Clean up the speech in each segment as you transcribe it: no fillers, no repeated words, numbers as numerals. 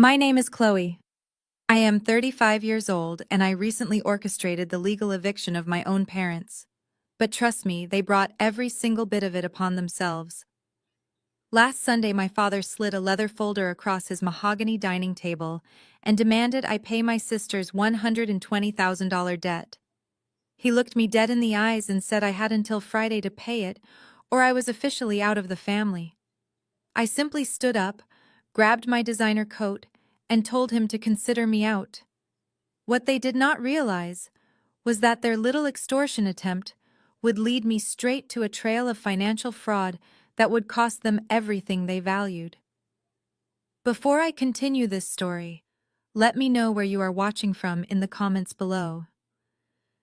My name is Chloe. I am 35 years old and I recently orchestrated the legal eviction of my own parents. But trust me, they brought every single bit of it upon themselves. Last Sunday, my father slid a leather folder across his mahogany dining table and demanded I pay my sister's $120,000 debt. He looked me dead in the eyes and said I had until Friday to pay it, or I was officially out of the family. I simply stood up, grabbed my designer coat, and told him to consider me out. What they did not realize was that their little extortion attempt would lead me straight to a trail of financial fraud that would cost them everything they valued. Before I continue this story, let me know where you are watching from in the comments below.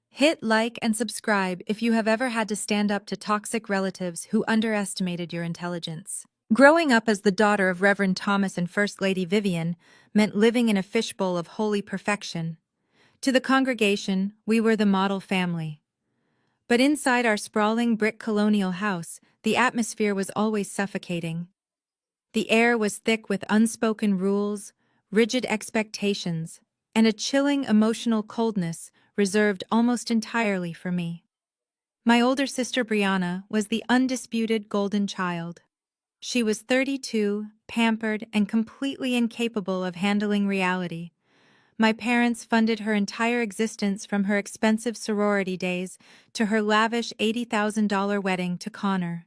Hit like and subscribe if you have ever had to stand up to toxic relatives who underestimated your intelligence. Growing up as the daughter of Reverend Thomas and First Lady Vivian meant living in a fishbowl of holy perfection. To the congregation, we were the model family. But inside our sprawling brick colonial house, the atmosphere was always suffocating. The air was thick with unspoken rules, rigid expectations, and a chilling emotional coldness reserved almost entirely for me. My older sister Brianna was the undisputed golden child. She was 32, pampered, and completely incapable of handling reality. My parents funded her entire existence from her expensive sorority days to her lavish $80,000 wedding to Connor.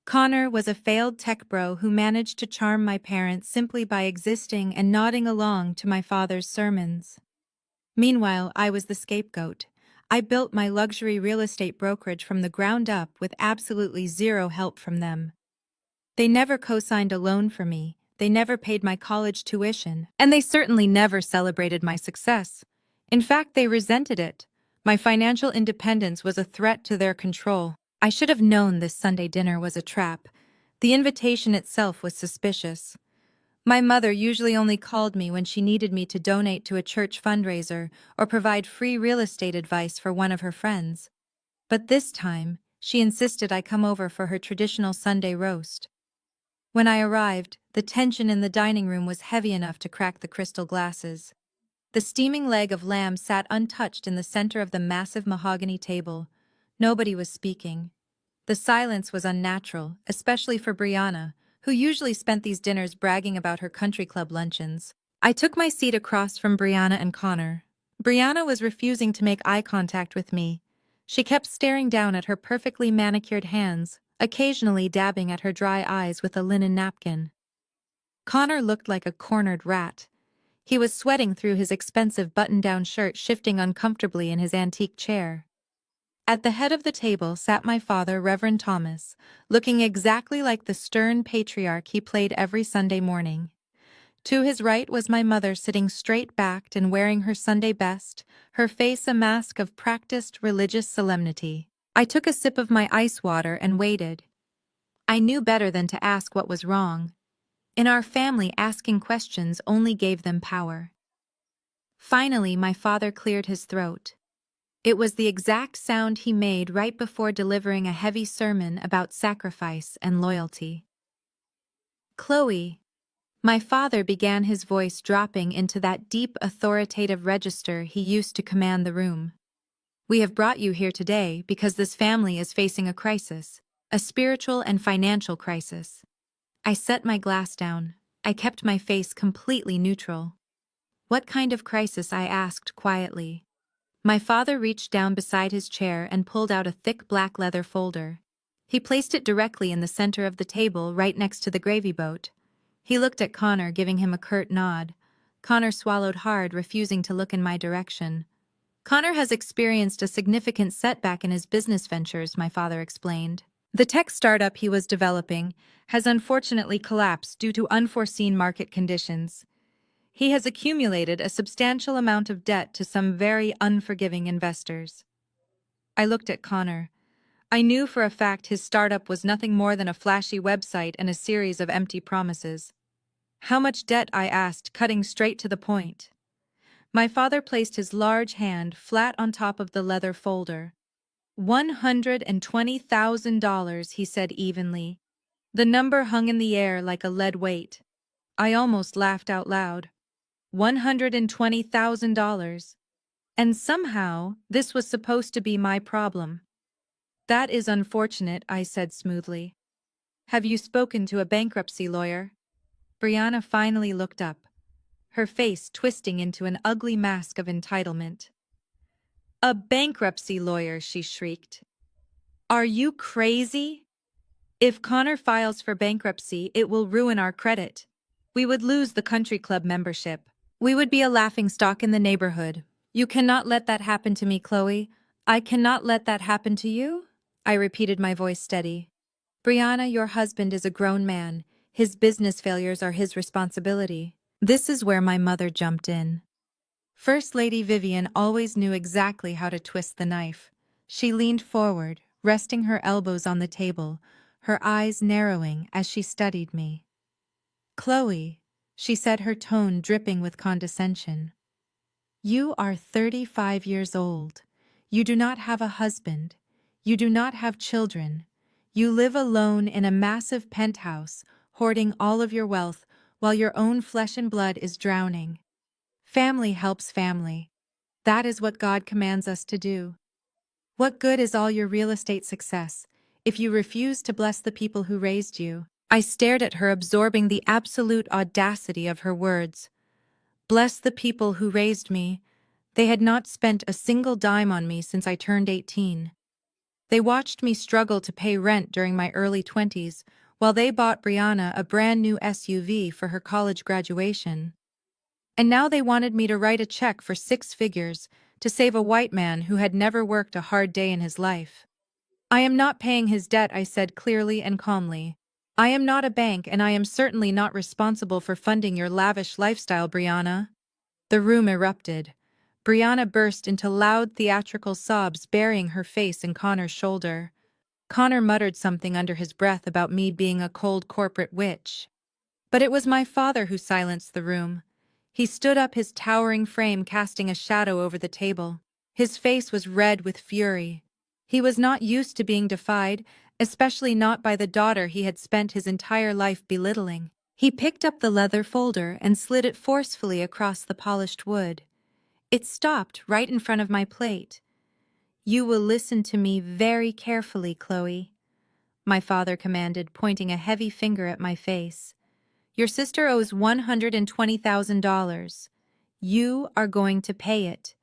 Connor was a failed tech bro who managed to charm my parents simply by existing and nodding along to my father's sermons. Meanwhile, I was the scapegoat. I built my luxury real estate brokerage from the ground up with absolutely zero help from them. They never co-signed a loan for me, they never paid my college tuition, and they certainly never celebrated my success. In fact, they resented it. My financial independence was a threat to their control. I should have known this Sunday dinner was a trap. The invitation itself was suspicious. My mother usually only called me when she needed me to donate to a church fundraiser or provide free real estate advice for one of her friends. But this time, she insisted I come over for her traditional Sunday roast. When I arrived, the tension in the dining room was heavy enough to crack the crystal glasses. The steaming leg of lamb sat untouched in the center of the massive mahogany table. Nobody was speaking. The silence was unnatural, especially for Brianna, who usually spent these dinners bragging about her country club luncheons. I took my seat across from Brianna and Connor. Brianna was refusing to make eye contact with me. She kept staring down at her perfectly manicured hands, occasionally dabbing at her dry eyes with a linen napkin. Connor looked like a cornered rat. He was sweating through his expensive button-down shirt, shifting uncomfortably in his antique chair. At the head of the table sat my father, Reverend Thomas, looking exactly like the stern patriarch he played every Sunday morning. To his right was my mother, sitting straight-backed and wearing her Sunday best, her face a mask of practiced religious solemnity. I took a sip of my ice water and waited. I knew better than to ask what was wrong. In our family, asking questions only gave them power. Finally, my father cleared his throat. It was the exact sound he made right before delivering a heavy sermon about sacrifice and loyalty. Chloe. My father began, his voice dropping into that deep authoritative register he used to command the room. We have brought you here today because this family is facing a crisis, a spiritual and financial crisis. I set my glass down. I kept my face completely neutral. What kind of crisis? I asked quietly. My father reached down beside his chair and pulled out a thick black leather folder. He placed it directly in the center of the table, right next to the gravy boat. He looked at Connor, giving him a curt nod. Connor swallowed hard, refusing to look in my direction. Connor has experienced a significant setback in his business ventures, my father explained. The tech startup he was developing has unfortunately collapsed due to unforeseen market conditions. He has accumulated a substantial amount of debt to some very unforgiving investors. I looked at Connor. I knew for a fact his startup was nothing more than a flashy website and a series of empty promises. How much debt? I asked, cutting straight to the point. My father placed his large hand flat on top of the leather folder. $120,000, he said evenly. The number hung in the air like a lead weight. I almost laughed out loud. $120,000. And somehow, this was supposed to be my problem. That is unfortunate, I said smoothly. Have you spoken to a bankruptcy lawyer? Brianna finally looked up, her face twisting into an ugly mask of entitlement. A bankruptcy lawyer, she shrieked. Are you crazy? If Connor files for bankruptcy, it will ruin our credit. We would lose the country club membership. We would be a laughingstock in the neighborhood. You cannot let that happen to me, Chloe. I cannot let that happen to you? I repeated, my voice steady. Brianna, your husband is a grown man. His business failures are his responsibility. This is where my mother jumped in. First Lady Vivian always knew exactly how to twist the knife. She leaned forward, resting her elbows on the table, her eyes narrowing as she studied me. Chloe, she said, her tone dripping with condescension. You are 35 years old. You do not have a husband. You do not have children. You live alone in a massive penthouse, hoarding all of your wealth while your own flesh and blood is drowning. Family helps family. That is what God commands us to do. What good is all your real estate success if you refuse to bless the people who raised you? I stared at her, absorbing the absolute audacity of her words. Bless the people who raised me. They had not spent a single dime on me since I turned 18. They watched me struggle to pay rent during my early 20s, while they bought Brianna a brand new SUV for her college graduation. And now they wanted me to write a check for 6 figures to save a white man who had never worked a hard day in his life. I am not paying his debt, I said clearly and calmly. I am not a bank, and I am certainly not responsible for funding your lavish lifestyle, Brianna. The room erupted. Brianna burst into loud theatrical sobs, burying her face in Connor's shoulder. Connor muttered something under his breath about me being a cold corporate witch. But it was my father who silenced the room. He stood up, his towering frame casting a shadow over the table. His face was red with fury. He was not used to being defied, especially not by the daughter he had spent his entire life belittling. He picked up the leather folder and slid it forcefully across the polished wood. It stopped right in front of my plate. You will listen to me very carefully, Chloe, my father commanded, pointing a heavy finger at my face. Your sister owes $120,000. You are going to pay it.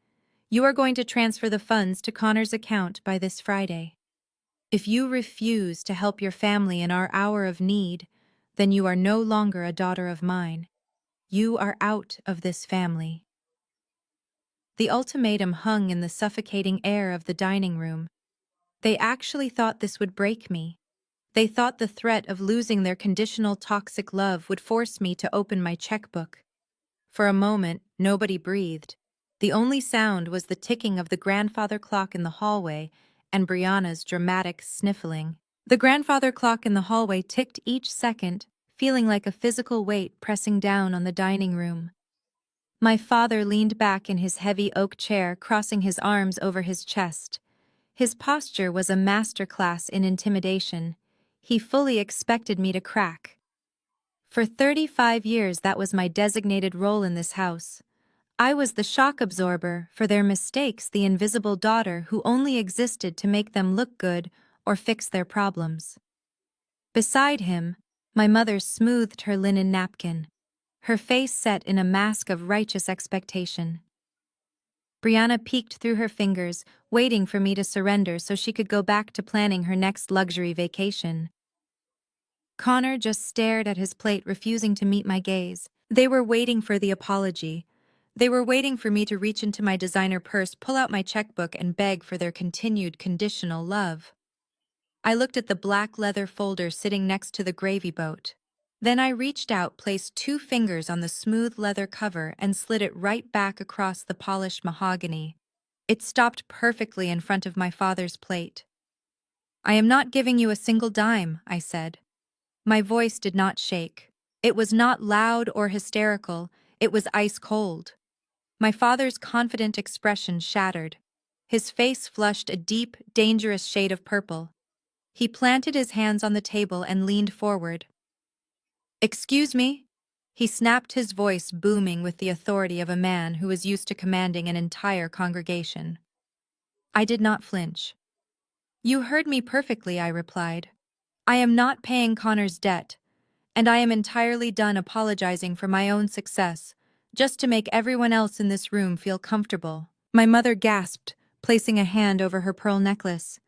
You are going to transfer the funds to Connor's account by this Friday. If you refuse to help your family in our hour of need, then you are no longer a daughter of mine. You are out of this family. The ultimatum hung in the suffocating air of the dining room. They actually thought this would break me. They thought the threat of losing their conditional toxic love would force me to open my checkbook. For a moment, nobody breathed. The only sound was the ticking of the grandfather clock in the hallway and Brianna's dramatic sniffling. The grandfather clock in the hallway ticked each second, feeling like a physical weight pressing down on the dining room. My father leaned back in his heavy oak chair, crossing his arms over his chest. His posture was a masterclass in intimidation. He fully expected me to crack. For 35 years, that was my designated role in this house. I was the shock absorber for their mistakes, the invisible daughter who only existed to make them look good or fix their problems. Beside him, my mother smoothed her linen napkin, her face set in a mask of righteous expectation. Brianna peeked through her fingers, waiting for me to surrender so she could go back to planning her next luxury vacation. Connor just stared at his plate, refusing to meet my gaze. They were waiting for the apology. They were waiting for me to reach into my designer purse, pull out my checkbook, and beg for their continued conditional love. I looked at the black leather folder sitting next to the gravy boat. Then I reached out, placed 2 fingers on the smooth leather cover, and slid it right back across the polished mahogany. It stopped perfectly in front of my father's plate. I am not giving you a single dime, I said. My voice did not shake. It was not loud or hysterical, it was ice cold. My father's confident expression shattered. His face flushed a deep, dangerous shade of purple. He planted his hands on the table and leaned forward. Excuse me? He snapped, his voice booming with the authority of a man who was used to commanding an entire congregation. I did not flinch. "You heard me perfectly," I replied. "I am not paying Connor's debt, and I am entirely done apologizing for my own success, just to make everyone else in this room feel comfortable." My mother gasped, placing a hand over her pearl necklace.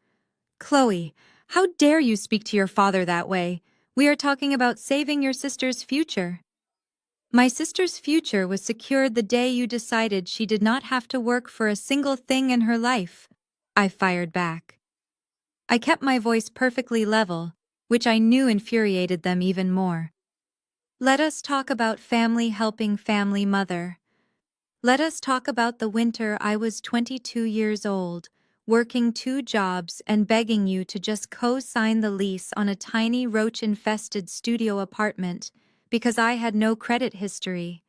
"Chloe, how dare you speak to your father that way? We are talking about saving your sister's future." "My sister's future was secured the day you decided she did not have to work for a single thing in her life," I fired back. I kept my voice perfectly level, which I knew infuriated them even more. "Let us talk about family helping family, mother. Let us talk about the winter I was 22 years old, working 2 jobs and begging you to just co-sign the lease on a tiny roach-infested studio apartment because I had no credit history.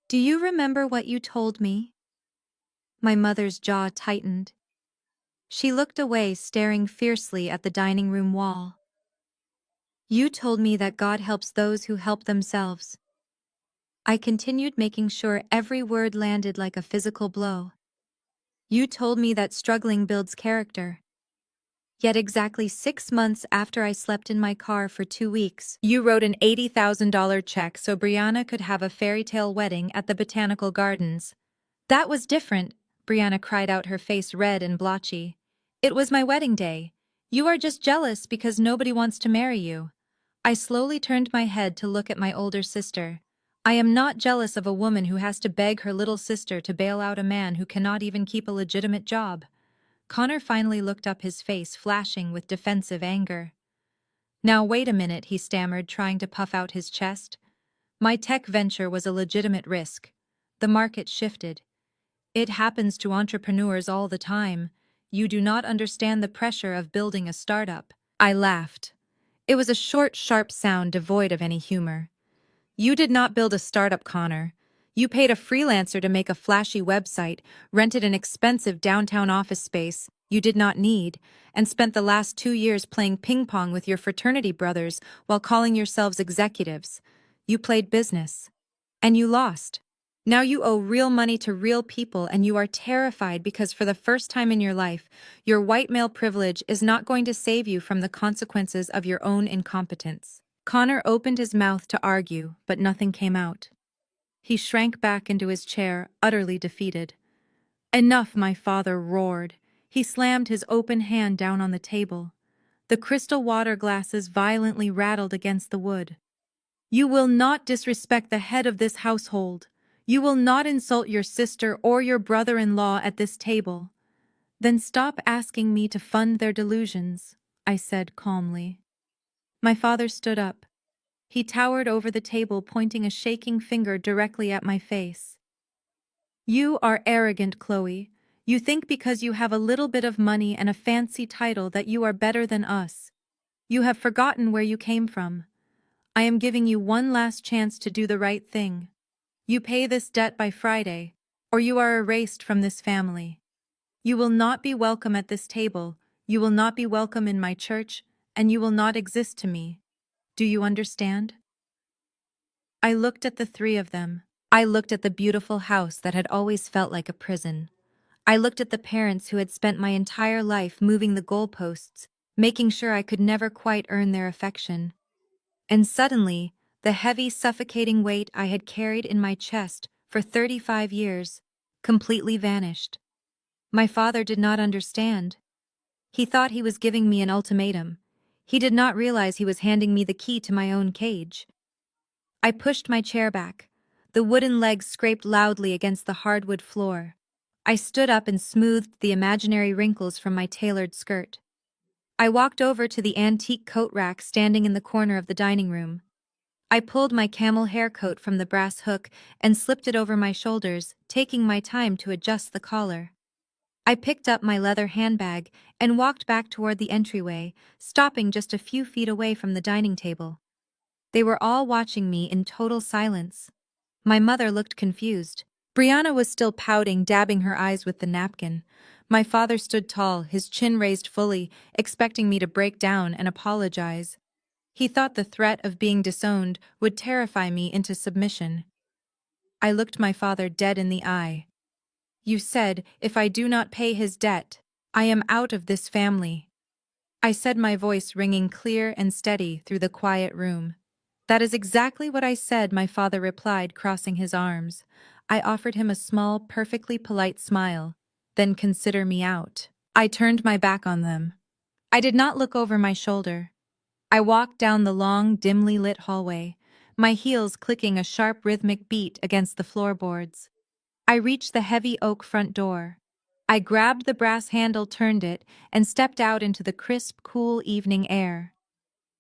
Do you remember what you told me?" My mother's jaw tightened. She looked away, staring fiercely at the dining room wall. "You told me that God helps those who help themselves." I continued, making sure every word landed like a physical blow. "You told me that struggling builds character. Yet exactly 6 months after I slept in my car for 2 weeks, you wrote an $80,000 check so Brianna could have a fairy tale wedding at the Botanical Gardens." "That was different," Brianna cried out, her face red and blotchy. "It was my wedding day. You are just jealous because nobody wants to marry you." I slowly turned my head to look at my older sister. I am not jealous of a woman who has to beg her little sister to bail out a man who cannot even keep a legitimate job. Connor finally looked up, his face flashing with defensive anger. "Now wait a minute," he stammered, trying to puff out his chest. "My tech venture was a legitimate risk. The market shifted. It happens to entrepreneurs all the time. You do not understand the pressure of building a startup." I laughed. It was a short, sharp sound devoid of any humor. "You did not build a startup, Connor. You paid a freelancer to make a flashy website, rented an expensive downtown office space you did not need, and spent the last 2 years playing ping pong with your fraternity brothers while calling yourselves executives. You played business. And you lost. Now you owe real money to real people, and you are terrified because for the first time in your life, your white male privilege is not going to save you from the consequences of your own incompetence." Connor opened his mouth to argue, but nothing came out. He shrank back into his chair, utterly defeated. "Enough," my father roared. He slammed his open hand down on the table. The crystal water glasses violently rattled against the wood. "You will not disrespect the head of this household. You will not insult your sister or your brother-in-law at this table." "Then stop asking me to fund their delusions," I said calmly. My father stood up. He towered over the table, pointing a shaking finger directly at my face. "You are arrogant, Chloe. You think because you have a little bit of money and a fancy title that you are better than us. You have forgotten where you came from. I am giving you one last chance to do the right thing. You pay this debt by Friday, or you are erased from this family. You will not be welcome at this table, you will not be welcome in my church, and you will not exist to me. Do you understand?" I looked at the three of them. I looked at the beautiful house that had always felt like a prison. I looked at the parents who had spent my entire life moving the goalposts, making sure I could never quite earn their affection. And suddenly, the heavy, suffocating weight I had carried in my chest for 35 years completely vanished. My father did not understand. He thought he was giving me an ultimatum. He did not realize he was handing me the key to my own cage. I pushed my chair back. The wooden legs scraped loudly against the hardwood floor. I stood up and smoothed the imaginary wrinkles from my tailored skirt. I walked over to the antique coat rack standing in the corner of the dining room. I pulled my camel hair coat from the brass hook and slipped it over my shoulders, taking my time to adjust the collar. I picked up my leather handbag and walked back toward the entryway, stopping just a few feet away from the dining table. They were all watching me in total silence. My mother looked confused. Brianna was still pouting, dabbing her eyes with the napkin. My father stood tall, his chin raised fully, expecting me to break down and apologize. He thought the threat of being disowned would terrify me into submission. I looked my father dead in the eye. You said, if I do not pay his debt, I am out of this family. I said, my voice ringing clear and steady through the quiet room. That is exactly what I said, my father replied, crossing his arms. I offered him a small, perfectly polite smile. Then consider me out. I turned my back on them. I did not look over my shoulder. I walked down the long, dimly lit hallway, my heels clicking a sharp rhythmic beat against the floorboards. I reached the heavy oak front door. I grabbed the brass handle, turned it, and stepped out into the crisp, cool evening air.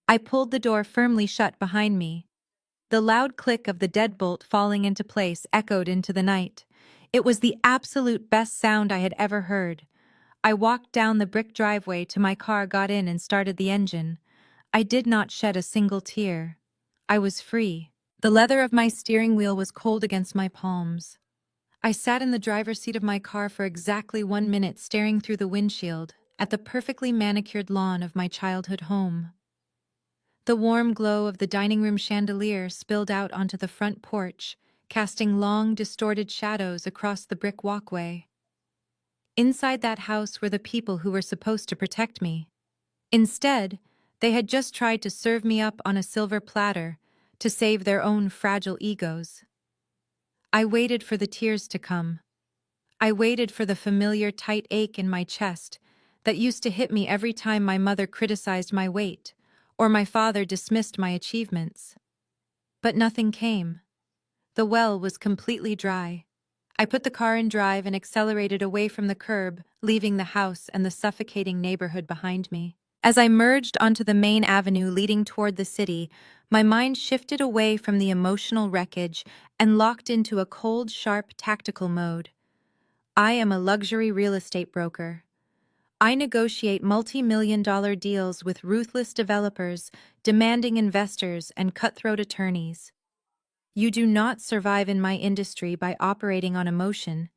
I pulled the door firmly shut behind me. The loud click of the deadbolt falling into place echoed into the night. It was the absolute best sound I had ever heard. I walked down the brick driveway to my car, got in, and started the engine. I did not shed a single tear. I was free. The leather of my steering wheel was cold against my palms. I sat in the driver's seat of my car for exactly 1 minute, staring through the windshield at the perfectly manicured lawn of my childhood home. The warm glow of the dining room chandelier spilled out onto the front porch, casting long, distorted shadows across the brick walkway. Inside that house were the people who were supposed to protect me. Instead, they had just tried to serve me up on a silver platter to save their own fragile egos. I waited for the tears to come. I waited for the familiar tight ache in my chest that used to hit me every time my mother criticized my weight or my father dismissed my achievements. But nothing came. The well was completely dry. I put the car in drive and accelerated away from the curb, leaving the house and the suffocating neighborhood behind me. As I merged onto the main avenue leading toward the city, my mind shifted away from the emotional wreckage and locked into a cold, sharp, tactical mode. I am a luxury real estate broker. I negotiate multi-million-dollar deals with ruthless developers, demanding investors, and cutthroat attorneys. You do not survive in my industry by operating on emotion.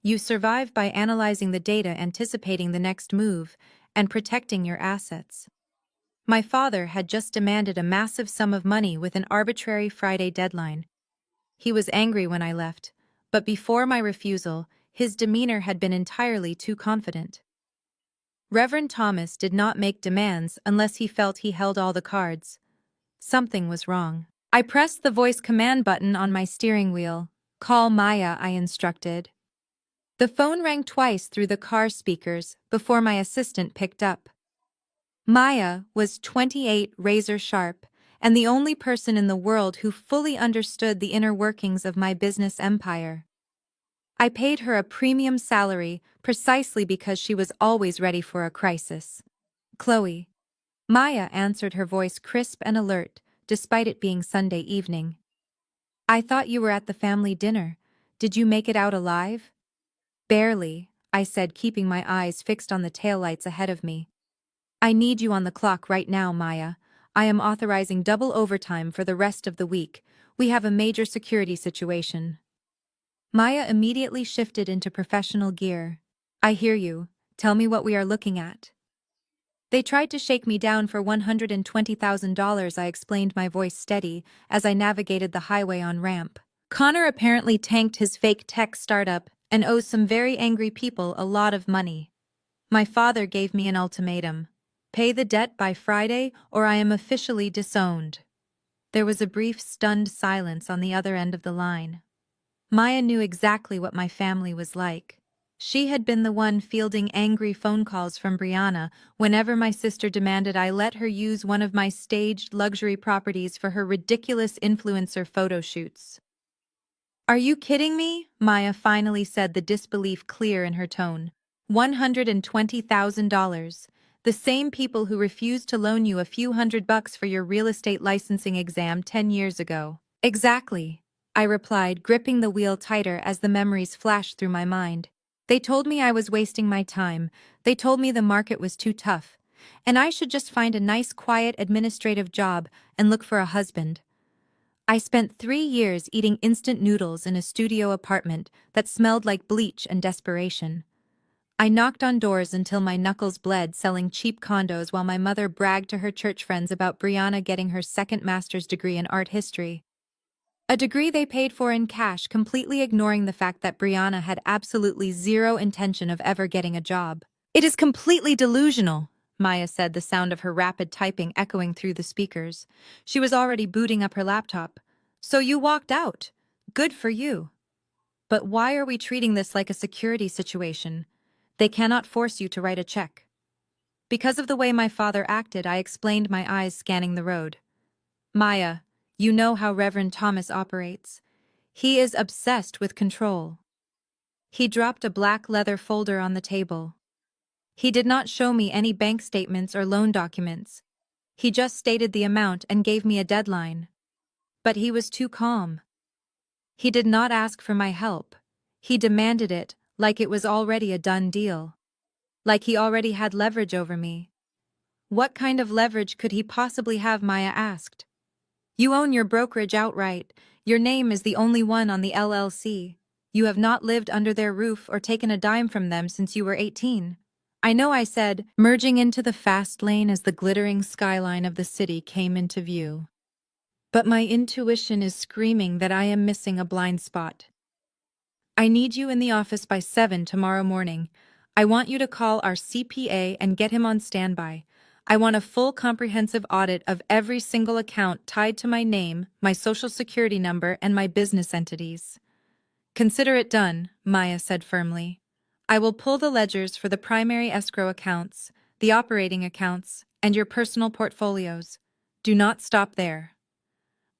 You survive by analyzing the data, anticipating the next move, and protecting your assets. My father had just demanded a massive sum of money with an arbitrary Friday deadline. He was angry when I left, but before my refusal, his demeanor had been entirely too confident. Reverend Thomas did not make demands unless he felt he held all the cards. Something was wrong. I pressed the voice command button on my steering wheel. Call Maya, I instructed. The phone rang twice through the car speakers before my assistant picked up. Maya was 28, razor sharp, and the only person in the world who fully understood the inner workings of my business empire. I paid her a premium salary precisely because she was always ready for a crisis. Chloe. Maya answered, her voice crisp and alert, despite it being Sunday evening. I thought you were at the family dinner. Did you make it out alive? Barely, I said, keeping my eyes fixed on the taillights ahead of me. I need you on the clock right now, Maya. I am authorizing double overtime for the rest of the week. We have a major security situation. Maya immediately shifted into professional gear. I hear you. Tell me what we are looking at. They tried to shake me down for $120,000, I explained, my voice steady, as I navigated the highway on ramp. Connor apparently tanked his fake tech startup and owes some very angry people a lot of money. My father gave me an ultimatum. Pay the debt by Friday or I am officially disowned. There was a brief, stunned silence on the other end of the line. Maya knew exactly what my family was like. She had been the one fielding angry phone calls from Brianna whenever my sister demanded I let her use one of my staged luxury properties for her ridiculous influencer photo shoots. Are you kidding me? Maya finally said, the disbelief clear in her tone. $120,000. The same people who refused to loan you a few $100 for your real estate licensing exam 10 years ago. Exactly, I replied, gripping the wheel tighter as the memories flashed through my mind. They told me I was wasting my time. They told me the market was too tough, and I should just find a nice, quiet administrative job and look for a husband. I spent 3 years eating instant noodles in a studio apartment that smelled like bleach and desperation. I knocked on doors until my knuckles bled selling cheap condos while my mother bragged to her church friends about Brianna getting her second master's degree in art history. A degree they paid for in cash, completely ignoring the fact that Brianna had absolutely zero intention of ever getting a job. It is completely delusional, Maya said, the sound of her rapid typing echoing through the speakers. She was already booting up her laptop. So you walked out. Good for you. But why are we treating this like a security situation? They cannot force you to write a check. Because of the way my father acted, I explained, my eyes scanning the road. Maya, you know how Reverend Thomas operates. He is obsessed with control. He dropped a black leather folder on the table. He did not show me any bank statements or loan documents. He just stated the amount and gave me a deadline. But he was too calm. He did not ask for my help. He demanded it, like it was already a done deal. Like he already had leverage over me. What kind of leverage could he possibly have, Maya asked. You own your brokerage outright. Your name is the only one on the LLC. You have not lived under their roof or taken a dime from them since you were 18. I know, I said, merging into the fast lane as the glittering skyline of the city came into view. But my intuition is screaming that I am missing a blind spot. I need you in the office by 7 tomorrow morning. I want you to call our CPA and get him on standby. I want a full comprehensive audit of every single account tied to my name, my social security number, and my business entities. Consider it done, Maya said firmly. I will pull the ledgers for the primary escrow accounts, the operating accounts, and your personal portfolios. Do not stop there.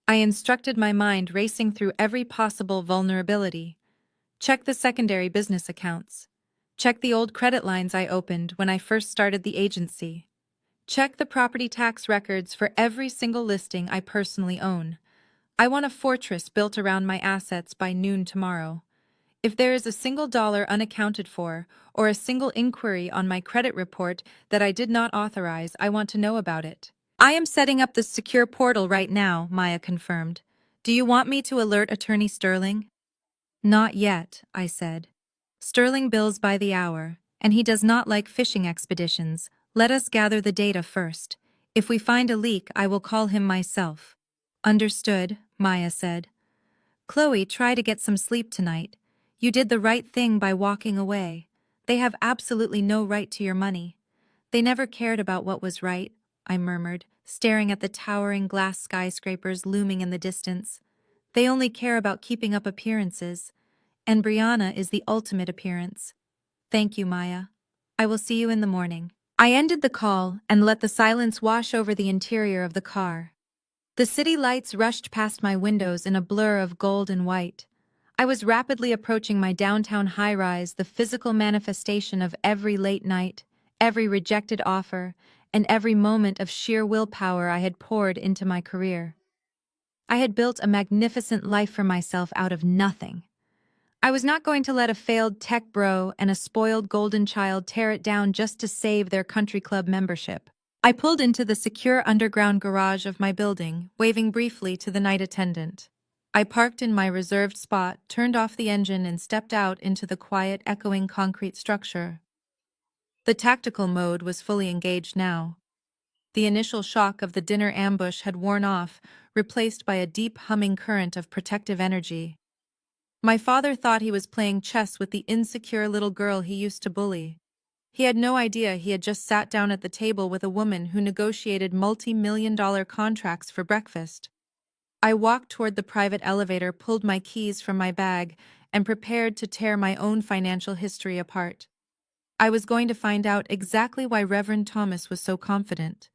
I instructed, my mind racing through every possible vulnerability. Check the secondary business accounts. Check the old credit lines I opened when I first started the agency. Check the property tax records for every single listing I personally own. I want a fortress built around my assets by noon tomorrow. If there is a single dollar unaccounted for, or a single inquiry on my credit report that I did not authorize, I want to know about it. I am setting up the secure portal right now, Maya confirmed. Do you want me to alert Attorney Sterling? Not yet, I said. Sterling bills by the hour, and he does not like fishing expeditions. Let us gather the data first. If we find a leak, I will call him myself. Understood, Maya said. Chloe, try to get some sleep tonight. You did the right thing by walking away. They have absolutely no right to your money. They never cared about what was right, I murmured, staring at the towering glass skyscrapers looming in the distance. They only care about keeping up appearances. And Brianna is the ultimate appearance. Thank you, Maya. I will see you in the morning. I ended the call and let the silence wash over the interior of the car. The city lights rushed past my windows in a blur of gold and white. I was rapidly approaching my downtown high-rise, the physical manifestation of every late night, every rejected offer, and every moment of sheer willpower I had poured into my career. I had built a magnificent life for myself out of nothing. I was not going to let a failed tech bro and a spoiled golden child tear it down just to save their country club membership. I pulled into the secure underground garage of my building, waving briefly to the night attendant. I parked in my reserved spot, turned off the engine, and stepped out into the quiet, echoing concrete structure. The tactical mode was fully engaged now. The initial shock of the dinner ambush had worn off, replaced by a deep humming current of protective energy. My father thought he was playing chess with the insecure little girl he used to bully. He had no idea he had just sat down at the table with a woman who negotiated multi-million-dollar contracts for breakfast. I walked toward the private elevator, pulled my keys from my bag, and prepared to tear my own financial history apart. I was going to find out exactly why Reverend Thomas was so confident.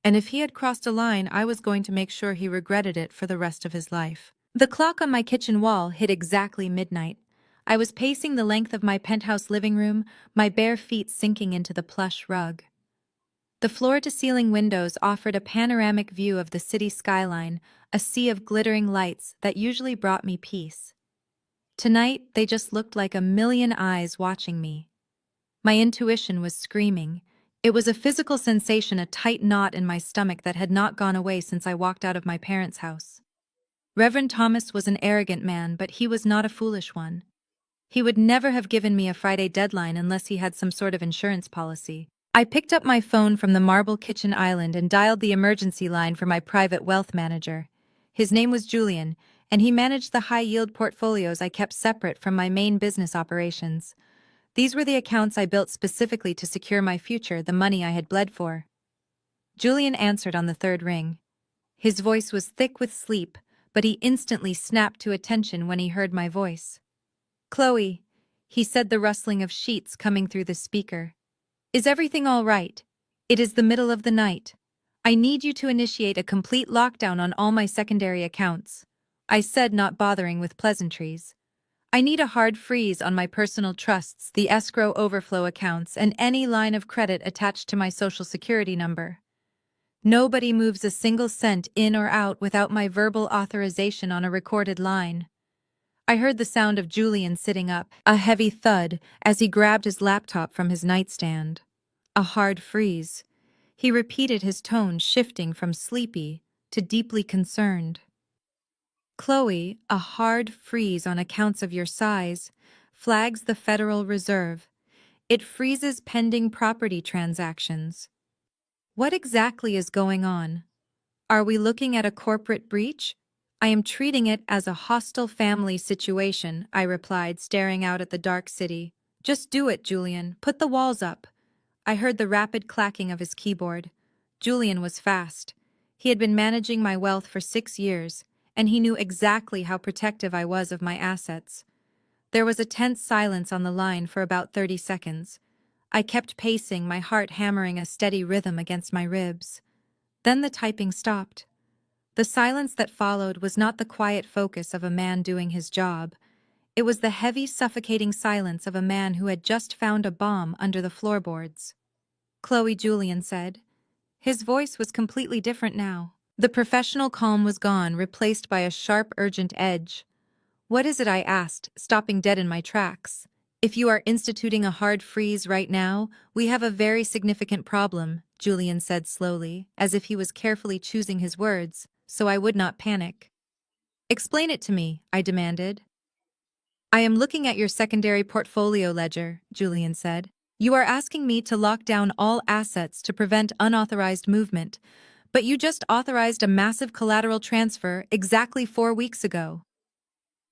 And if he had crossed a line, I was going to make sure he regretted it for the rest of his life. The clock on my kitchen wall hit exactly midnight. I was pacing the length of my penthouse living room, my bare feet sinking into the plush rug. The floor-to-ceiling windows offered a panoramic view of the city skyline, a sea of glittering lights that usually brought me peace. Tonight, they just looked like a million eyes watching me. My intuition was screaming. It was a physical sensation, a tight knot in my stomach that had not gone away since I walked out of my parents' house. Reverend Thomas was an arrogant man, but he was not a foolish one. He would never have given me a Friday deadline unless he had some sort of insurance policy. I picked up my phone from the marble kitchen island and dialed the emergency line for my private wealth manager. His name was Julian, and he managed the high-yield portfolios I kept separate from my main business operations. These were the accounts I built specifically to secure my future, the money I had bled for. Julian answered on the third ring. His voice was thick with sleep, but he instantly snapped to attention when he heard my voice. "Chloe," he said, the rustling of sheets coming through the speaker. "Is everything all right? It is the middle of the night. I need you to initiate a complete lockdown on all my secondary accounts," I said, not bothering with pleasantries. "I need a hard freeze on my personal trusts, the escrow overflow accounts, and any line of credit attached to my social security number. Nobody moves a single cent in or out without my verbal authorization on a recorded line." I heard the sound of Julian sitting up, a heavy thud, as he grabbed his laptop from his nightstand. A hard freeze. He repeated, his tone shifting from sleepy to deeply concerned. "Chloe, a hard freeze on accounts of your size flags the Federal Reserve. It freezes pending property transactions. What exactly is going on? Are we looking at a corporate breach?" "I am treating it as a hostile family situation," I replied, staring out at the dark city. "Just do it, Julian. Put the walls up." I heard the rapid clacking of his keyboard. Julian was fast. He had been managing my wealth for 6 years, and he knew exactly how protective I was of my assets. There was a tense silence on the line for about 30 seconds. I kept pacing, my heart hammering a steady rhythm against my ribs. Then the typing stopped. The silence that followed was not the quiet focus of a man doing his job. It was the heavy, suffocating silence of a man who had just found a bomb under the floorboards. "Chloe," Julian said. His voice was completely different now. The professional calm was gone, replaced by a sharp, urgent edge. "What is it?" I asked, stopping dead in my tracks. "If you are instituting a hard freeze right now, we have a very significant problem," Julian said slowly, as if he was carefully choosing his words, so I would not panic. "Explain it to me," I demanded. "I am looking at your secondary portfolio ledger," Julian said. "You are asking me to lock down all assets to prevent unauthorized movement, but you just authorized a massive collateral transfer exactly 4 weeks ago."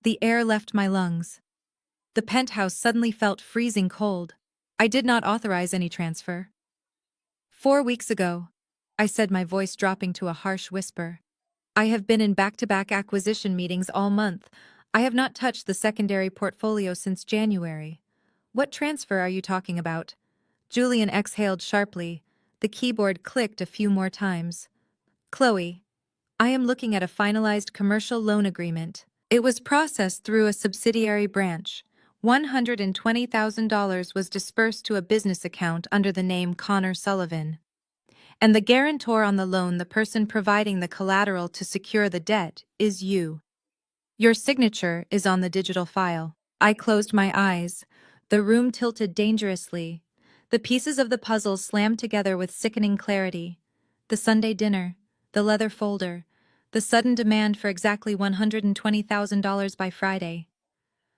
The air left my lungs. The penthouse suddenly felt freezing cold. "I did not authorize any transfer." "4 weeks ago," I said, my voice dropping to a harsh whisper. "I have been in back-to-back acquisition meetings all month. I have not touched the secondary portfolio since January. What transfer are you talking about?" Julian exhaled sharply. The keyboard clicked a few more times. "Chloe, I am looking at a finalized commercial loan agreement. It was processed through a subsidiary branch. $120,000 was dispersed to a business account under the name Connor Sullivan. And the guarantor on the loan, the person providing the collateral to secure the debt, is you. Your signature is on the digital file." I closed my eyes. The room tilted dangerously. The pieces of the puzzle slammed together with sickening clarity. The Sunday dinner, the leather folder, the sudden demand for exactly $120,000 by Friday.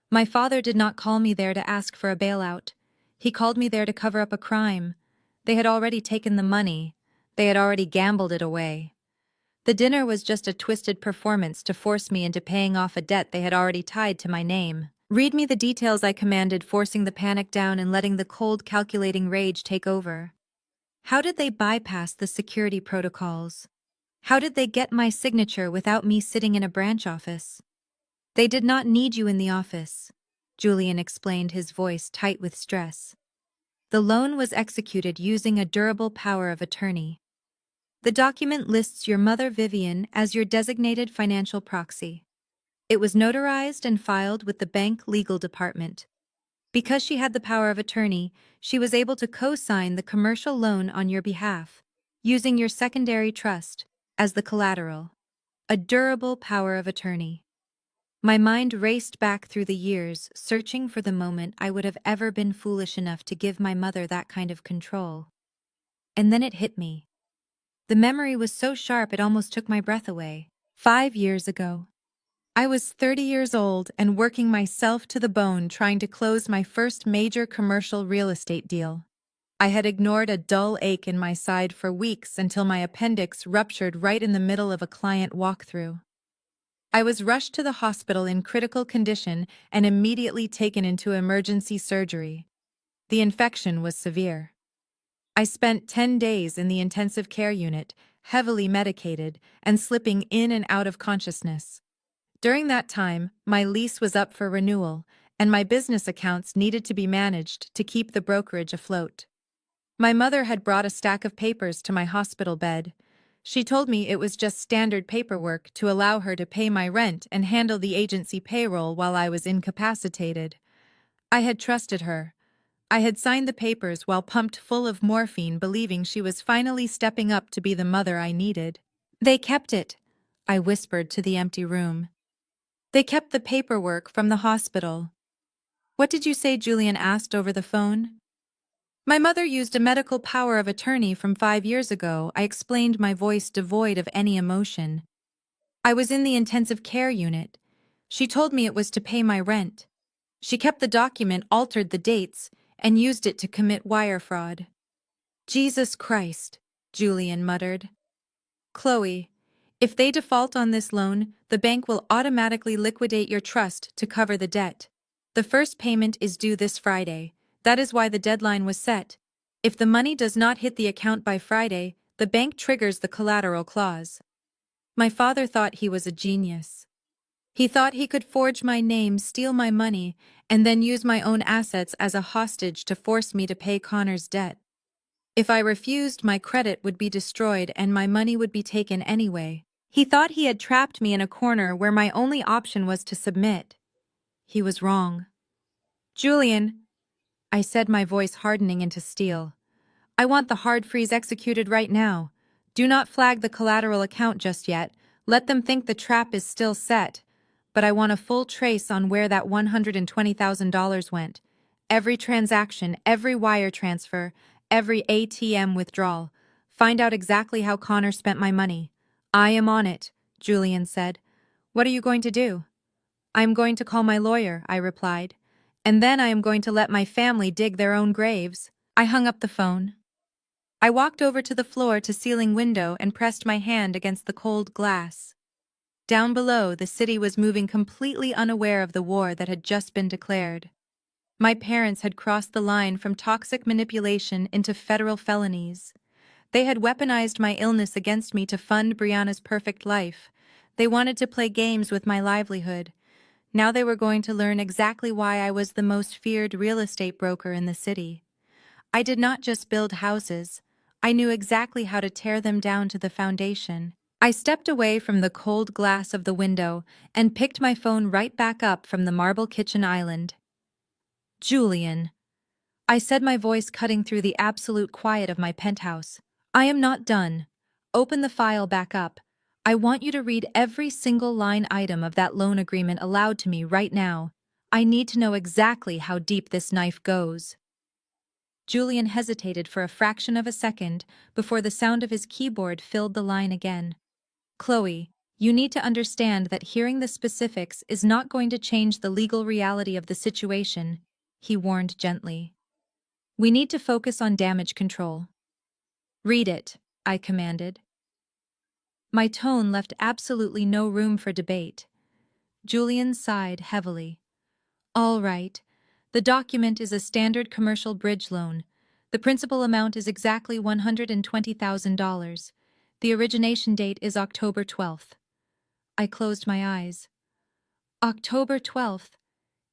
My father did not call me there to ask for a bailout. He called me there to cover up a crime. They had already taken the money. They had already gambled it away. The dinner was just a twisted performance to force me into paying off a debt they had already tied to my name. "Read me the details," I commanded, forcing the panic down and letting the cold, calculating rage take over. "How did they bypass the security protocols? How did they get my signature without me sitting in a branch office?" "They did not need you in the office," Julian explained, his voice tight with stress. "The loan was executed using a durable power of attorney. The document lists your mother, Vivian, as your designated financial proxy. It was notarized and filed with the bank legal department. Because she had the power of attorney, she was able to co-sign the commercial loan on your behalf, using your secondary trust as the collateral. A durable power of attorney." My mind raced back through the years, searching for the moment I would have ever been foolish enough to give my mother that kind of control. And then it hit me. The memory was so sharp it almost took my breath away. 5 years ago. I was 30 years old and working myself to the bone trying to close my first major commercial real estate deal. I had ignored a dull ache in my side for weeks until my appendix ruptured right in the middle of a client walkthrough. I was rushed to the hospital in critical condition and immediately taken into emergency surgery. The infection was severe. I spent 10 days in the intensive care unit, heavily medicated, and slipping in and out of consciousness. During that time, my lease was up for renewal, and my business accounts needed to be managed to keep the brokerage afloat. My mother had brought a stack of papers to my hospital bed. She told me it was just standard paperwork to allow her to pay my rent and handle the agency payroll while I was incapacitated. I had trusted her. I had signed the papers while pumped full of morphine, believing she was finally stepping up to be the mother I needed. "They kept it," I whispered to the empty room. "They kept the paperwork from the hospital." "What did you say?" Julian asked over the phone. "My mother used a medical power of attorney from 5 years ago," I explained, my voice devoid of any emotion. "I was in the intensive care unit. She told me it was to pay my rent. She kept the document, altered the dates, and used it to commit wire fraud." "Jesus Christ," Julian muttered. "Chloe, if they default on this loan, the bank will automatically liquidate your trust to cover the debt. The first payment is due this Friday. That is why the deadline was set. If the money does not hit the account by Friday, the bank triggers the collateral clause." My father thought he was a genius. He thought he could forge my name, steal my money, and then use my own assets as a hostage to force me to pay Connor's debt. If I refused, my credit would be destroyed and my money would be taken anyway. He thought he had trapped me in a corner where my only option was to submit. He was wrong. "Julian," I said, my voice hardening into steel, "I want the hard freeze executed right now. Do not flag the collateral account just yet. Let them think the trap is still set. But I want a full trace on where that $120,000 went. Every transaction, every wire transfer, every ATM withdrawal. Find out exactly how Connor spent my money." "I am on it," Julian said. "What are you going to do?" "I am going to call my lawyer," I replied. "And then I am going to let my family dig their own graves." I hung up the phone. I walked over to the floor-to-ceiling window and pressed my hand against the cold glass. Down below, the city was moving completely unaware of the war that had just been declared. My parents had crossed the line from toxic manipulation into federal felonies. They had weaponized my illness against me to fund Brianna's perfect life. They wanted to play games with my livelihood. Now they were going to learn exactly why I was the most feared real estate broker in the city. I did not just build houses. I knew exactly how to tear them down to the foundation. I stepped away from the cold glass of the window and picked my phone right back up from the marble kitchen island. "Julian," I said, my voice cutting through the absolute quiet of my penthouse, "I am not done. Open the file back up. I want you to read every single line item of that loan agreement aloud to me right now. I need to know exactly how deep this knife goes." Julian hesitated for a fraction of a second before the sound of his keyboard filled the line again. "Chloe, you need to understand that hearing the specifics is not going to change the legal reality of the situation," he warned gently. "We need to focus on damage control." "Read it," I commanded. My tone left absolutely no room for debate. Julian sighed heavily. "All right. The document is a standard commercial bridge loan. The principal amount is exactly $120,000. The origination date is October 12th. I closed my eyes. October 12th.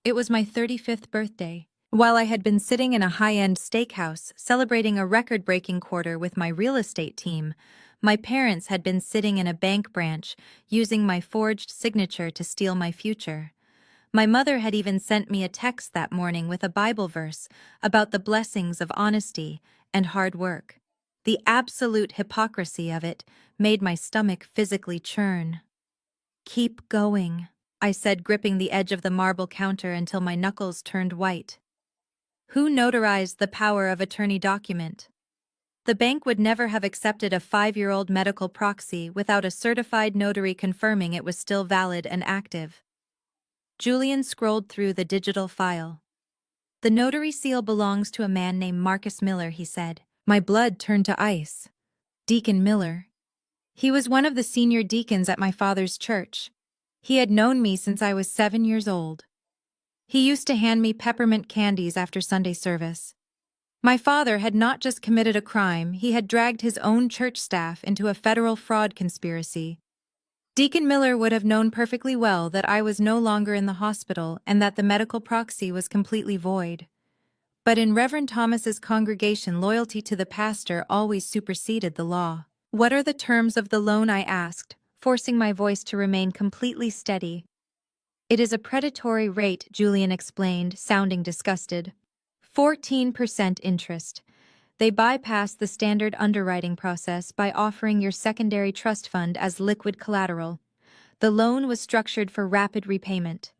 It was my 35th birthday. While I had been sitting in a high-end steakhouse celebrating a record-breaking quarter with my real estate team, my parents had been sitting in a bank branch using my forged signature to steal my future. My mother had even sent me a text that morning with a Bible verse about the blessings of honesty and hard work. The absolute hypocrisy of it made my stomach physically churn. "Keep going," I said, gripping the edge of the marble counter until my knuckles turned white. "Who notarized the power of attorney document?" The bank would never have accepted a 5-year-old medical proxy without a certified notary confirming it was still valid and active. Julian scrolled through the digital file. The notary seal belongs to a man named Marcus Miller, he said. My blood turned to ice. Deacon Miller. He was one of the senior deacons at my father's church. He had known me since I was 7 years old. He used to hand me peppermint candies after Sunday service. My father had not just committed a crime, he had dragged his own church staff into a federal fraud conspiracy. Deacon Miller would have known perfectly well that I was no longer in the hospital and that the medical proxy was completely void. But in Reverend Thomas's congregation, loyalty to the pastor always superseded the law. What are the terms of the loan? I asked, forcing my voice to remain completely steady. It is a predatory rate, Julian explained, sounding disgusted. 14% interest. They bypass the standard underwriting process by offering your secondary trust fund as liquid collateral. The loan was structured for rapid repayment.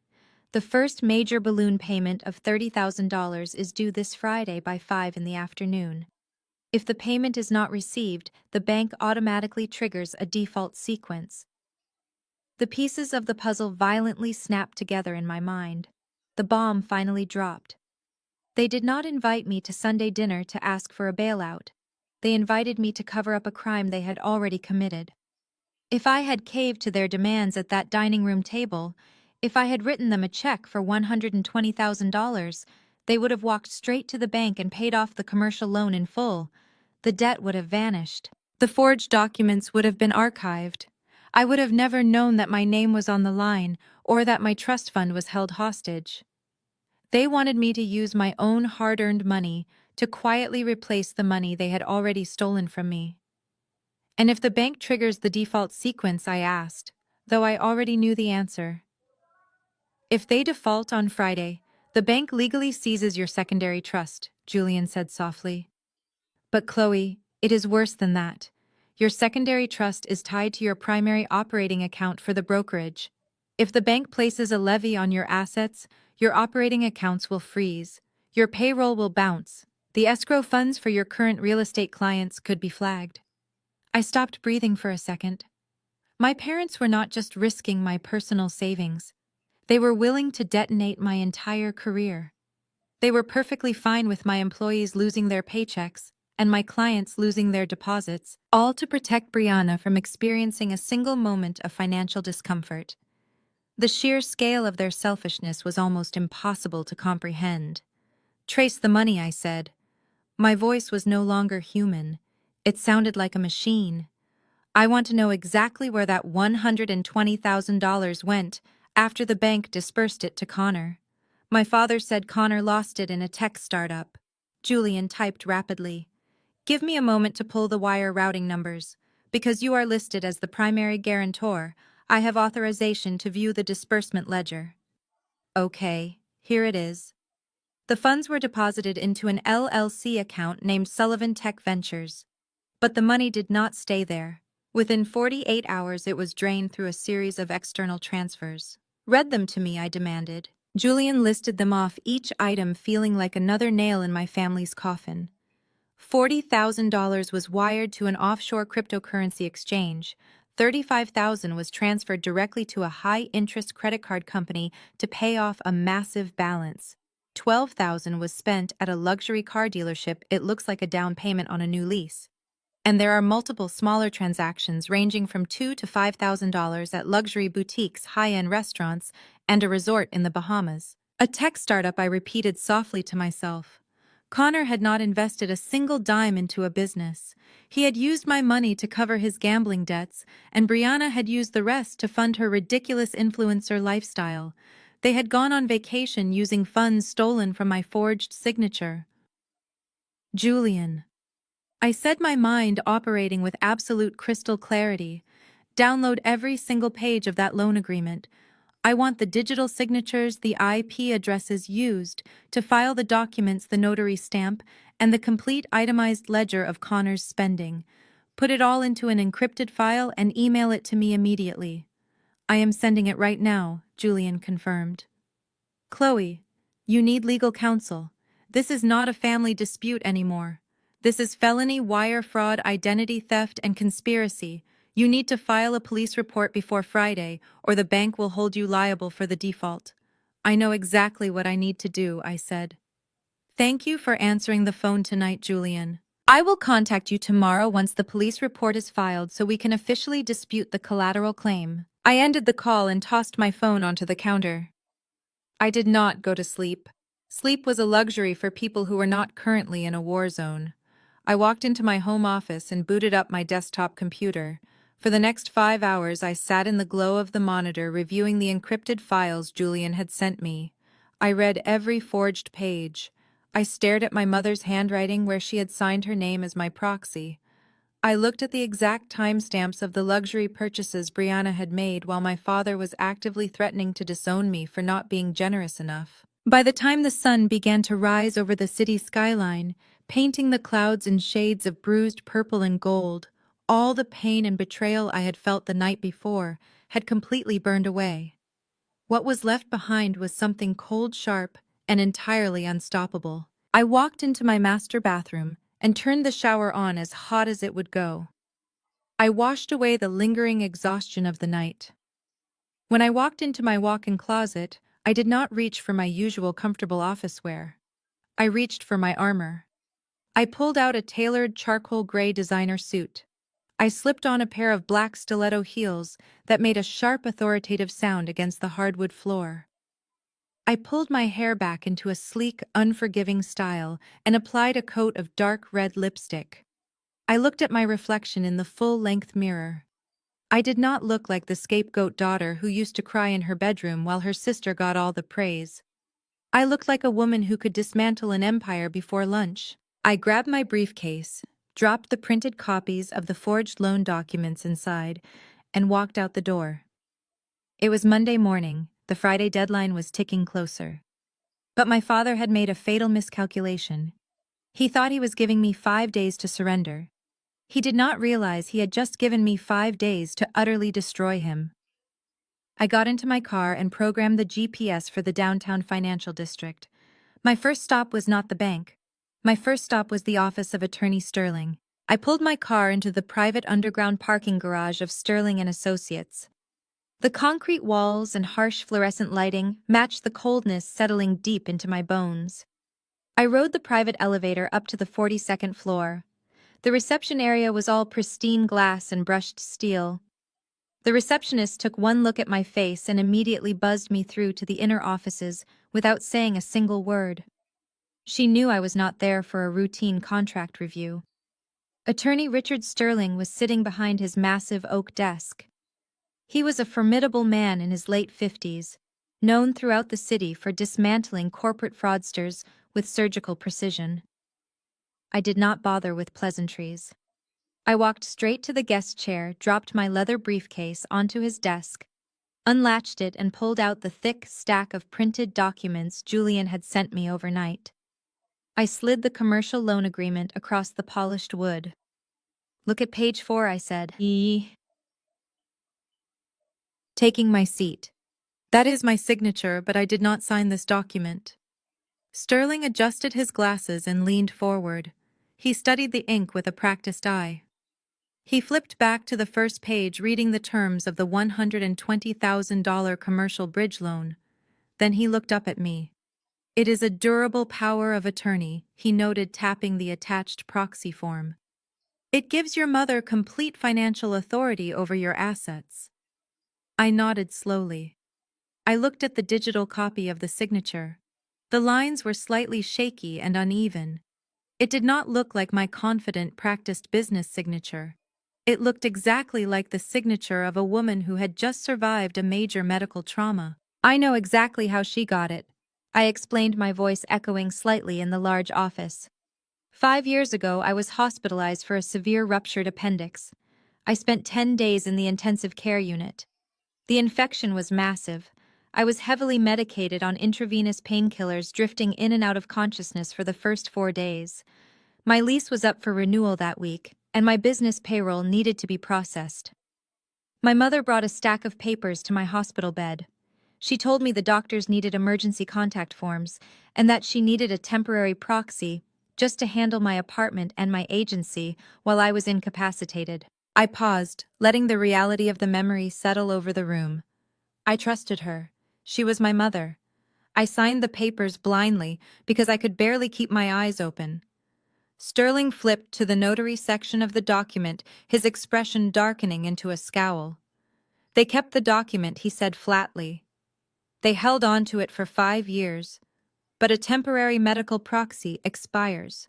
The first major balloon payment of $30,000 is due this Friday by 5 in the afternoon. If the payment is not received, the bank automatically triggers a default sequence. The pieces of the puzzle violently snapped together in my mind. The bomb finally dropped. They did not invite me to Sunday dinner to ask for a bailout. They invited me to cover up a crime they had already committed. If I had caved to their demands at that dining room table, if I had written them a check for $120,000, they would have walked straight to the bank and paid off the commercial loan in full. The debt would have vanished. The forged documents would have been archived. I would have never known that my name was on the line or that my trust fund was held hostage. They wanted me to use my own hard-earned money to quietly replace the money they had already stolen from me. And if the bank triggers the default sequence, I asked, though I already knew the answer. If they default on Friday, the bank legally seizes your secondary trust, Julian said softly. But Chloe, it is worse than that. Your secondary trust is tied to your primary operating account for the brokerage. If the bank places a levy on your assets, your operating accounts will freeze. Your payroll will bounce. The escrow funds for your current real estate clients could be flagged. I stopped breathing for a second. My parents were not just risking my personal savings. They were willing to detonate my entire career. They were perfectly fine with my employees losing their paychecks and my clients losing their deposits, all to protect Brianna from experiencing a single moment of financial discomfort. The sheer scale of their selfishness was almost impossible to comprehend. Trace the money, I said. My voice was no longer human. It sounded like a machine. I want to know exactly where that $120,000 went after the bank dispersed it to Connor. My father said Connor lost it in a tech startup. Julian typed rapidly. Give me a moment to pull the wire routing numbers. Because you are listed as the primary guarantor, I have authorization to view the disbursement ledger. Okay, here it is. The funds were deposited into an LLC account named Sullivan Tech Ventures. But the money did not stay there. Within 48 hours it was drained through a series of external transfers. Read them to me, I demanded. Julian listed them off, each item feeling like another nail in my family's coffin. $40,000 was wired to an offshore cryptocurrency exchange. $35,000 was transferred directly to a high-interest credit card company to pay off a massive balance. $12,000 was spent at a luxury car dealership. It looks like a down payment on a new lease. And there are multiple smaller transactions ranging from $2,000 to $5,000 at luxury boutiques, high-end restaurants, and a resort in the Bahamas. A tech startup, I repeated softly to myself. Connor had not invested a single dime into a business. He had used my money to cover his gambling debts, and Brianna had used the rest to fund her ridiculous influencer lifestyle. They had gone on vacation using funds stolen from my forged signature. Julian. I said, my mind operating with absolute crystal clarity. Download every single page of that loan agreement. I want the digital signatures, the IP addresses used to file the documents, the notary stamp, and the complete itemized ledger of Connor's spending. Put it all into an encrypted file and email it to me immediately. I am sending it right now, Julian confirmed. Chloe, you need legal counsel. This is not a family dispute anymore. This is felony, wire fraud, identity theft, and conspiracy. You need to file a police report before Friday, or the bank will hold you liable for the default. I know exactly what I need to do, I said. Thank you for answering the phone tonight, Julian. I will contact you tomorrow once the police report is filed so we can officially dispute the collateral claim. I ended the call and tossed my phone onto the counter. I did not go to sleep. Sleep was a luxury for people who were not currently in a war zone. I walked into my home office and booted up my desktop computer. For the next 5 hours, I sat in the glow of the monitor reviewing the encrypted files Julian had sent me. I read every forged page. I stared at my mother's handwriting where she had signed her name as my proxy. I looked at the exact timestamps of the luxury purchases Brianna had made while my father was actively threatening to disown me for not being generous enough. By the time the sun began to rise over the city skyline, painting the clouds in shades of bruised purple and gold, all the pain and betrayal I had felt the night before had completely burned away. What was left behind was something cold, sharp, and entirely unstoppable. I walked into my master bathroom and turned the shower on as hot as it would go. I washed away the lingering exhaustion of the night. When I walked into my walk-in closet, I did not reach for my usual comfortable office wear. I reached for my armor. I pulled out a tailored charcoal gray designer suit. I slipped on a pair of black stiletto heels that made a sharp, authoritative sound against the hardwood floor. I pulled my hair back into a sleek, unforgiving style and applied a coat of dark red lipstick. I looked at my reflection in the full-length mirror. I did not look like the scapegoat daughter who used to cry in her bedroom while her sister got all the praise. I looked like a woman who could dismantle an empire before lunch. I grabbed my briefcase, dropped the printed copies of the forged loan documents inside, and walked out the door. It was Monday morning. The Friday deadline was ticking closer. But my father had made a fatal miscalculation. He thought he was giving me 5 days to surrender. He did not realize he had just given me 5 days to utterly destroy him. I got into my car and programmed the GPS for the downtown financial district. My first stop was not the bank. My first stop was the office of Attorney Sterling. I pulled my car into the private underground parking garage of Sterling and Associates. The concrete walls and harsh fluorescent lighting matched the coldness settling deep into my bones. I rode the private elevator up to the 42nd floor. The reception area was all pristine glass and brushed steel. The receptionist took one look at my face and immediately buzzed me through to the inner offices without saying a single word. She knew I was not there for a routine contract review. Attorney Richard Sterling was sitting behind his massive oak desk. He was a formidable man in his late 50s, known throughout the city for dismantling corporate fraudsters with surgical precision. I did not bother with pleasantries. I walked straight to the guest chair, dropped my leather briefcase onto his desk, unlatched it, and pulled out the thick stack of printed documents Julian had sent me overnight. I slid the commercial loan agreement across the polished wood. "Look at page 4, I said, taking my seat. "That is my signature, but I did not sign this document." Sterling adjusted his glasses and leaned forward. He studied the ink with a practiced eye. He flipped back to the first page, reading the terms of the $120,000 commercial bridge loan. Then he looked up at me. "It is a durable power of attorney," he noted, tapping the attached proxy form. "It gives your mother complete financial authority over your assets." I nodded slowly. I looked at the digital copy of the signature. The lines were slightly shaky and uneven. It did not look like my confident, practiced business signature. It looked exactly like the signature of a woman who had just survived a major medical trauma. "I know exactly how she got it," I explained, my voice echoing slightly in the large office. 5 years ago, I was hospitalized for a severe ruptured appendix. I spent 10 days in the intensive care unit. The infection was massive. I was heavily medicated on intravenous painkillers, drifting in and out of consciousness for the first 4 days. My lease was up for renewal that week, and my business payroll needed to be processed. My mother brought a stack of papers to my hospital bed. She told me the doctors needed emergency contact forms, and that she needed a temporary proxy just to handle my apartment and my agency while I was incapacitated. I paused, letting the reality of the memory settle over the room. I trusted her. She was my mother. I signed the papers blindly because I could barely keep my eyes open. Sterling flipped to the notary section of the document, his expression darkening into a scowl. "They kept the document," he said flatly. "They held on to it for 5 years. But a temporary medical proxy expires.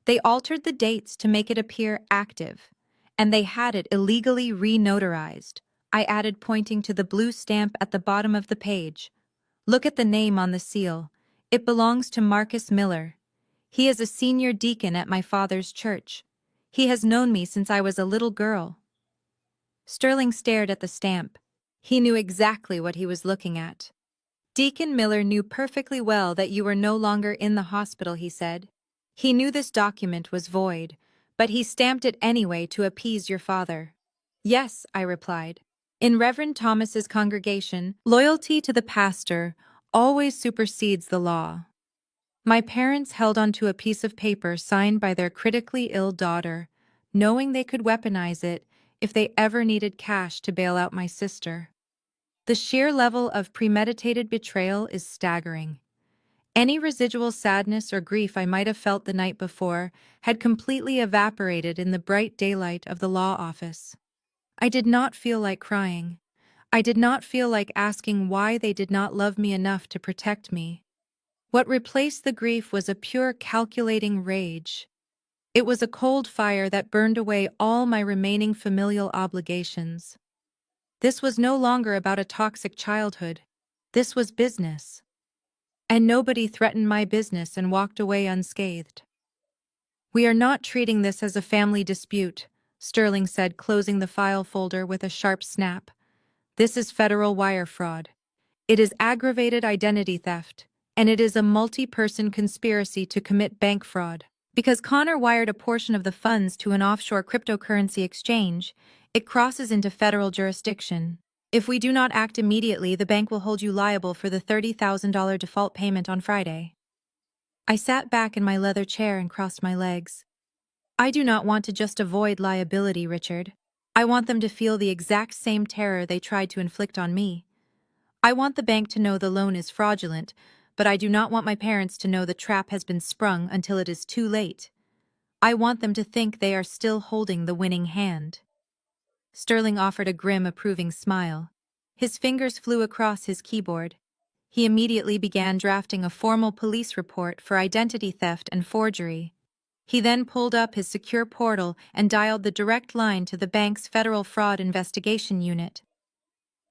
They altered the dates to make it appear active, and they had it illegally re-notarized," I added, pointing to the blue stamp at the bottom of the page. "Look at the name on the seal. It belongs to Marcus Miller. He is a senior deacon at my father's church. He has known me since I was a little girl." Sterling stared at the stamp. He knew exactly what he was looking at. "Deacon Miller knew perfectly well that you were no longer in the hospital," he said. "He knew this document was void, but he stamped it anyway to appease your father." "Yes," I replied. "In Reverend Thomas's congregation, loyalty to the pastor always supersedes the law." My parents held onto a piece of paper signed by their critically ill daughter, knowing they could weaponize it if they ever needed cash to bail out my sister. The sheer level of premeditated betrayal is staggering. Any residual sadness or grief I might have felt the night before had completely evaporated in the bright daylight of the law office. I did not feel like crying. I did not feel like asking why they did not love me enough to protect me. What replaced the grief was a pure calculating rage. It was a cold fire that burned away all my remaining familial obligations. This was no longer about a toxic childhood. This was business. And nobody threatened my business and walked away unscathed. "We are not treating this as a family dispute," Sterling said, closing the file folder with a sharp snap. "This is federal wire fraud. It is aggravated identity theft, and it is a multi-person conspiracy to commit bank fraud. Because Connor wired a portion of the funds to an offshore cryptocurrency exchange, it crosses into federal jurisdiction. If we do not act immediately, the bank will hold you liable for the $30,000 default payment on Friday." I sat back in my leather chair and crossed my legs. "I do not want to just avoid liability, Richard. I want them to feel the exact same terror they tried to inflict on me. I want the bank to know the loan is fraudulent, but I do not want my parents to know the trap has been sprung until it is too late. I want them to think they are still holding the winning hand." Sterling offered a grim, approving smile. His fingers flew across his keyboard. He immediately began drafting a formal police report for identity theft and forgery. He then pulled up his secure portal and dialed the direct line to the bank's Federal Fraud Investigation Unit.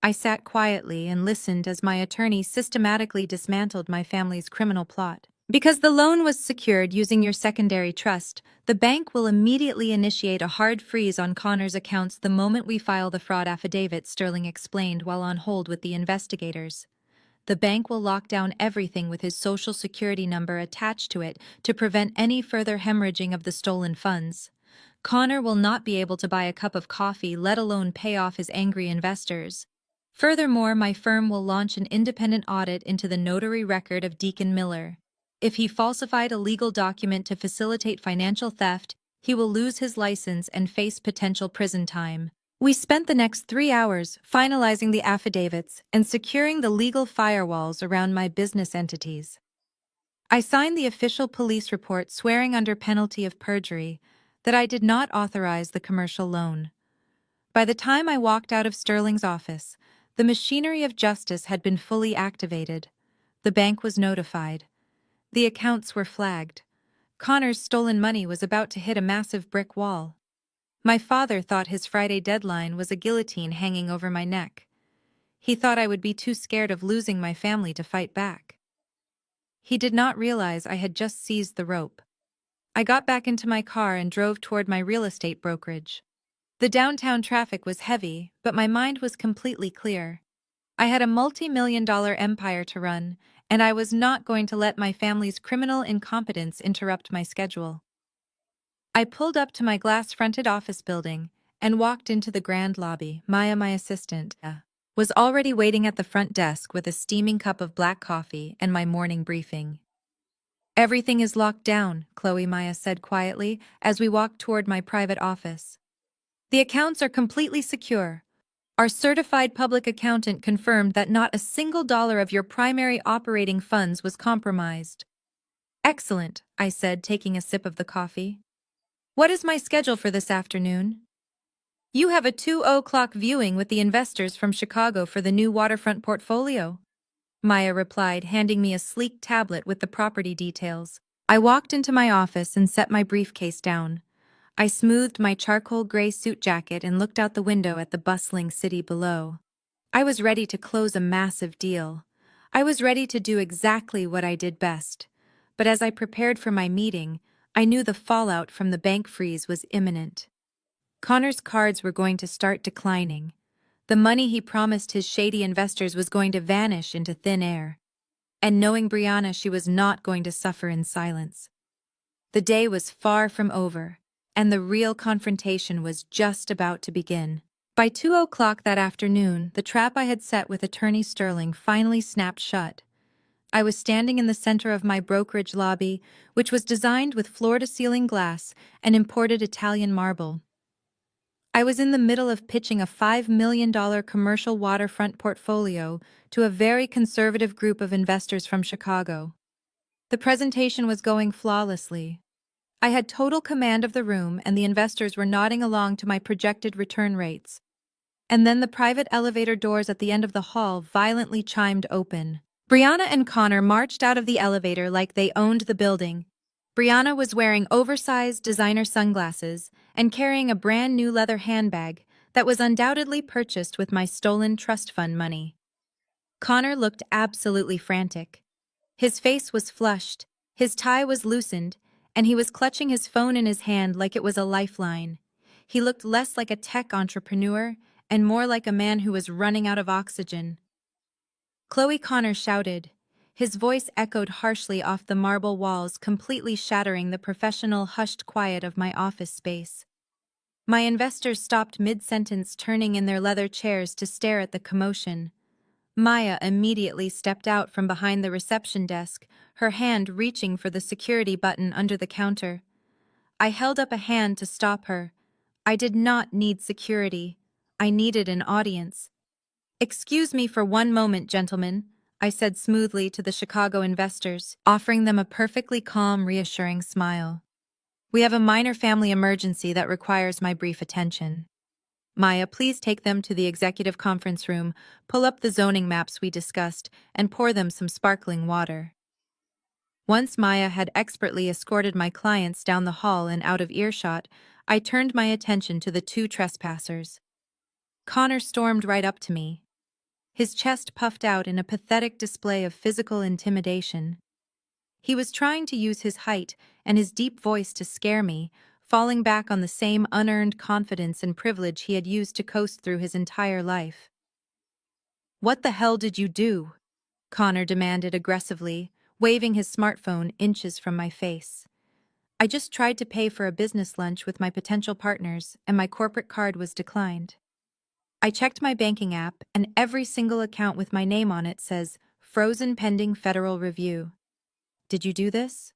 I sat quietly and listened as my attorney systematically dismantled my family's criminal plot. "Because the loan was secured using your secondary trust, the bank will immediately initiate a hard freeze on Connor's accounts the moment we file the fraud affidavit," Sterling explained while on hold with the investigators. "The bank will lock down everything with his social security number attached to it to prevent any further hemorrhaging of the stolen funds. Connor will not be able to buy a cup of coffee, let alone pay off his angry investors. Furthermore, my firm will launch an independent audit into the notary record of Deacon Miller. If he falsified a legal document to facilitate financial theft, he will lose his license and face potential prison time." We spent the next 3 hours finalizing the affidavits and securing the legal firewalls around my business entities. I signed the official police report swearing under penalty of perjury that I did not authorize the commercial loan. By the time I walked out of Sterling's office, the machinery of justice had been fully activated. The bank was notified. The accounts were flagged. Connor's stolen money was about to hit a massive brick wall. My father thought his Friday deadline was a guillotine hanging over my neck. He thought I would be too scared of losing my family to fight back. He did not realize I had just seized the rope. I got back into my car and drove toward my real estate brokerage. The downtown traffic was heavy, but my mind was completely clear. I had a multi-million-dollar empire to run, and I was not going to let my family's criminal incompetence interrupt my schedule. I pulled up to my glass-fronted office building and walked into the grand lobby. Maya, my assistant, was already waiting at the front desk with a steaming cup of black coffee and my morning briefing. Everything is locked down, Maya said quietly as we walked toward my private office. The accounts are completely secure. Our certified public accountant confirmed that not a single dollar of your primary operating funds was compromised. Excellent, I said, taking a sip of the coffee. What is my schedule for this afternoon? You have a 2:00 viewing with the investors from Chicago for the new waterfront portfolio, Maya replied, handing me a sleek tablet with the property details. I walked into my office and set my briefcase down. I smoothed my charcoal gray suit jacket and looked out the window at the bustling city below. I was ready to close a massive deal. I was ready to do exactly what I did best. But as I prepared for my meeting, I knew the fallout from the bank freeze was imminent. Connor's cards were going to start declining. The money he promised his shady investors was going to vanish into thin air. And knowing Brianna, she was not going to suffer in silence. The day was far from over, and the real confrontation was just about to begin. By 2:00 that afternoon, the trap I had set with Attorney Sterling finally snapped shut. I was standing in the center of my brokerage lobby, which was designed with floor-to-ceiling glass and imported Italian marble. I was in the middle of pitching a $5 million commercial waterfront portfolio to a very conservative group of investors from Chicago. The presentation was going flawlessly. I had total command of the room, and the investors were nodding along to my projected return rates. And then the private elevator doors at the end of the hall violently chimed open. Brianna and Connor marched out of the elevator like they owned the building. Brianna was wearing oversized designer sunglasses and carrying a brand new leather handbag that was undoubtedly purchased with my stolen trust fund money. Connor looked absolutely frantic. His face was flushed, his tie was loosened, and he was clutching his phone in his hand like it was a lifeline. He looked less like a tech entrepreneur and more like a man who was running out of oxygen. Chloe Connor shouted. His voice echoed harshly off the marble walls, completely shattering the professional hushed quiet of my office space. My investors stopped mid-sentence, turning in their leather chairs to stare at the commotion. Maya immediately stepped out from behind the reception desk, her hand reaching for the security button under the counter. I held up a hand to stop her. I did not need security. I needed an audience. "Excuse me for one moment, gentlemen," I said smoothly to the Chicago investors, offering them a perfectly calm, reassuring smile. "We have a minor family emergency that requires my brief attention. Maya, please take them to the executive conference room, pull up the zoning maps we discussed, and pour them some sparkling water." Once Maya had expertly escorted my clients down the hall and out of earshot, I turned my attention to the two trespassers. Connor stormed right up to me. His chest puffed out in a pathetic display of physical intimidation. He was trying to use his height and his deep voice to scare me, falling back on the same unearned confidence and privilege he had used to coast through his entire life. "What the hell did you do?" Connor demanded aggressively, waving his smartphone inches from my face. "I just tried to pay for a business lunch with my potential partners, and my corporate card was declined. I checked my banking app, and every single account with my name on it says, 'Frozen pending federal review.' Did you do this?"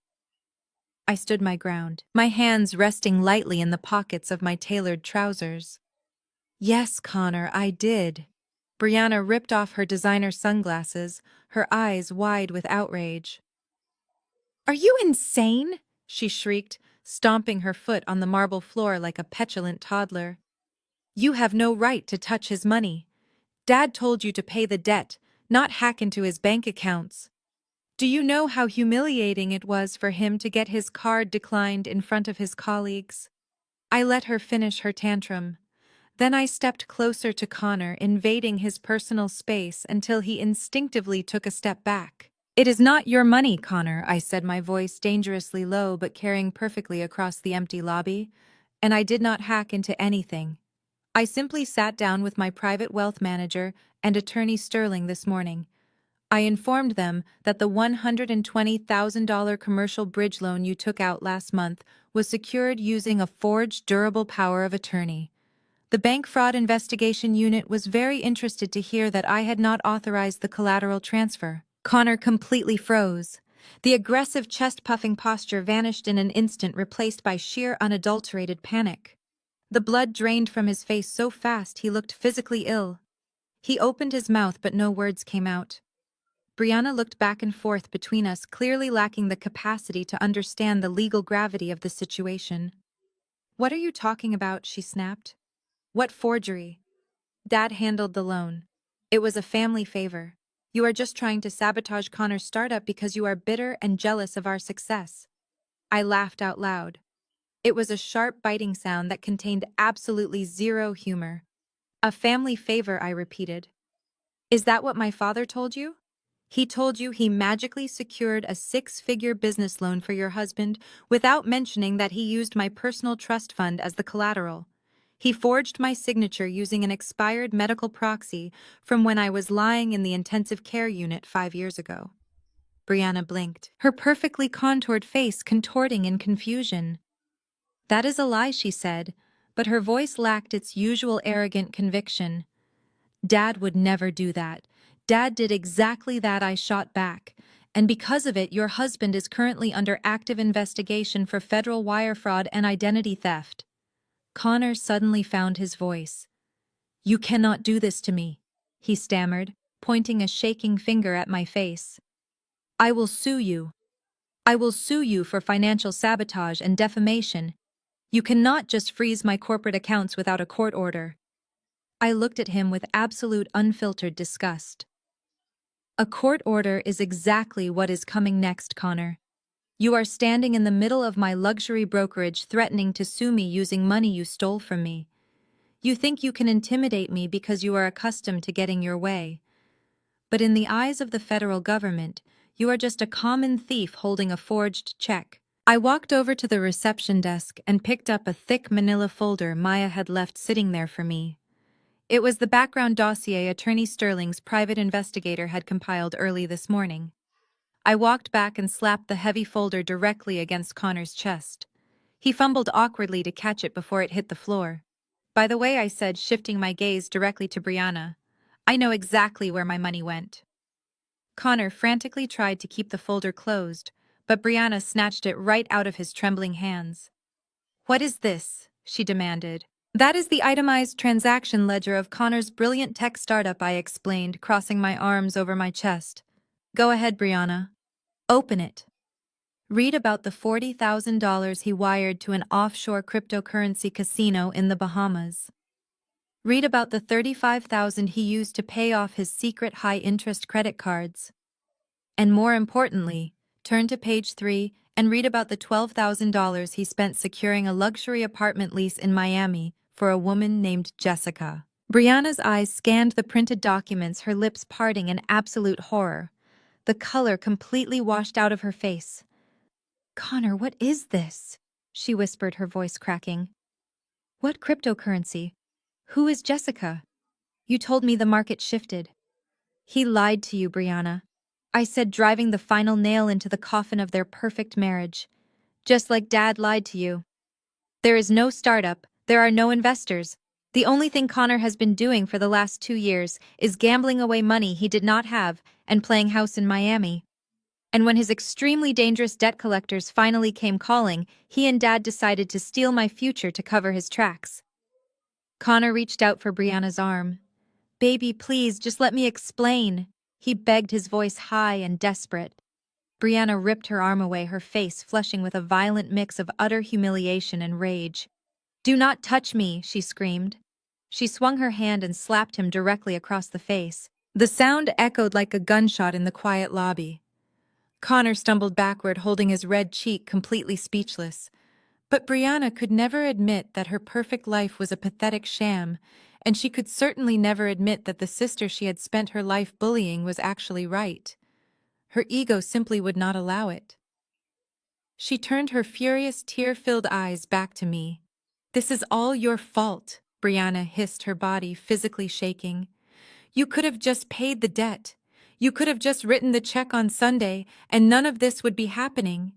I stood my ground, my hands resting lightly in the pockets of my tailored trousers. "Yes, Connor, I did." Brianna ripped off her designer sunglasses, her eyes wide with outrage. "Are you insane?" she shrieked, stomping her foot on the marble floor like a petulant toddler. "You have no right to touch his money. Dad told you to pay the debt, not hack into his bank accounts. Do you know how humiliating it was for him to get his card declined in front of his colleagues?" I let her finish her tantrum. Then I stepped closer to Connor, invading his personal space until he instinctively took a step back. "It is not your money, Connor," I said, my voice dangerously low but carrying perfectly across the empty lobby, "and I did not hack into anything. I simply sat down with my private wealth manager and Attorney Sterling this morning. I informed them that the $120,000 commercial bridge loan you took out last month was secured using a forged durable power of attorney. The bank fraud investigation unit was very interested to hear that I had not authorized the collateral transfer." Connor completely froze. The aggressive chest-puffing posture vanished in an instant, replaced by sheer unadulterated panic. The blood drained from his face so fast he looked physically ill. He opened his mouth but no words came out. Brianna looked back and forth between us, clearly lacking the capacity to understand the legal gravity of the situation. "What are you talking about?" she snapped. "What forgery?" "Dad handled the loan. It was a family favor. You are just trying to sabotage Connor's startup because you are bitter and jealous of our success." I laughed out loud. It was a sharp, biting sound that contained absolutely zero humor. "A family favor," I repeated. "Is that what my father told you? He told you he magically secured a six-figure business loan for your husband without mentioning that he used my personal trust fund as the collateral. He forged my signature using an expired medical proxy from when I was lying in the intensive care unit 5 years ago." Brianna blinked, her perfectly contoured face contorting in confusion. "That is a lie," she said, but her voice lacked its usual arrogant conviction. "Dad would never do that. Dad did exactly that," I shot back. "And because of it, your husband is currently under active investigation for federal wire fraud and identity theft." Connor suddenly found his voice. "You cannot do this to me," he stammered, pointing a shaking finger at my face. "I will sue you. I will sue you for financial sabotage and defamation. You cannot just freeze my corporate accounts without a court order." I looked at him with absolute unfiltered disgust. "A court order is exactly what is coming next, Connor. You are standing in the middle of my luxury brokerage threatening to sue me using money you stole from me. You think you can intimidate me because you are accustomed to getting your way. But in the eyes of the federal government, you are just a common thief holding a forged check." I walked over to the reception desk and picked up a thick manila folder Maya had left sitting there for me. It was the background dossier Attorney Sterling's private investigator had compiled early this morning. I walked back and slapped the heavy folder directly against Connor's chest. He fumbled awkwardly to catch it before it hit the floor. "By the way," I said, shifting my gaze directly to Brianna, "I know exactly where my money went." Connor frantically tried to keep the folder closed, but Brianna snatched it right out of his trembling hands. "What is this?" she demanded. "That is the itemized transaction ledger of Connor's brilliant tech startup," I explained, crossing my arms over my chest. "Go ahead, Brianna. Open it. Read about the $40,000 he wired to an offshore cryptocurrency casino in the Bahamas. Read about the $35,000 he used to pay off his secret high-interest credit cards. And more importantly, turn to page 3 and read about the $12,000 he spent securing a luxury apartment lease in Miami for a woman named Jessica." Brianna's eyes scanned the printed documents, her lips parting in absolute horror. The color completely washed out of her face. "Connor, what is this?" she whispered, her voice cracking. "What cryptocurrency? Who is Jessica? You told me the market shifted." "He lied to you, Brianna," I said, driving the final nail into the coffin of their perfect marriage. "Just like Dad lied to you. There is no startup, there are no investors. The only thing Connor has been doing for the last 2 years is gambling away money he did not have and playing house in Miami. And when his extremely dangerous debt collectors finally came calling, he and Dad decided to steal my future to cover his tracks." Connor reached out for Brianna's arm. "Baby, please, just let me explain," he begged, his voice high and desperate. Brianna ripped her arm away, her face flushing with a violent mix of utter humiliation and rage. "Do not touch me," she screamed. She swung her hand and slapped him directly across the face. The sound echoed like a gunshot in the quiet lobby. Connor stumbled backward, holding his red cheek, completely speechless. But Brianna could never admit that her perfect life was a pathetic sham, and she could certainly never admit that the sister she had spent her life bullying was actually right. Her ego simply would not allow it. She turned her furious, tear-filled eyes back to me. "This is all your fault," Brianna hissed, her body physically shaking. "You could have just paid the debt. You could have just written the check on Sunday, and none of this would be happening.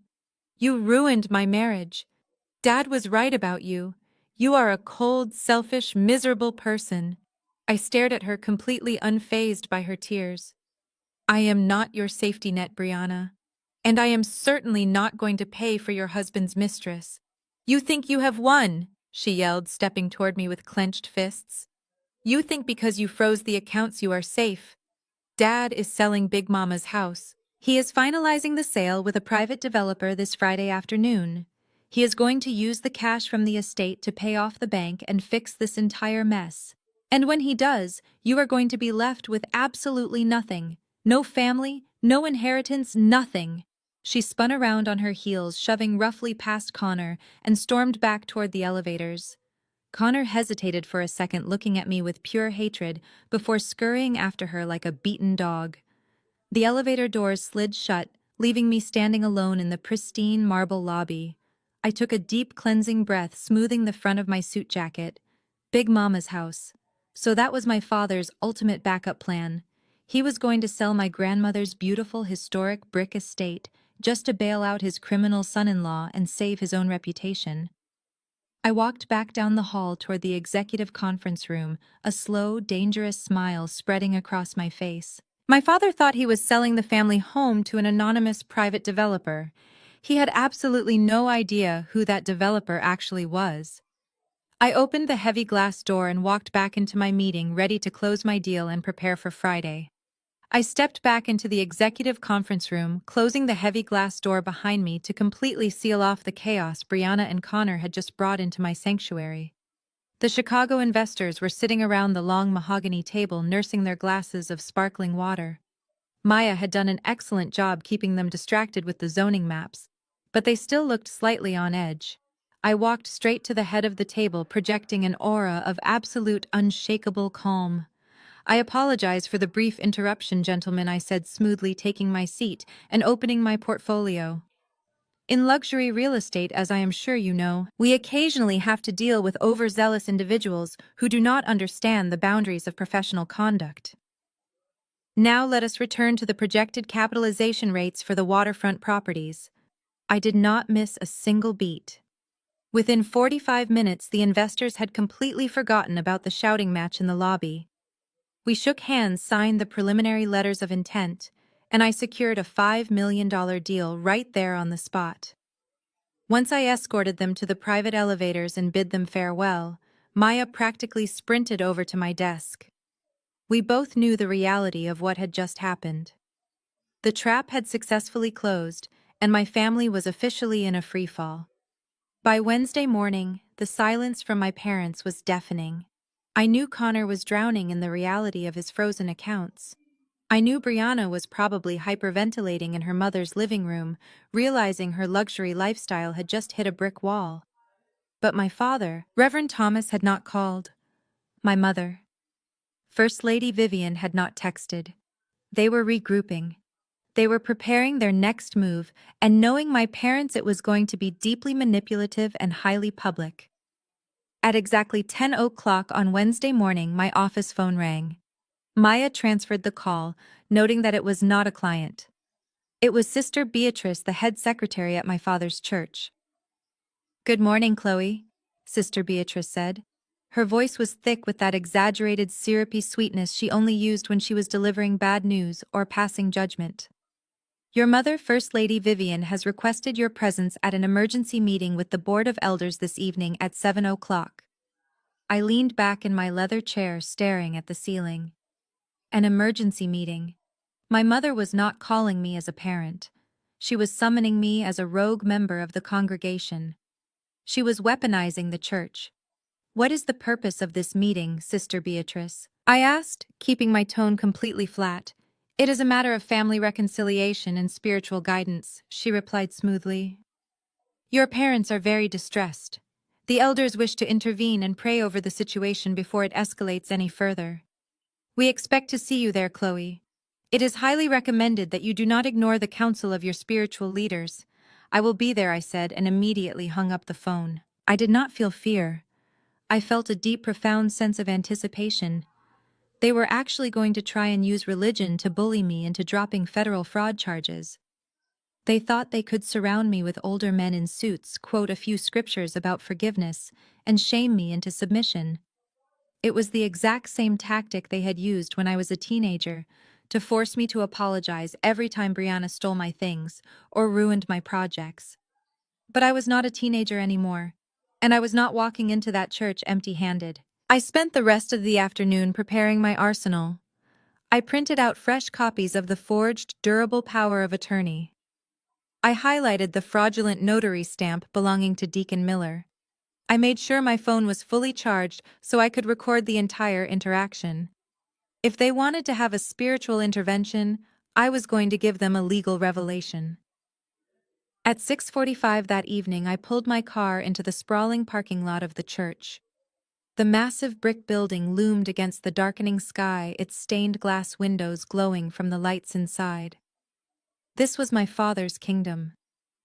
You ruined my marriage. Dad was right about you. You are a cold, selfish, miserable person." I stared at her, completely unfazed by her tears. "I am not your safety net, Brianna. And I am certainly not going to pay for your husband's mistress. You think you have won, she yelled, stepping toward me with clenched fists. You think because you froze the accounts you are safe. Dad is selling Big Mama's house. He is finalizing the sale with a private developer this Friday afternoon. He is going to use the cash from the estate to pay off the bank and fix this entire mess. And when he does, you are going to be left with absolutely nothing. No family, no inheritance, nothing. She spun around on her heels, shoving roughly past Connor, and stormed back toward the elevators. Connor hesitated for a second, looking at me with pure hatred, before scurrying after her like a beaten dog. The elevator doors slid shut, leaving me standing alone in the pristine marble lobby. I took a deep cleansing breath, smoothing the front of my suit jacket. Big Mama's house. So that was my father's ultimate backup plan. He was going to sell my grandmother's beautiful historic brick estate just to bail out his criminal son-in-law and save his own reputation. I walked back down the hall toward the executive conference room, a slow, dangerous smile spreading across my face. My father thought he was selling the family home to an anonymous private developer. He had absolutely no idea who that developer actually was. I opened the heavy glass door and walked back into my meeting, ready to close my deal and prepare for Friday. I stepped back into the executive conference room, closing the heavy glass door behind me to completely seal off the chaos Brianna and Connor had just brought into my sanctuary. The Chicago investors were sitting around the long mahogany table, nursing their glasses of sparkling water. Maya had done an excellent job keeping them distracted with the zoning maps, but they still looked slightly on edge. I walked straight to the head of the table, projecting an aura of absolute unshakable calm. I apologize for the brief interruption, gentlemen, I said smoothly, taking my seat and opening my portfolio. In luxury real estate, as I am sure you know, we occasionally have to deal with overzealous individuals who do not understand the boundaries of professional conduct. Now let us return to the projected capitalization rates for the waterfront properties. I did not miss a single beat. Within 45 minutes, the investors had completely forgotten about the shouting match in the lobby. We shook hands, signed the preliminary letters of intent, and I secured a $5 million deal right there on the spot. Once I escorted them to the private elevators and bid them farewell, Maya practically sprinted over to my desk. We both knew the reality of what had just happened. The trap had successfully closed, and my family was officially in a freefall. By Wednesday morning, the silence from my parents was deafening. I knew Connor was drowning in the reality of his frozen accounts. I knew Brianna was probably hyperventilating in her mother's living room, realizing her luxury lifestyle had just hit a brick wall. But my father, Reverend Thomas, had not called. My mother, First Lady Vivian, had not texted. They were regrouping. They were preparing their next move, and knowing my parents, it was going to be deeply manipulative and highly public. At exactly 10 o'clock on Wednesday morning, my office phone rang. Maya transferred the call, noting that it was not a client. It was Sister Beatrice, the head secretary at my father's church. "Good morning, Chloe," Sister Beatrice said. Her voice was thick with that exaggerated syrupy sweetness she only used when she was delivering bad news or passing judgment. "Your mother, First Lady Vivian, has requested your presence at an emergency meeting with the Board of Elders this evening at 7 o'clock. I leaned back in my leather chair, staring at the ceiling. An emergency meeting. My mother was not calling me as a parent. She was summoning me as a rogue member of the congregation. She was weaponizing the church. "What is the purpose of this meeting, Sister Beatrice?" I asked, keeping my tone completely flat. "It is a matter of family reconciliation and spiritual guidance," she replied smoothly. "Your parents are very distressed. The elders wish to intervene and pray over the situation before it escalates any further. We expect to see you there, Chloe. It is highly recommended that you do not ignore the counsel of your spiritual leaders." "I will be there," I said, and immediately hung up the phone. I did not feel fear. I felt a deep, profound sense of anticipation. They were actually going to try and use religion to bully me into dropping federal fraud charges. They thought they could surround me with older men in suits, quote a few scriptures about forgiveness, and shame me into submission. It was the exact same tactic they had used when I was a teenager, to force me to apologize every time Brianna stole my things or ruined my projects. But I was not a teenager anymore, and I was not walking into that church empty-handed. I spent the rest of the afternoon preparing my arsenal. I printed out fresh copies of the forged, durable power of attorney. I highlighted the fraudulent notary stamp belonging to Deacon Miller. I made sure my phone was fully charged so I could record the entire interaction. If they wanted to have a spiritual intervention, I was going to give them a legal revelation. At 6:45 that evening, I pulled my car into the sprawling parking lot of the church. The massive brick building loomed against the darkening sky, its stained glass windows glowing from the lights inside. This was my father's kingdom.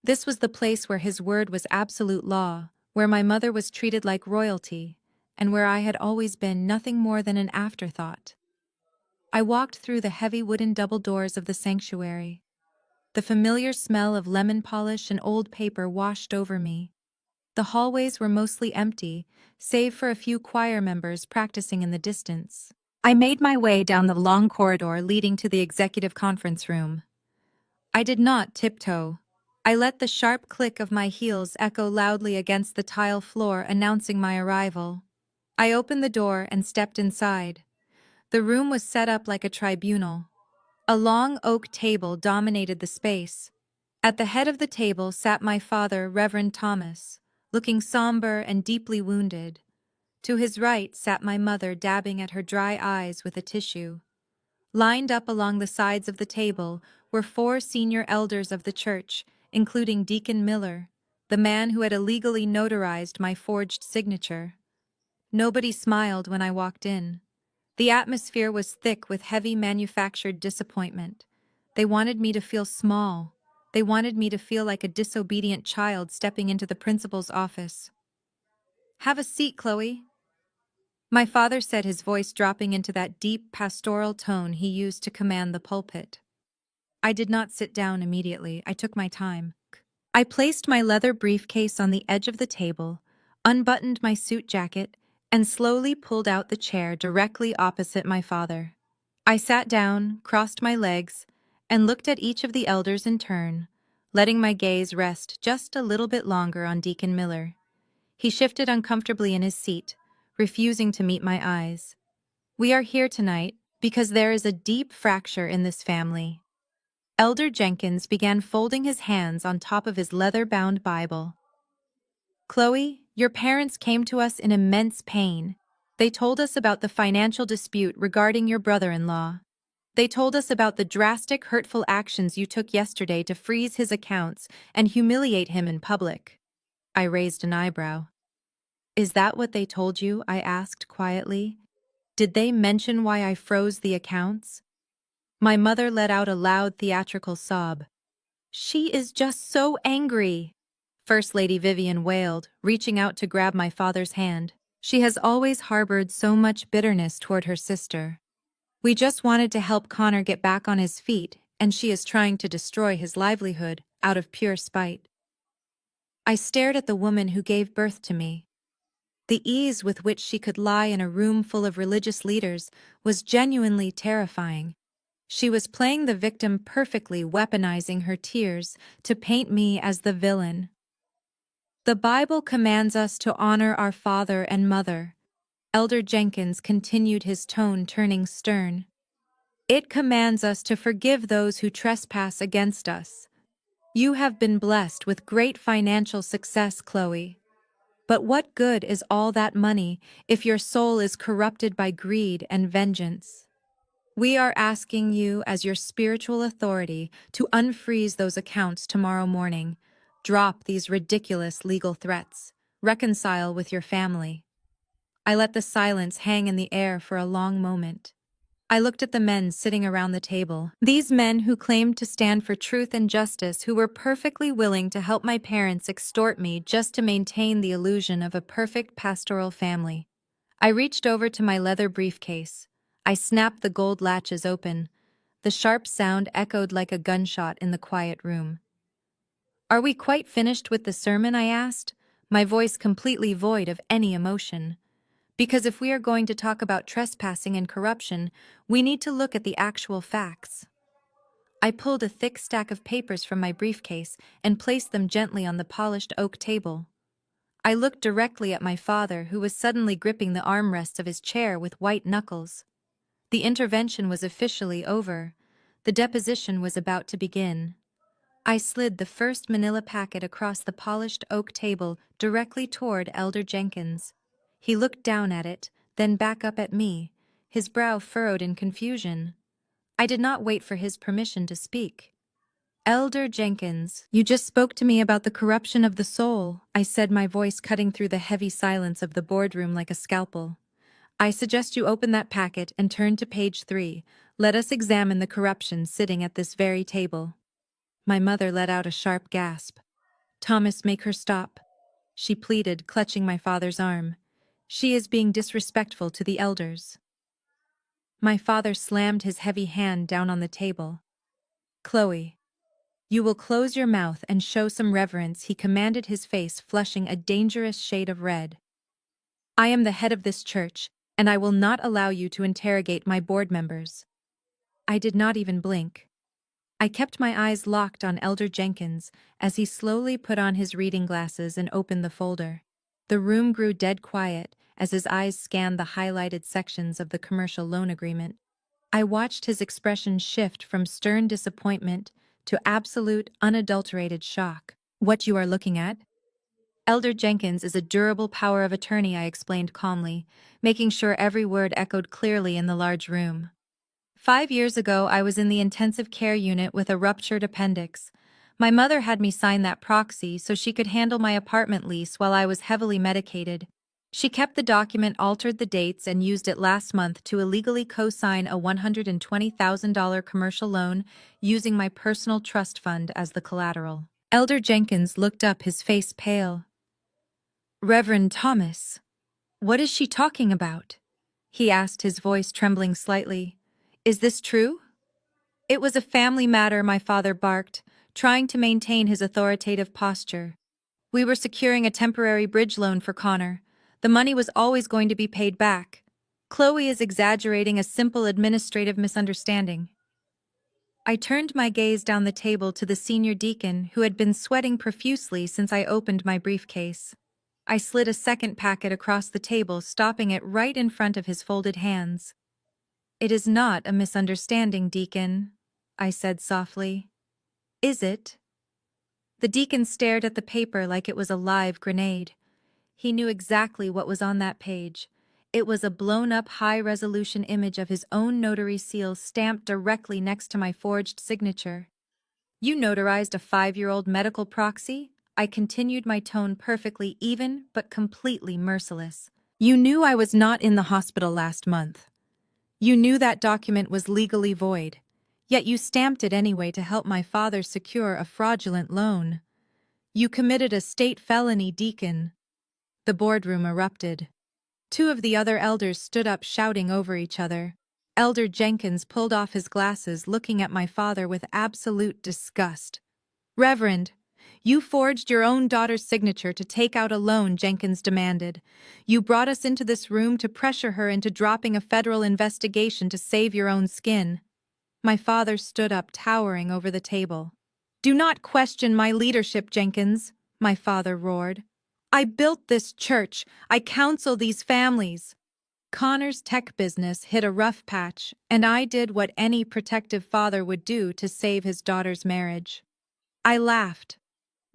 This was the place where his word was absolute law, where my mother was treated like royalty, and where I had always been nothing more than an afterthought. I walked through the heavy wooden double doors of the sanctuary. The familiar smell of lemon polish and old paper washed over me. The hallways were mostly empty, save for a few choir members practicing in the distance. I made my way down the long corridor leading to the executive conference room. I did not tiptoe. I let the sharp click of my heels echo loudly against the tile floor, announcing my arrival. I opened the door and stepped inside. The room was set up like a tribunal. A long oak table dominated the space. At the head of the table sat my father, Reverend Thomas, looking somber and deeply wounded. To his right sat my mother, dabbing at her dry eyes with a tissue. Lined up along the sides of the table were 4 senior elders of the church, including Deacon Miller, the man who had illegally notarized my forged signature. Nobody smiled when I walked in. The atmosphere was thick with heavy manufactured disappointment. They wanted me to feel small. They wanted me to feel like a disobedient child stepping into the principal's office. "Have a seat, Chloe," my father said, his voice dropping into that deep pastoral tone he used to command the pulpit. I did not sit down immediately. I took my time. I placed my leather briefcase on the edge of the table, unbuttoned my suit jacket, and slowly pulled out the chair directly opposite my father. I sat down, crossed my legs, and looked at each of the elders in turn, letting my gaze rest just a little bit longer on Deacon Miller. He shifted uncomfortably in his seat, refusing to meet my eyes. "We are here tonight because there is a deep fracture in this family." Elder Jenkins began folding his hands on top of his leather-bound Bible. "Chloe, your parents came to us in immense pain. They told us about the financial dispute regarding your brother-in-law. They told us about the drastic, hurtful actions you took yesterday to freeze his accounts and humiliate him in public." I raised an eyebrow. "Is that what they told you?" I asked quietly. "Did they mention why I froze the accounts?" My mother let out a loud theatrical sob. "She is just so angry," First Lady Vivian wailed, reaching out to grab my father's hand. "She has always harbored so much bitterness toward her sister. We just wanted to help Connor get back on his feet, and she is trying to destroy his livelihood out of pure spite." I stared at the woman who gave birth to me. The ease with which she could lie in a room full of religious leaders was genuinely terrifying. She was playing the victim perfectly, weaponizing her tears to paint me as the villain. "The Bible commands us to honor our father and mother." Elder Jenkins continued, his tone turning stern. "It commands us to forgive those who trespass against us. You have been blessed with great financial success, Chloe. But what good is all that money if your soul is corrupted by greed and vengeance? We are asking you, as your spiritual authority, to unfreeze those accounts tomorrow morning. Drop these ridiculous legal threats. Reconcile with your family." I let the silence hang in the air for a long moment. I looked at the men sitting around the table, these men who claimed to stand for truth and justice, who were perfectly willing to help my parents extort me just to maintain the illusion of a perfect pastoral family. I reached over to my leather briefcase. I snapped the gold latches open. The sharp sound echoed like a gunshot in the quiet room. "Are we quite finished with the sermon?" I asked, my voice completely void of any emotion. Because if we are going to talk about trespassing and corruption, we need to look at the actual facts. I pulled a thick stack of papers from my briefcase and placed them gently on the polished oak table. I looked directly at my father, who was suddenly gripping the armrests of his chair with white knuckles. The intervention was officially over. The deposition was about to begin. I slid the first manila packet across the polished oak table directly toward Elder Jenkins. He looked down at it, then back up at me, his brow furrowed in confusion. I did not wait for his permission to speak. Elder Jenkins, you just spoke to me about the corruption of the soul, I said, my voice cutting through the heavy silence of the boardroom like a scalpel. I suggest you open that packet and turn to page 3. Let us examine the corruption sitting at this very table. My mother let out a sharp gasp. Thomas, make her stop, she pleaded, clutching my father's arm. She is being disrespectful to the elders. My father slammed his heavy hand down on the table. Chloe, you will close your mouth and show some reverence, he commanded, his face flushing a dangerous shade of red. I am the head of this church, and I will not allow you to interrogate my board members. I did not even blink. I kept my eyes locked on Elder Jenkins as he slowly put on his reading glasses and opened the folder. The room grew dead quiet as his eyes scanned the highlighted sections of the commercial loan agreement. I watched his expression shift from stern disappointment to absolute, unadulterated shock. What you are looking at? Elder Jenkins is a durable power of attorney, I explained calmly, making sure every word echoed clearly in the large room. 5 years ago, I was in the intensive care unit with a ruptured appendix. My mother had me sign that proxy so she could handle my apartment lease while I was heavily medicated. She kept the document, altered the dates, and used it last month to illegally co-sign a $120,000 commercial loan using my personal trust fund as the collateral. Elder Jenkins looked up, his face pale. Reverend Thomas, what is she talking about? He asked, his voice trembling slightly. Is this true? It was a family matter, my father barked, trying to maintain his authoritative posture. We were securing a temporary bridge loan for Connor. The money was always going to be paid back. Chloe is exaggerating a simple administrative misunderstanding. I turned my gaze down the table to the senior deacon, who had been sweating profusely since I opened my briefcase. I slid a second packet across the table, stopping it right in front of his folded hands. It is not a misunderstanding, Deacon, I said softly. Is it? The deacon stared at the paper like it was a live grenade. He knew exactly what was on that page. It was a blown-up high-resolution image of his own notary seal stamped directly next to my forged signature. You notarized a 5-year-old medical proxy? I continued, my tone perfectly even but completely merciless. You knew I was not in the hospital last month. You knew that document was legally void, yet you stamped it anyway to help my father secure a fraudulent loan. You committed a state felony, Deacon. The boardroom erupted. 2 of the other elders stood up, shouting over each other. Elder Jenkins pulled off his glasses, looking at my father with absolute disgust. Reverend, you forged your own daughter's signature to take out a loan, Jenkins demanded. You brought us into this room to pressure her into dropping a federal investigation to save your own skin. My father stood up, towering over the table. Do not question my leadership, Jenkins, my father roared. I built this church. I counsel these families. Connor's tech business hit a rough patch, and I did what any protective father would do to save his daughter's marriage. I laughed.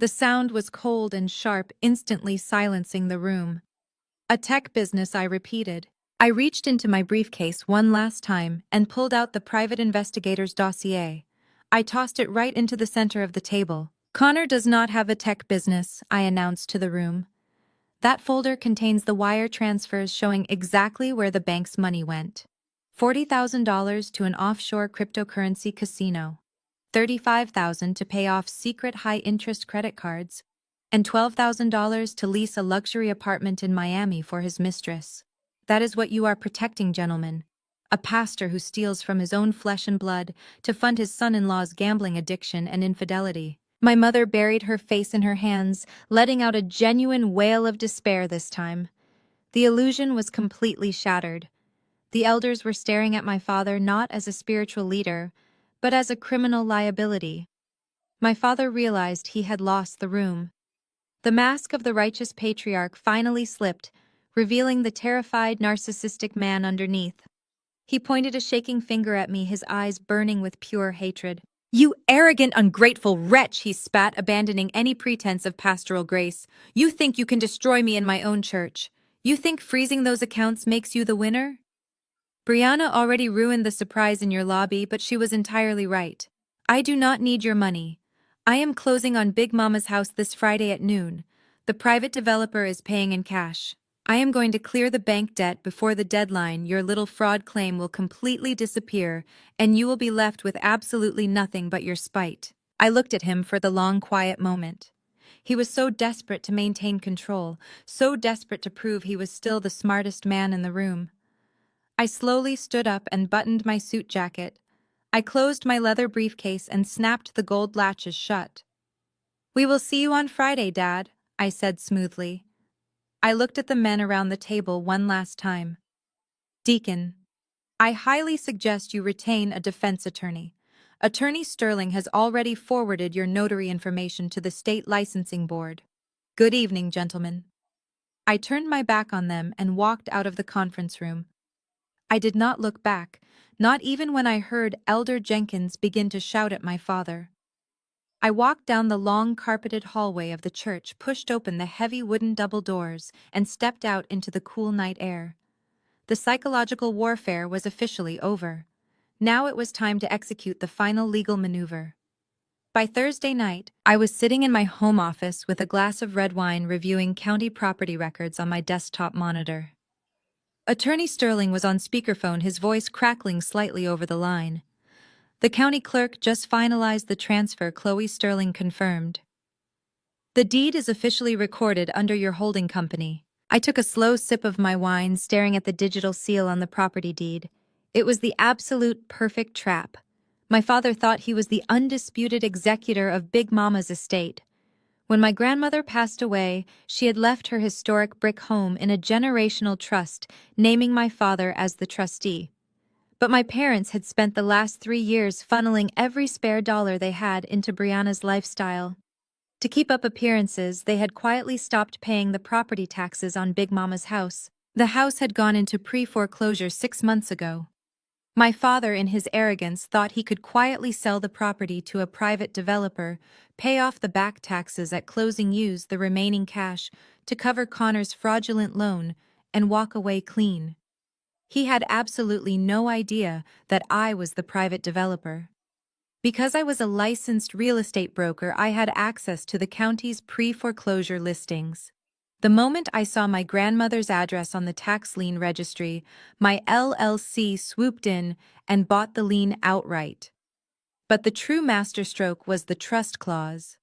The sound was cold and sharp, instantly silencing the room. A tech business, I repeated. I reached into my briefcase one last time and pulled out the private investigator's dossier. I tossed it right into the center of the table. Connor does not have a tech business, I announced to the room. That folder contains the wire transfers showing exactly where the bank's money went. $40,000 to an offshore cryptocurrency casino. $35,000 to pay off secret high-interest credit cards, and $12,000 to lease a luxury apartment in Miami for his mistress. That is what you are protecting, gentlemen. A pastor who steals from his own flesh and blood to fund his son-in-law's gambling addiction and infidelity. My mother buried her face in her hands, letting out a genuine wail of despair this time. The illusion was completely shattered. The elders were staring at my father not as a spiritual leader, but as a criminal liability. My father realized he had lost the room. The mask of the righteous patriarch finally slipped, revealing the terrified, narcissistic man underneath. He pointed a shaking finger at me, his eyes burning with pure hatred. "You arrogant, ungrateful wretch," he spat, abandoning any pretense of pastoral grace. "You think you can destroy me in my own church? You think freezing those accounts makes you the winner?" Brianna already ruined the surprise in your lobby, but she was entirely right. I do not need your money. I am closing on Big Mama's house this Friday at noon. The private developer is paying in cash. I am going to clear the bank debt before the deadline. Your little fraud claim will completely disappear, and you will be left with absolutely nothing but your spite. I looked at him for the long, quiet moment. He was so desperate to maintain control, so desperate to prove he was still the smartest man in the room. I slowly stood up and buttoned my suit jacket. I closed my leather briefcase and snapped the gold latches shut. "We will see you on Friday, Dad," I said smoothly. I looked at the men around the table one last time. "Deacon, I highly suggest you retain a defense attorney. Attorney Sterling has already forwarded your notary information to the state licensing board. Good evening, gentlemen." I turned my back on them and walked out of the conference room. I did not look back, not even when I heard Elder Jenkins begin to shout at my father. I walked down the long carpeted hallway of the church, pushed open the heavy wooden double doors, and stepped out into the cool night air. The psychological warfare was officially over. Now it was time to execute the final legal maneuver. By Thursday night, I was sitting in my home office with a glass of red wine reviewing county property records on my desktop monitor. Attorney Sterling was on speakerphone, his voice crackling slightly over the line. "The county clerk just finalized the transfer," Chloe Sterling confirmed. "The deed is officially recorded under your holding company." I took a slow sip of my wine, staring at the digital seal on the property deed. It was the absolute perfect trap. My father thought he was the undisputed executor of Big Mama's estate. When my grandmother passed away, she had left her historic brick home in a generational trust, naming my father as the trustee. But my parents had spent the last 3 years funneling every spare dollar they had into Brianna's lifestyle. To keep up appearances, they had quietly stopped paying the property taxes on Big Mama's house. The house had gone into pre-foreclosure 6 months ago. My father, in his arrogance, thought he could quietly sell the property to a private developer, pay off the back taxes at closing, use the remaining cash to cover Connor's fraudulent loan, and walk away clean. He had absolutely no idea that I was the private developer. Because I was a licensed real estate broker, I had access to the county's pre-foreclosure listings. The moment I saw my grandmother's address on the tax lien registry, my LLC swooped in and bought the lien outright. But the true masterstroke was the trust clause.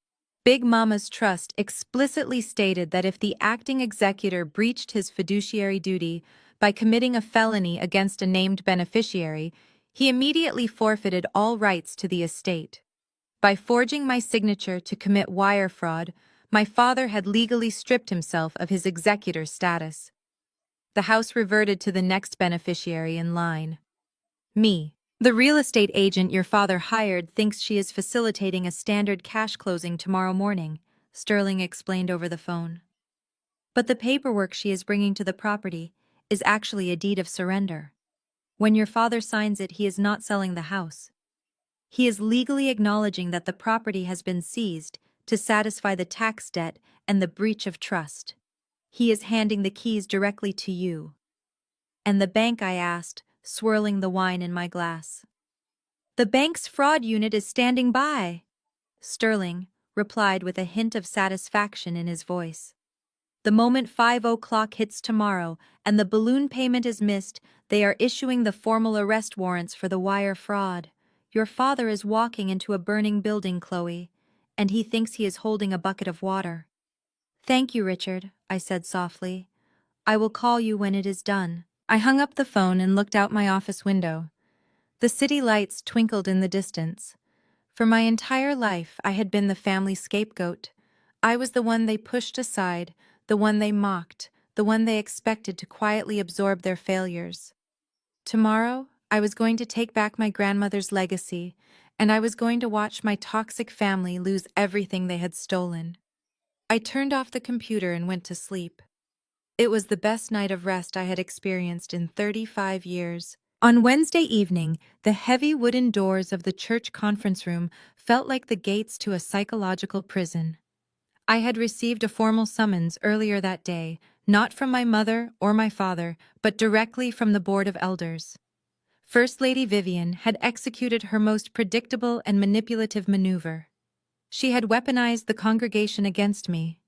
Big Mama's trust explicitly stated that if the acting executor breached his fiduciary duty by committing a felony against a named beneficiary, he immediately forfeited all rights to the estate. By forging my signature to commit wire fraud, my father had legally stripped himself of his executor status. The house reverted to the next beneficiary in line. Me. The real estate agent your father hired thinks she is facilitating a standard cash closing tomorrow morning, Sterling explained over the phone. But the paperwork she is bringing to the property is actually a deed of surrender. When your father signs it, he is not selling the house. He is legally acknowledging that the property has been seized to satisfy the tax debt and the breach of trust. He is handing the keys directly to you. "And the bank?" I asked, swirling the wine in my glass. "The bank's fraud unit is standing by," Sterling replied with a hint of satisfaction in his voice. "The moment 5 o'clock hits tomorrow and the balloon payment is missed, they are issuing the formal arrest warrants for the wire fraud. Your father is walking into a burning building, Chloe, and he thinks he is holding a bucket of water." "Thank you, Richard," I said softly. "I will call you when it is done." I hung up the phone and looked out my office window. The city lights twinkled in the distance. For my entire life, I had been the family scapegoat. I was the one they pushed aside, the one they mocked, the one they expected to quietly absorb their failures. Tomorrow, I was going to take back my grandmother's legacy, and I was going to watch my toxic family lose everything they had stolen. I turned off the computer and went to sleep. It was the best night of rest I had experienced in 35 years. On Wednesday evening, the heavy wooden doors of the church conference room felt like the gates to a psychological prison. I had received a formal summons earlier that day, not from my mother or my father, but directly from the Board of Elders. First Lady Vivian had executed her most predictable and manipulative maneuver. She had weaponized the congregation against me.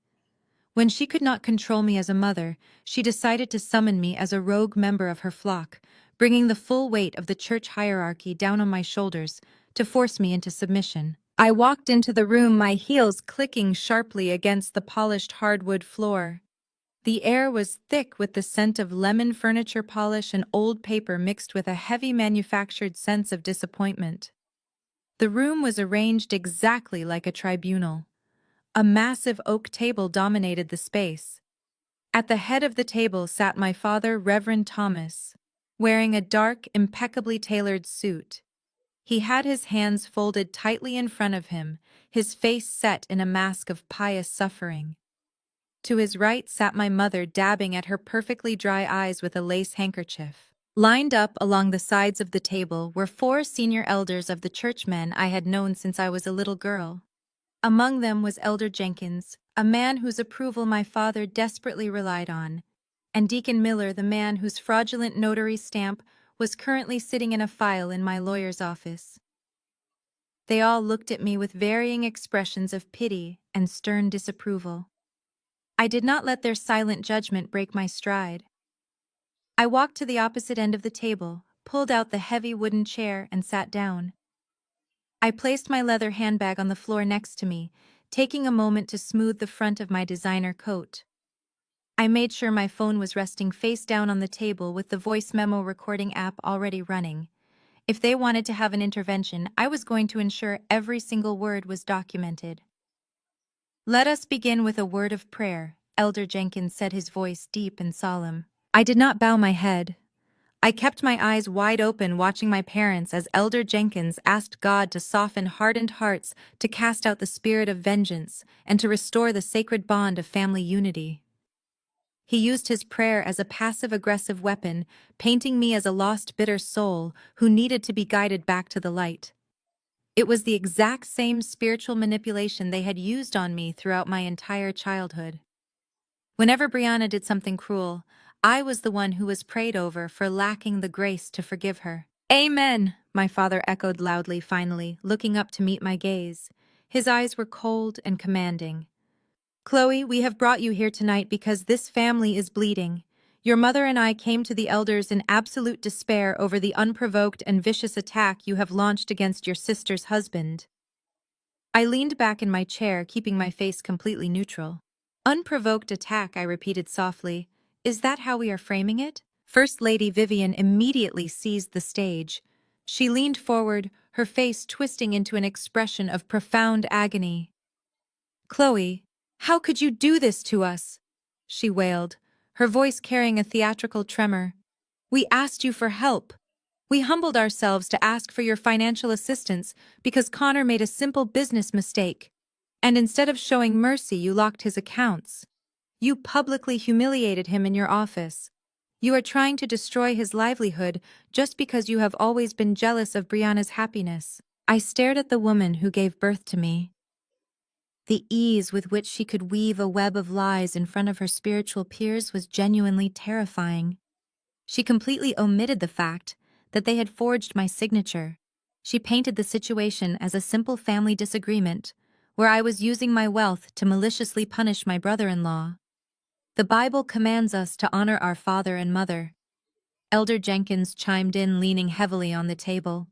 When she could not control me as a mother, she decided to summon me as a rogue member of her flock, bringing the full weight of the church hierarchy down on my shoulders to force me into submission. I walked into the room, my heels clicking sharply against the polished hardwood floor. The air was thick with the scent of lemon furniture polish and old paper mixed with a heavy manufactured sense of disappointment. The room was arranged exactly like a tribunal. A massive oak table dominated the space. At the head of the table sat my father, Reverend Thomas, wearing a dark, impeccably tailored suit. He had his hands folded tightly in front of him, his face set in a mask of pious suffering. To his right sat my mother, dabbing at her perfectly dry eyes with a lace handkerchief. Lined up along the sides of the table were 4 senior elders of the churchmen I had known since I was a little girl. Among them was Elder Jenkins, a man whose approval my father desperately relied on, and Deacon Miller, the man whose fraudulent notary stamp was currently sitting in a file in my lawyer's office. They all looked at me with varying expressions of pity and stern disapproval. I did not let their silent judgment break my stride. I walked to the opposite end of the table, pulled out the heavy wooden chair, and sat down. I placed my leather handbag on the floor next to me, taking a moment to smooth the front of my designer coat. I made sure my phone was resting face down on the table with the voice memo recording app already running. If they wanted to have an intervention, I was going to ensure every single word was documented. "Let us begin with a word of prayer," Elder Jenkins said, his voice deep and solemn. I did not bow my head. I kept my eyes wide open, watching my parents as Elder Jenkins asked God to soften hardened hearts, to cast out the spirit of vengeance, and to restore the sacred bond of family unity. He used his prayer as a passive-aggressive weapon, painting me as a lost, bitter soul who needed to be guided back to the light. It was the exact same spiritual manipulation they had used on me throughout my entire childhood. Whenever Brianna did something cruel, I was the one who was prayed over for lacking the grace to forgive her. "Amen," my father echoed loudly finally, looking up to meet my gaze. His eyes were cold and commanding. "Chloe, we have brought you here tonight because this family is bleeding. Your mother and I came to the elders in absolute despair over the unprovoked and vicious attack you have launched against your sister's husband." I leaned back in my chair, keeping my face completely neutral. "Unprovoked attack," I repeated softly. "Is that how we are framing it?" First Lady Vivian immediately seized the stage. She leaned forward, her face twisting into an expression of profound agony. "Chloe, how could you do this to us?" she wailed, her voice carrying a theatrical tremor. "We asked you for help. We humbled ourselves to ask for your financial assistance because Connor made a simple business mistake. And instead of showing mercy, you locked his accounts. You publicly humiliated him in your office. You are trying to destroy his livelihood just because you have always been jealous of Brianna's happiness." I stared at the woman who gave birth to me. The ease with which she could weave a web of lies in front of her spiritual peers was genuinely terrifying. She completely omitted the fact that they had forged my signature. She painted the situation as a simple family disagreement, where I was using my wealth to maliciously punish my brother-in-law. "The Bible commands us to honor our father and mother." Elder Jenkins chimed in, leaning heavily on the table.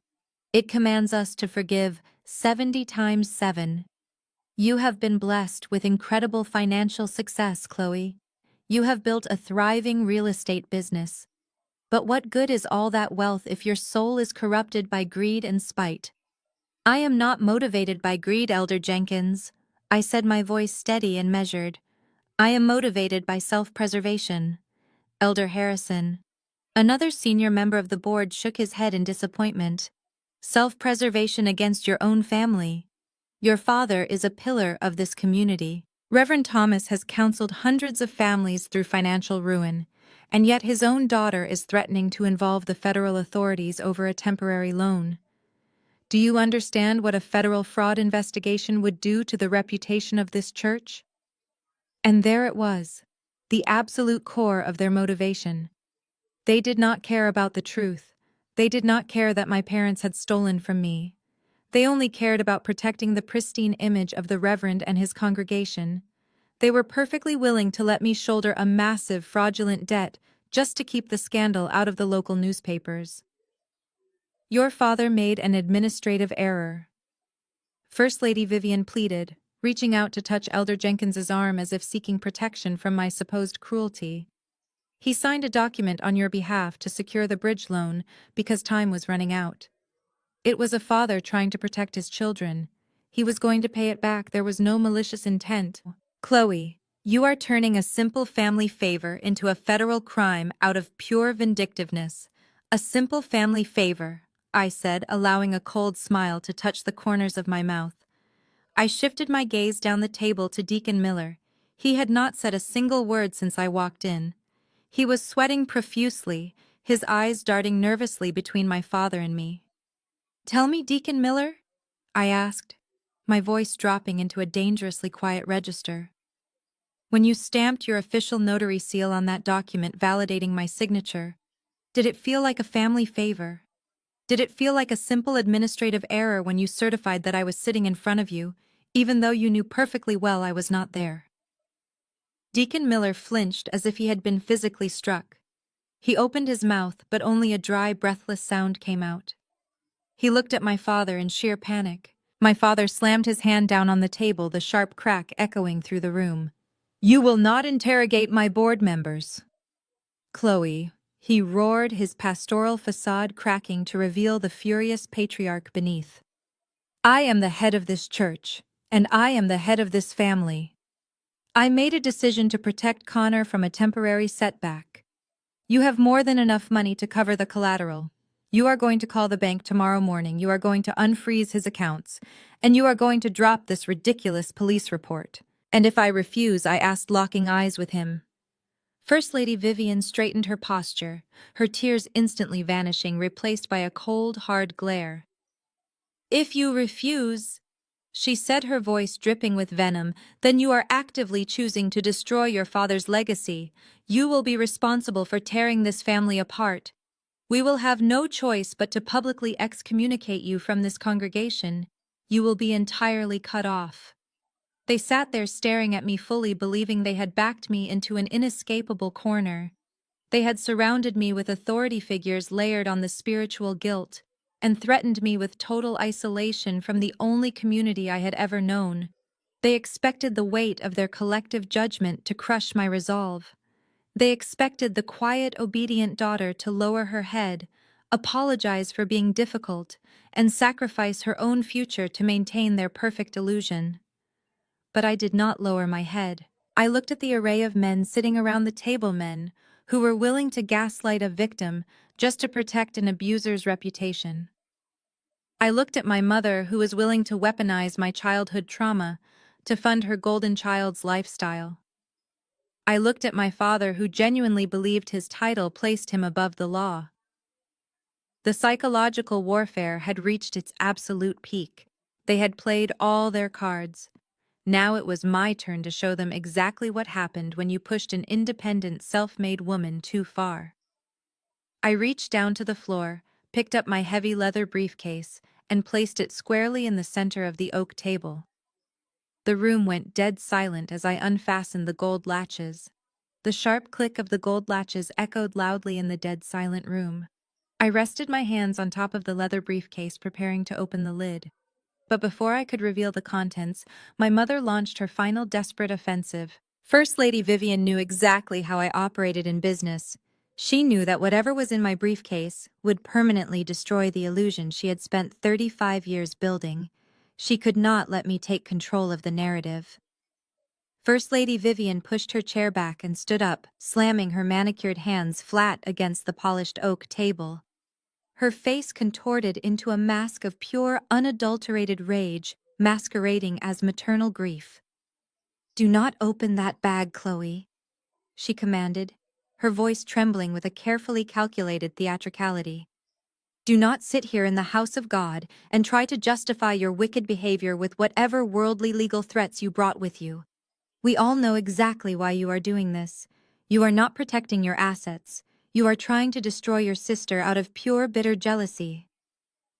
"It commands us to forgive 70 times 7. You have been blessed with incredible financial success, Chloe. You have built a thriving real estate business. But what good is all that wealth if your soul is corrupted by greed and spite?" "I am not motivated by greed, Elder Jenkins," I said, my voice steady and measured. I am motivated by self-preservation. Elder Harrison. Another senior member of the board shook his head in disappointment. Self-preservation against your own family. Your father is a pillar of this community. Reverend Thomas has counseled hundreds of families through financial ruin, and yet his own daughter is threatening to involve the federal authorities over a temporary loan. Do you understand what a federal fraud investigation would do to the reputation of this church? And there it was, the absolute core of their motivation. They did not care about the truth. They did not care that my parents had stolen from me. They only cared about protecting the pristine image of the Reverend and his congregation. They were perfectly willing to let me shoulder a massive fraudulent debt just to keep the scandal out of the local newspapers. Your father made an administrative error. First Lady Vivian pleaded, reaching out to touch Elder Jenkins's arm as if seeking protection from my supposed cruelty. He signed a document on your behalf to secure the bridge loan because time was running out. It was a father trying to protect his children. He was going to pay it back. There was no malicious intent. Chloe, you are turning a simple family favor into a federal crime out of pure vindictiveness. A simple family favor, I said, allowing a cold smile to touch the corners of my mouth. I shifted my gaze down the table to Deacon Miller. He had not said a single word since I walked in. He was sweating profusely, his eyes darting nervously between my father and me. "Tell me, Deacon Miller?" I asked, my voice dropping into a dangerously quiet register. "When you stamped your official notary seal on that document validating my signature, did it feel like a family favor? Did it feel like a simple administrative error when you certified that I was sitting in front of you, even though you knew perfectly well I was not there?" Deacon Miller flinched as if he had been physically struck. He opened his mouth, but only a dry, breathless sound came out. He looked at my father in sheer panic. My father slammed his hand down on the table, the sharp crack echoing through the room. "You will not interrogate my board members." "Chloe," he roared, his pastoral facade cracking to reveal the furious patriarch beneath. "I am the head of this church, and I am the head of this family. I made a decision to protect Connor from a temporary setback. You have more than enough money to cover the collateral. You are going to call the bank tomorrow morning, you are going to unfreeze his accounts, and you are going to drop this ridiculous police report. And if I refuse, I asked, locking eyes with him. First Lady Vivian straightened her posture, her tears instantly vanishing, replaced by a cold, hard glare. "If you refuse," she said, her voice dripping with venom, "then you are actively choosing to destroy your father's legacy. You will be responsible for tearing this family apart. We will have no choice but to publicly excommunicate you from this congregation. You will be entirely cut off." They sat there staring at me, fully believing they had backed me into an inescapable corner. They had surrounded me with authority figures layered on the spiritual guilt, and threatened me with total isolation from the only community I had ever known. They expected the weight of their collective judgment to crush my resolve. They expected the quiet, obedient daughter to lower her head, apologize for being difficult, and sacrifice her own future to maintain their perfect illusion. But I did not lower my head. I looked at the array of men sitting around the table, men who were willing to gaslight a victim just to protect an abuser's reputation. I looked at my mother, who was willing to weaponize my childhood trauma to fund her golden child's lifestyle. I looked at my father, who genuinely believed his title placed him above the law. The psychological warfare had reached its absolute peak. They had played all their cards. Now it was my turn to show them exactly what happened when you pushed an independent, self-made woman too far. I reached down to the floor, picked up my heavy leather briefcase, and placed it squarely in the center of the oak table. The room went dead silent as I unfastened the gold latches. The sharp click of the gold latches echoed loudly in the dead silent room. I rested my hands on top of the leather briefcase, preparing to open the lid. But before I could reveal the contents, my mother launched her final desperate offensive. First Lady Vivian knew exactly how I operated in business. She knew that whatever was in my briefcase would permanently destroy the illusion she had spent 35 years building. She could not let me take control of the narrative. First Lady Vivian pushed her chair back and stood up, slamming her manicured hands flat against the polished oak table. Her face contorted into a mask of pure, unadulterated rage, masquerading as maternal grief. "Do not open that bag, Chloe," she commanded, her voice trembling with a carefully calculated theatricality. "Do not sit here in the house of God and try to justify your wicked behavior with whatever worldly legal threats you brought with you. We all know exactly why you are doing this. You are not protecting your assets. You are trying to destroy your sister out of pure, bitter jealousy."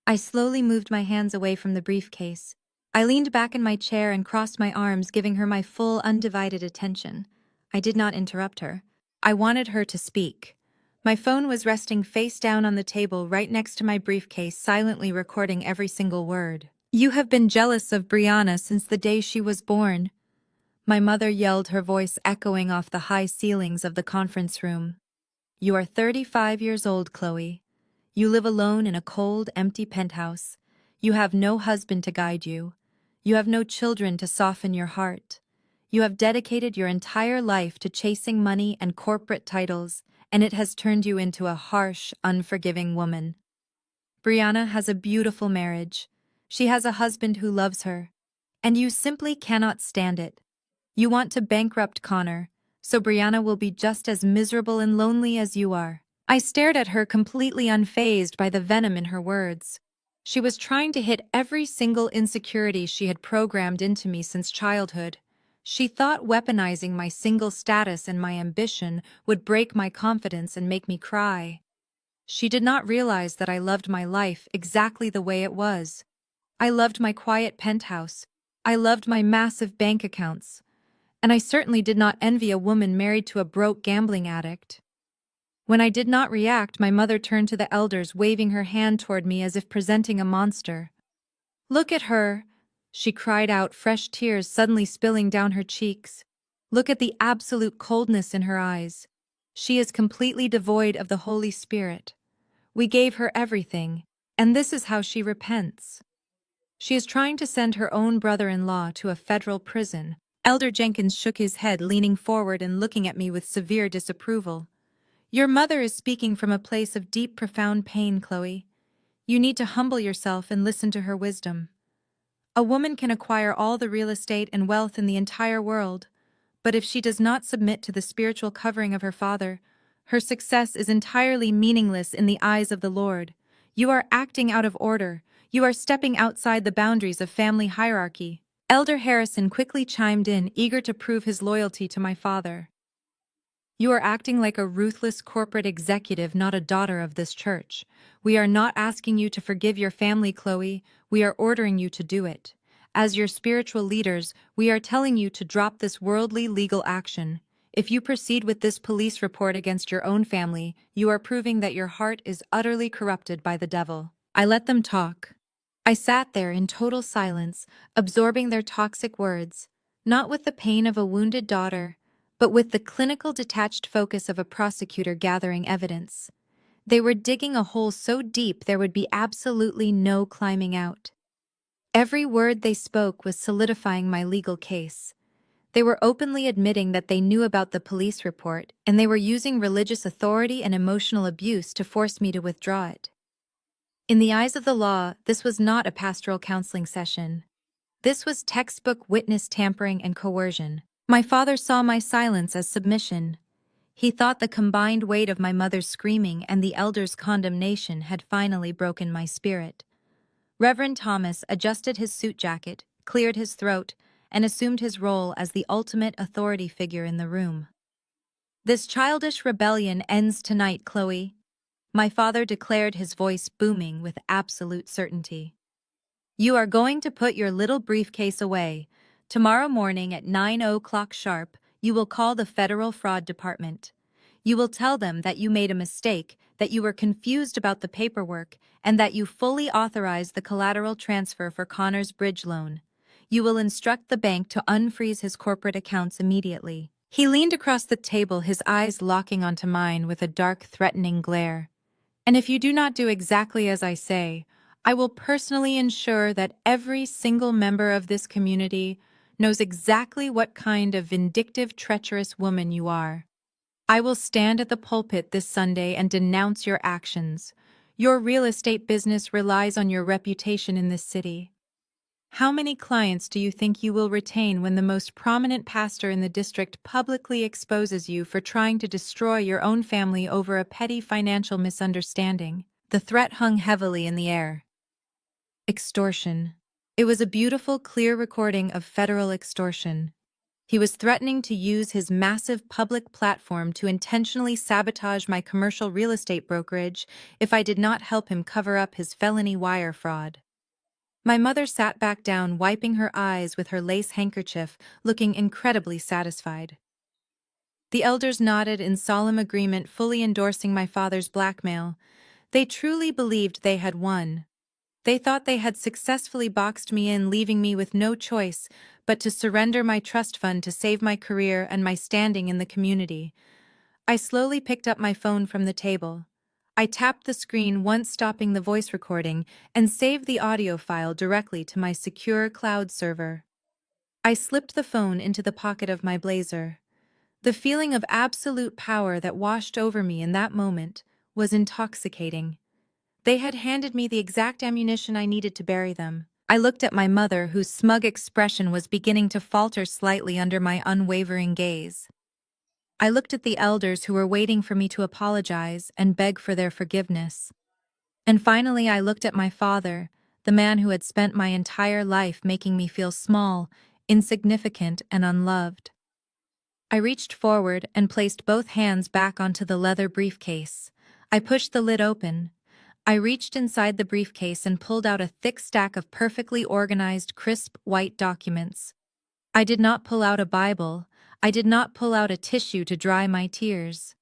I slowly moved my hands away from the briefcase. I leaned back in my chair and crossed my arms, giving her my full, undivided attention. I did not interrupt her. I wanted her to speak. My phone was resting face down on the table right next to my briefcase, silently recording every single word. "You have been jealous of Brianna since the day she was born," my mother yelled, her voice echoing off the high ceilings of the conference room. "You are 35 years old, Chloe. You live alone in a cold, empty penthouse. You have no husband to guide you. You have no children to soften your heart. You have dedicated your entire life to chasing money and corporate titles, and it has turned you into a harsh, unforgiving woman. Brianna has a beautiful marriage. She has a husband who loves her. And you simply cannot stand it. You want to bankrupt Connor, so Brianna will be just as miserable and lonely as you are." I stared at her, completely unfazed by the venom in her words. She was trying to hit every single insecurity she had programmed into me since childhood. She thought weaponizing my single status and my ambition would break my confidence and make me cry. She did not realize that I loved my life exactly the way it was. I loved my quiet penthouse. I loved my massive bank accounts. And I certainly did not envy a woman married to a broke gambling addict. When I did not react, my mother turned to the elders, waving her hand toward me as if presenting a monster. "Look at her," she cried out, fresh tears suddenly spilling down her cheeks. "Look at the absolute coldness in her eyes. She is completely devoid of the Holy Spirit. We gave her everything, and this is how she repents. She is trying to send her own brother-in-law to a federal prison." Elder Jenkins shook his head, leaning forward and looking at me with severe disapproval. "Your mother is speaking from a place of deep, profound pain, Chloe. You need to humble yourself and listen to her wisdom. A woman can acquire all the real estate and wealth in the entire world, but if she does not submit to the spiritual covering of her father, her success is entirely meaningless in the eyes of the Lord. You are acting out of order. You are stepping outside the boundaries of family hierarchy." Elder Harrison quickly chimed in, eager to prove his loyalty to my father. "You are acting like a ruthless corporate executive, not a daughter of this church. We are not asking you to forgive your family, Chloe. We are ordering you to do it. As your spiritual leaders, we are telling you to drop this worldly legal action. If you proceed with this police report against your own family, you are proving that your heart is utterly corrupted by the devil." I let them talk. I sat there in total silence, absorbing their toxic words, not with the pain of a wounded daughter, but with the clinical detached focus of a prosecutor gathering evidence. They were digging a hole so deep there would be absolutely no climbing out. Every word they spoke was solidifying my legal case. They were openly admitting that they knew about the police report, and they were using religious authority and emotional abuse to force me to withdraw it. In the eyes of the law, this was not a pastoral counseling session. This was textbook witness tampering and coercion. My father saw my silence as submission. He thought the combined weight of my mother's screaming and the elders' condemnation had finally broken my spirit. Reverend Thomas adjusted his suit jacket, cleared his throat, and assumed his role as the ultimate authority figure in the room. "This childish rebellion ends tonight, Chloe," my father declared, his voice booming with absolute certainty. "You are going to put your little briefcase away. Tomorrow morning at 9 o'clock sharp, you will call the Federal Fraud Department. You will tell them that you made a mistake, that you were confused about the paperwork, and that you fully authorized the collateral transfer for Connor's bridge loan. You will instruct the bank to unfreeze his corporate accounts immediately." He leaned across the table, his eyes locking onto mine with a dark, threatening glare. "And if you do not do exactly as I say, I will personally ensure that every single member of this community, knows exactly what kind of vindictive, treacherous woman you are. I will stand at the pulpit this Sunday and denounce your actions. Your real estate business relies on your reputation in this city. How many clients do you think you will retain when the most prominent pastor in the district publicly exposes you for trying to destroy your own family over a petty financial misunderstanding? The threat hung heavily in the air. Extortion. It was a beautiful, clear recording of federal extortion. He was threatening to use his massive public platform to intentionally sabotage my commercial real estate brokerage if I did not help him cover up his felony wire fraud. My mother sat back down, wiping her eyes with her lace handkerchief, looking incredibly satisfied. The elders nodded in solemn agreement, fully endorsing my father's blackmail. They truly believed they had won. They thought they had successfully boxed me in, leaving me with no choice but to surrender my trust fund to save my career and my standing in the community. I slowly picked up my phone from the table. I tapped the screen, once stopping the voice recording, and saved the audio file directly to my secure cloud server. I slipped the phone into the pocket of my blazer. The feeling of absolute power that washed over me in that moment was intoxicating. They had handed me the exact ammunition I needed to bury them. I looked at my mother, whose smug expression was beginning to falter slightly under my unwavering gaze. I looked at the elders, who were waiting for me to apologize and beg for their forgiveness. And finally, I looked at my father, the man who had spent my entire life making me feel small, insignificant, and unloved. I reached forward and placed both hands back onto the leather briefcase. I pushed the lid open. I reached inside the briefcase and pulled out a thick stack of perfectly organized, crisp, white documents. I did not pull out a Bible. I did not pull out a tissue to dry my tears.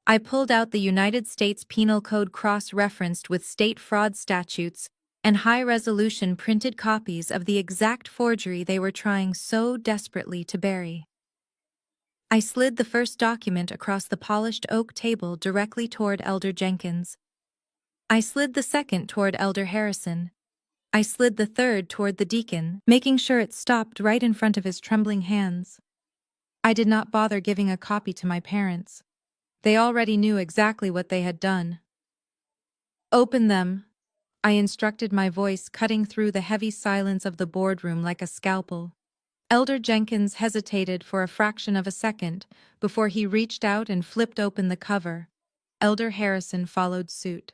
I pulled out the United States Penal Code cross-referenced with state fraud statutes and high-resolution printed copies of the exact forgery they were trying so desperately to bury. I slid the first document across the polished oak table directly toward Elder Jenkins. I slid the second toward Elder Harrison. I slid the third toward the deacon, making sure it stopped right in front of his trembling hands. I did not bother giving a copy to my parents. They already knew exactly what they had done. "Open them," I instructed, my voice cutting through the heavy silence of the boardroom like a scalpel. Elder Jenkins hesitated for a fraction of a second before he reached out and flipped open the cover. Elder Harrison followed suit.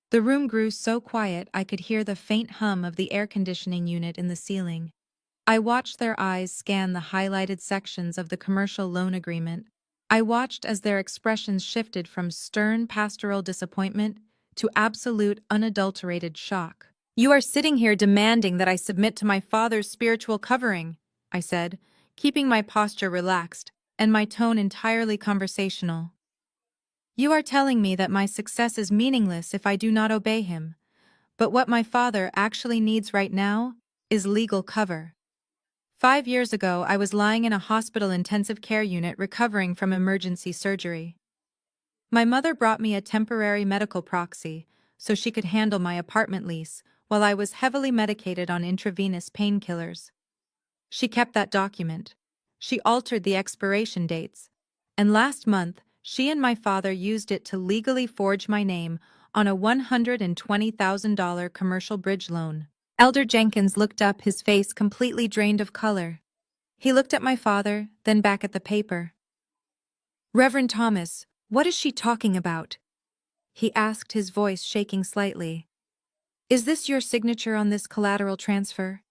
The room grew so quiet I could hear the faint hum of the air conditioning unit in the ceiling. I watched their eyes scan the highlighted sections of the commercial loan agreement. I watched as their expressions shifted from stern pastoral disappointment to absolute unadulterated shock. "You are sitting here demanding that I submit to my father's spiritual covering," I said, keeping my posture relaxed and my tone entirely conversational. "You are telling me that my success is meaningless if I do not obey him. But what my father actually needs right now is legal cover. 5 years ago, I was lying in a hospital intensive care unit recovering from emergency surgery. My mother brought me a temporary medical proxy so she could handle my apartment lease while I was heavily medicated on intravenous painkillers. She kept that document. She altered the expiration dates. And last month, she and my father used it to legally forge my name on a $120,000 commercial bridge loan. Elder Jenkins looked up, his face completely drained of color. He looked at my father, then back at the paper. "Reverend Thomas, what is she talking about?" he asked, his voice shaking slightly. "Is this your signature on this collateral transfer?"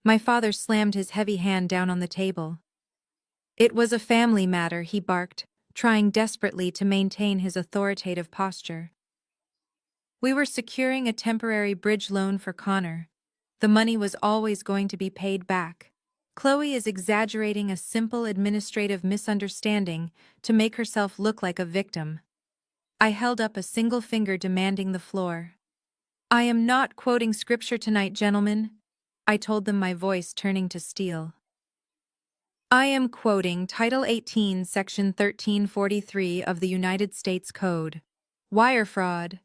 My father slammed his heavy hand down on the table. "It was a family matter," he barked, trying desperately to maintain his authoritative posture. "We were securing a temporary bridge loan for Connor. The money was always going to be paid back. Chloe is exaggerating a simple administrative misunderstanding to make herself look like a victim." I held up a single finger, demanding the floor. "I am not quoting scripture tonight, gentlemen," I told them, my voice turning to steel. "I am quoting Title 18, Section 1343 of the United States Code, wire fraud,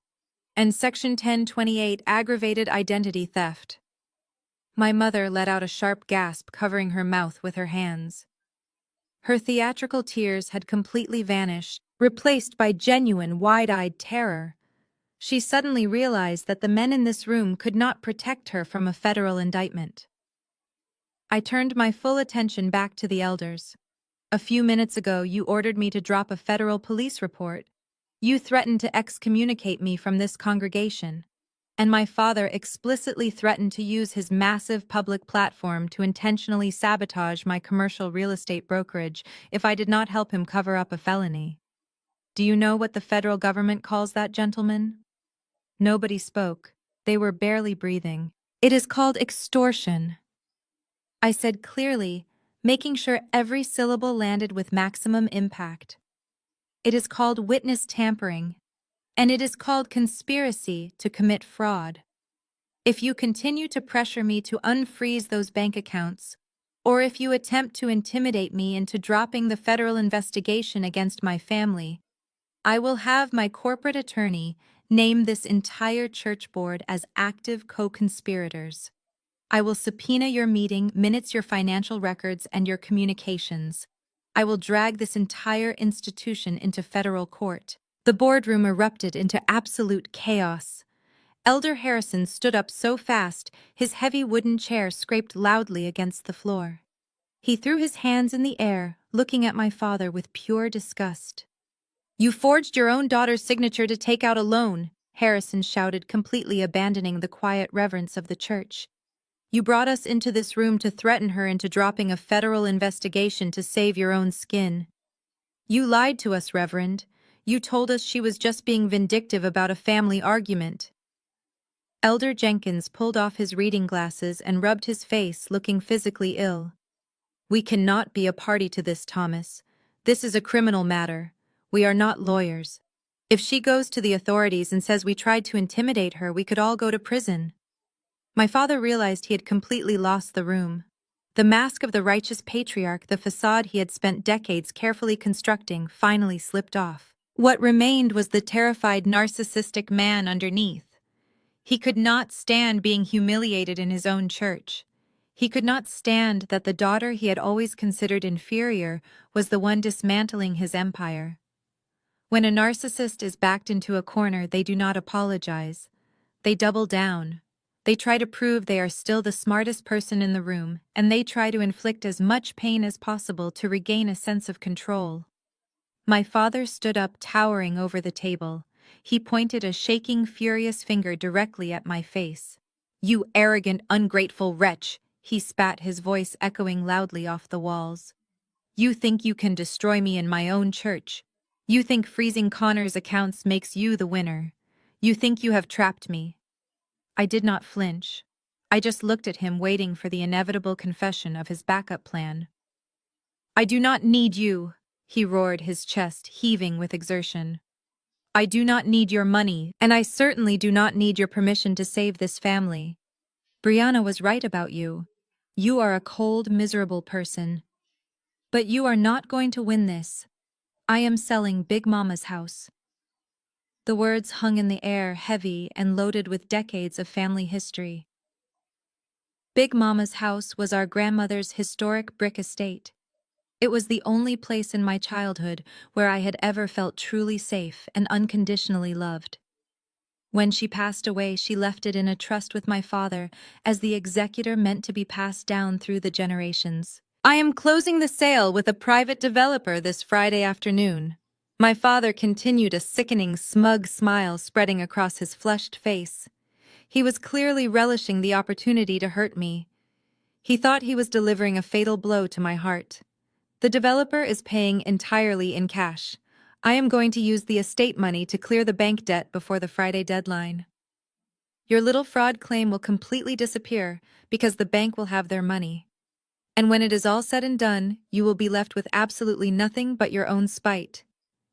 and Section 1028, aggravated identity theft." My mother let out a sharp gasp, covering her mouth with her hands. Her theatrical tears had completely vanished, replaced by genuine, wide-eyed terror. She suddenly realized that the men in this room could not protect her from a federal indictment. I turned my full attention back to the elders. A few minutes ago, you ordered me to drop a federal police report. You threatened to excommunicate me from this congregation. And my father explicitly threatened to use his massive public platform to intentionally sabotage my commercial real estate brokerage if I did not help him cover up a felony. Do you know what the federal government calls that, gentlemen? Nobody spoke. They were barely breathing. It is called extortion. I said clearly, making sure every syllable landed with maximum impact. It is called witness tampering, and it is called conspiracy to commit fraud. If you continue to pressure me to unfreeze those bank accounts, or if you attempt to intimidate me into dropping the federal investigation against my family, I will have my corporate attorney name this entire church board as active co-conspirators. I will subpoena your meeting minutes, your financial records, and your communications. I will drag this entire institution into federal court. The boardroom erupted into absolute chaos. Elder Harrison stood up so fast, his heavy wooden chair scraped loudly against the floor. He threw his hands in the air, looking at my father with pure disgust. "You forged your own daughter's signature to take out a loan," Harrison shouted, completely abandoning the quiet reverence of the church. "You brought us into this room to threaten her into dropping a federal investigation to save your own skin. You lied to us, Reverend. You told us she was just being vindictive about a family argument." Elder Jenkins pulled off his reading glasses and rubbed his face, looking physically ill. "We cannot be a party to this, Thomas. This is a criminal matter. We are not lawyers. If she goes to the authorities and says we tried to intimidate her, we could all go to prison." My father realized he had completely lost the room. The mask of the righteous patriarch, the facade he had spent decades carefully constructing, finally slipped off. What remained was the terrified, narcissistic man underneath. He could not stand being humiliated in his own church. He could not stand that the daughter he had always considered inferior was the one dismantling his empire. When a narcissist is backed into a corner, they do not apologize. They double down. They try to prove they are still the smartest person in the room, and they try to inflict as much pain as possible to regain a sense of control. My father stood up, towering over the table. He pointed a shaking, furious finger directly at my face. "You arrogant, ungrateful wretch," he spat, his voice echoing loudly off the walls. "You think you can destroy me in my own church. You think freezing Connor's accounts makes you the winner. You think you have trapped me." I did not flinch. I just looked at him, waiting for the inevitable confession of his backup plan. "I do not need you," he roared, his chest heaving with exertion. "I do not need your money, and I certainly do not need your permission to save this family. Brianna was right about you. You are a cold, miserable person. But you are not going to win this. I am selling Big Mama's house." The words hung in the air, heavy and loaded with decades of family history. Big Mama's house was our grandmother's historic brick estate. It was the only place in my childhood where I had ever felt truly safe and unconditionally loved. When she passed away, she left it in a trust with my father as the executor meant to be passed down through the generations. "I am closing the sale with a private developer this Friday afternoon." My father continued, a sickening, smug smile spreading across his flushed face. He was clearly relishing the opportunity to hurt me. He thought he was delivering a fatal blow to my heart. "The developer is paying entirely in cash. I am going to use the estate money to clear the bank debt before the Friday deadline. Your little fraud claim will completely disappear because the bank will have their money. And when it is all said and done, you will be left with absolutely nothing but your own spite.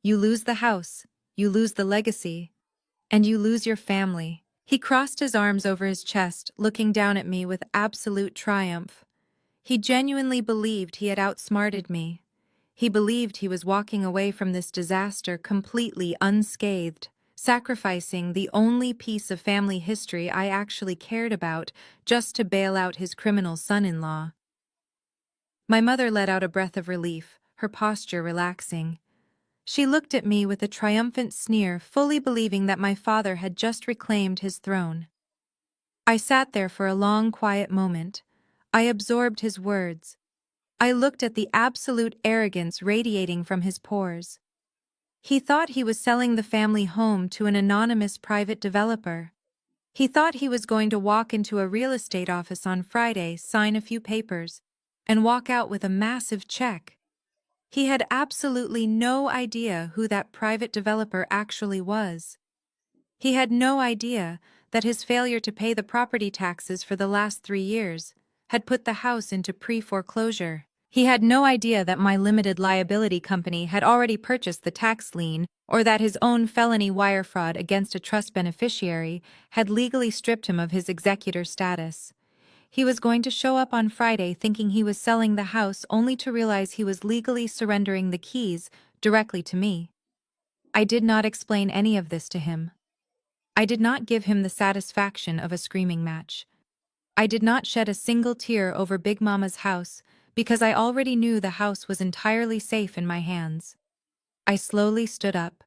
You lose the house, you lose the legacy, and you lose your family." He crossed his arms over his chest, looking down at me with absolute triumph. He genuinely believed he had outsmarted me. He believed he was walking away from this disaster completely unscathed, sacrificing the only piece of family history I actually cared about just to bail out his criminal son-in-law. My mother let out a breath of relief, her posture relaxing. She looked at me with a triumphant sneer, fully believing that my father had just reclaimed his throne. I sat there for a long, quiet moment. I absorbed his words. I looked at the absolute arrogance radiating from his pores. He thought he was selling the family home to an anonymous private developer. He thought he was going to walk into a real estate office on Friday, sign a few papers, and walk out with a massive check. He had absolutely no idea who that private developer actually was. He had no idea that his failure to pay the property taxes for the last 3 years had put the house into pre-foreclosure. He had no idea that my limited liability company had already purchased the tax lien, or that his own felony wire fraud against a trust beneficiary had legally stripped him of his executor status. He was going to show up on Friday thinking he was selling the house, only to realize he was legally surrendering the keys directly to me. I did not explain any of this to him. I did not give him the satisfaction of a screaming match. I did not shed a single tear over Big Mama's house because I already knew the house was entirely safe in my hands. I slowly stood up.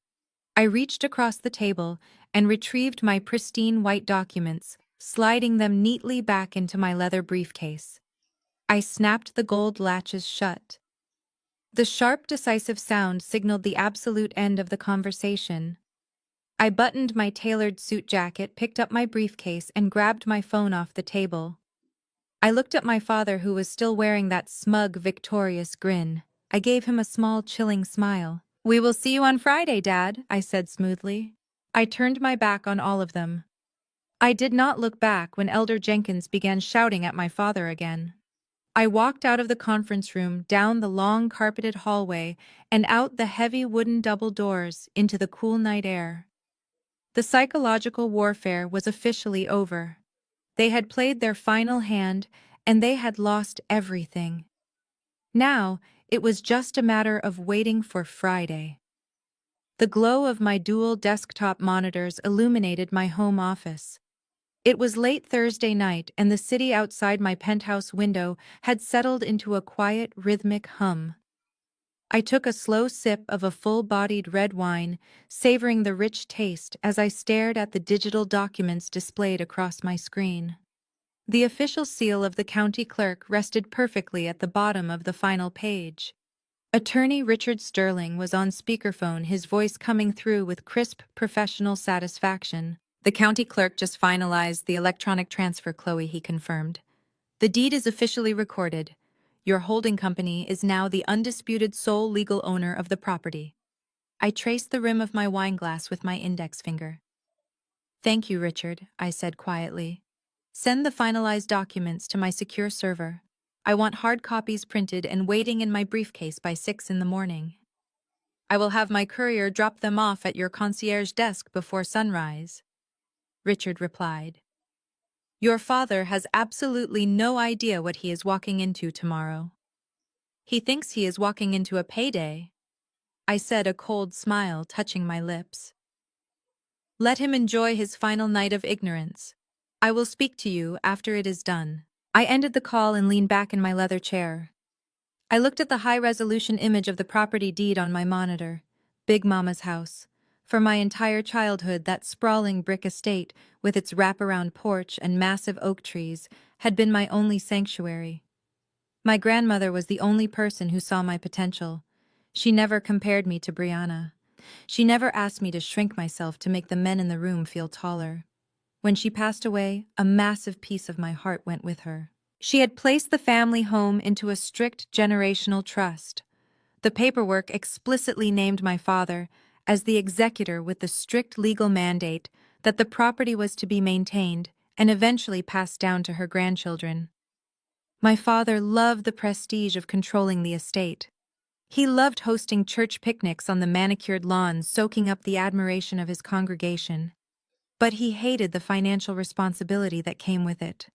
I reached across the table and retrieved my pristine white documents, sliding them neatly back into my leather briefcase. I snapped the gold latches shut. The sharp, decisive sound signaled the absolute end of the conversation. I buttoned my tailored suit jacket, picked up my briefcase, and grabbed my phone off the table. I looked at my father, who was still wearing that smug, victorious grin. I gave him a small, chilling smile. "We will see you on Friday, Dad," I said smoothly. I turned my back on all of them. I did not look back when Elder Jenkins began shouting at my father again. I walked out of the conference room, down the long carpeted hallway, and out the heavy wooden double doors into the cool night air. The psychological warfare was officially over. They had played their final hand, and they had lost everything. Now, it was just a matter of waiting for Friday. The glow of my dual desktop monitors illuminated my home office. It was late Thursday night, and the city outside my penthouse window had settled into a quiet, rhythmic hum. I took a slow sip of a full-bodied red wine, savoring the rich taste as I stared at the digital documents displayed across my screen. The official seal of the county clerk rested perfectly at the bottom of the final page. Attorney Richard Sterling was on speakerphone, his voice coming through with crisp, professional satisfaction. "The county clerk just finalized the electronic transfer, Chloe," he confirmed. "The deed is officially recorded. Your holding company is now the undisputed sole legal owner of the property." I traced the rim of my wineglass with my index finger. "Thank you, Richard," I said quietly. "Send the finalized documents to my secure server. I want hard copies printed and waiting in my briefcase by 6 in the morning. I will have my courier drop them off at your concierge desk before sunrise," Richard replied. "Your father has absolutely no idea what he is walking into tomorrow. He thinks he is walking into a payday," I said, a cold smile touching my lips. "Let him enjoy his final night of ignorance. I will speak to you after it is done." I ended the call and leaned back in my leather chair. I looked at the high-resolution image of the property deed on my monitor. Big Mama's house. For my entire childhood, that sprawling brick estate, with its wraparound porch and massive oak trees, had been my only sanctuary. My grandmother was the only person who saw my potential. She never compared me to Brianna. She never asked me to shrink myself to make the men in the room feel taller. When she passed away, a massive piece of my heart went with her. She had placed the family home into a strict generational trust. The paperwork explicitly named my father as the executor, with the strict legal mandate that the property was to be maintained and eventually passed down to her grandchildren. My father loved the prestige of controlling the estate. He loved hosting church picnics on the manicured lawns, soaking up the admiration of his congregation. But he hated the financial responsibility that came with it.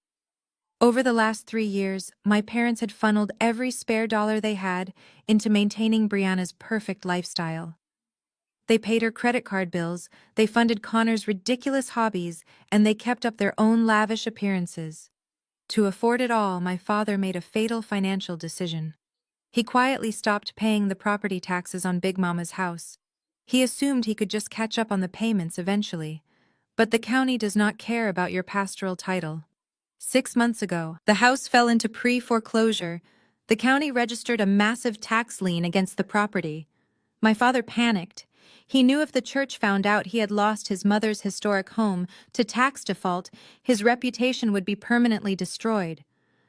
Over the last 3 years, my parents had funneled every spare dollar they had into maintaining Brianna's perfect lifestyle. They paid her credit card bills, they funded Connor's ridiculous hobbies, and they kept up their own lavish appearances. To afford it all, my father made a fatal financial decision. He quietly stopped paying the property taxes on Big Mama's house. He assumed he could just catch up on the payments eventually. But the county does not care about your pastoral title. 6 months ago, the house fell into pre-foreclosure. The county registered a massive tax lien against the property. My father panicked. He knew if the church found out he had lost his mother's historic home to tax default, his reputation would be permanently destroyed.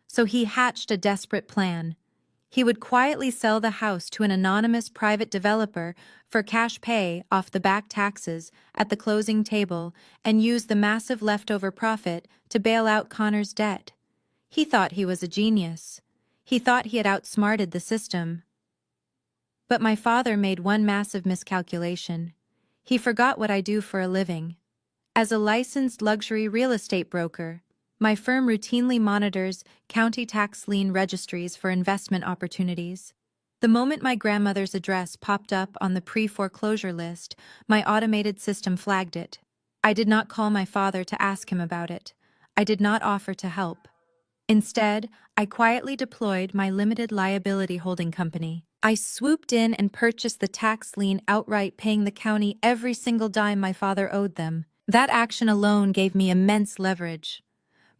So he hatched a desperate plan. He would quietly sell the house to an anonymous private developer for cash pay off the back taxes at the closing table and use the massive leftover profit to bail out Connor's debt. He thought he was a genius. He thought he had outsmarted the system. But my father made one massive miscalculation. He forgot what I do for a living. As a licensed luxury real estate broker, my firm routinely monitors county tax lien registries for investment opportunities. The moment my grandmother's address popped up on the pre-foreclosure list, my automated system flagged it. I did not call my father to ask him about it. I did not offer to help. Instead, I quietly deployed my limited liability holding company. I swooped in and purchased the tax lien outright, paying the county every single dime my father owed them. That action alone gave me immense leverage.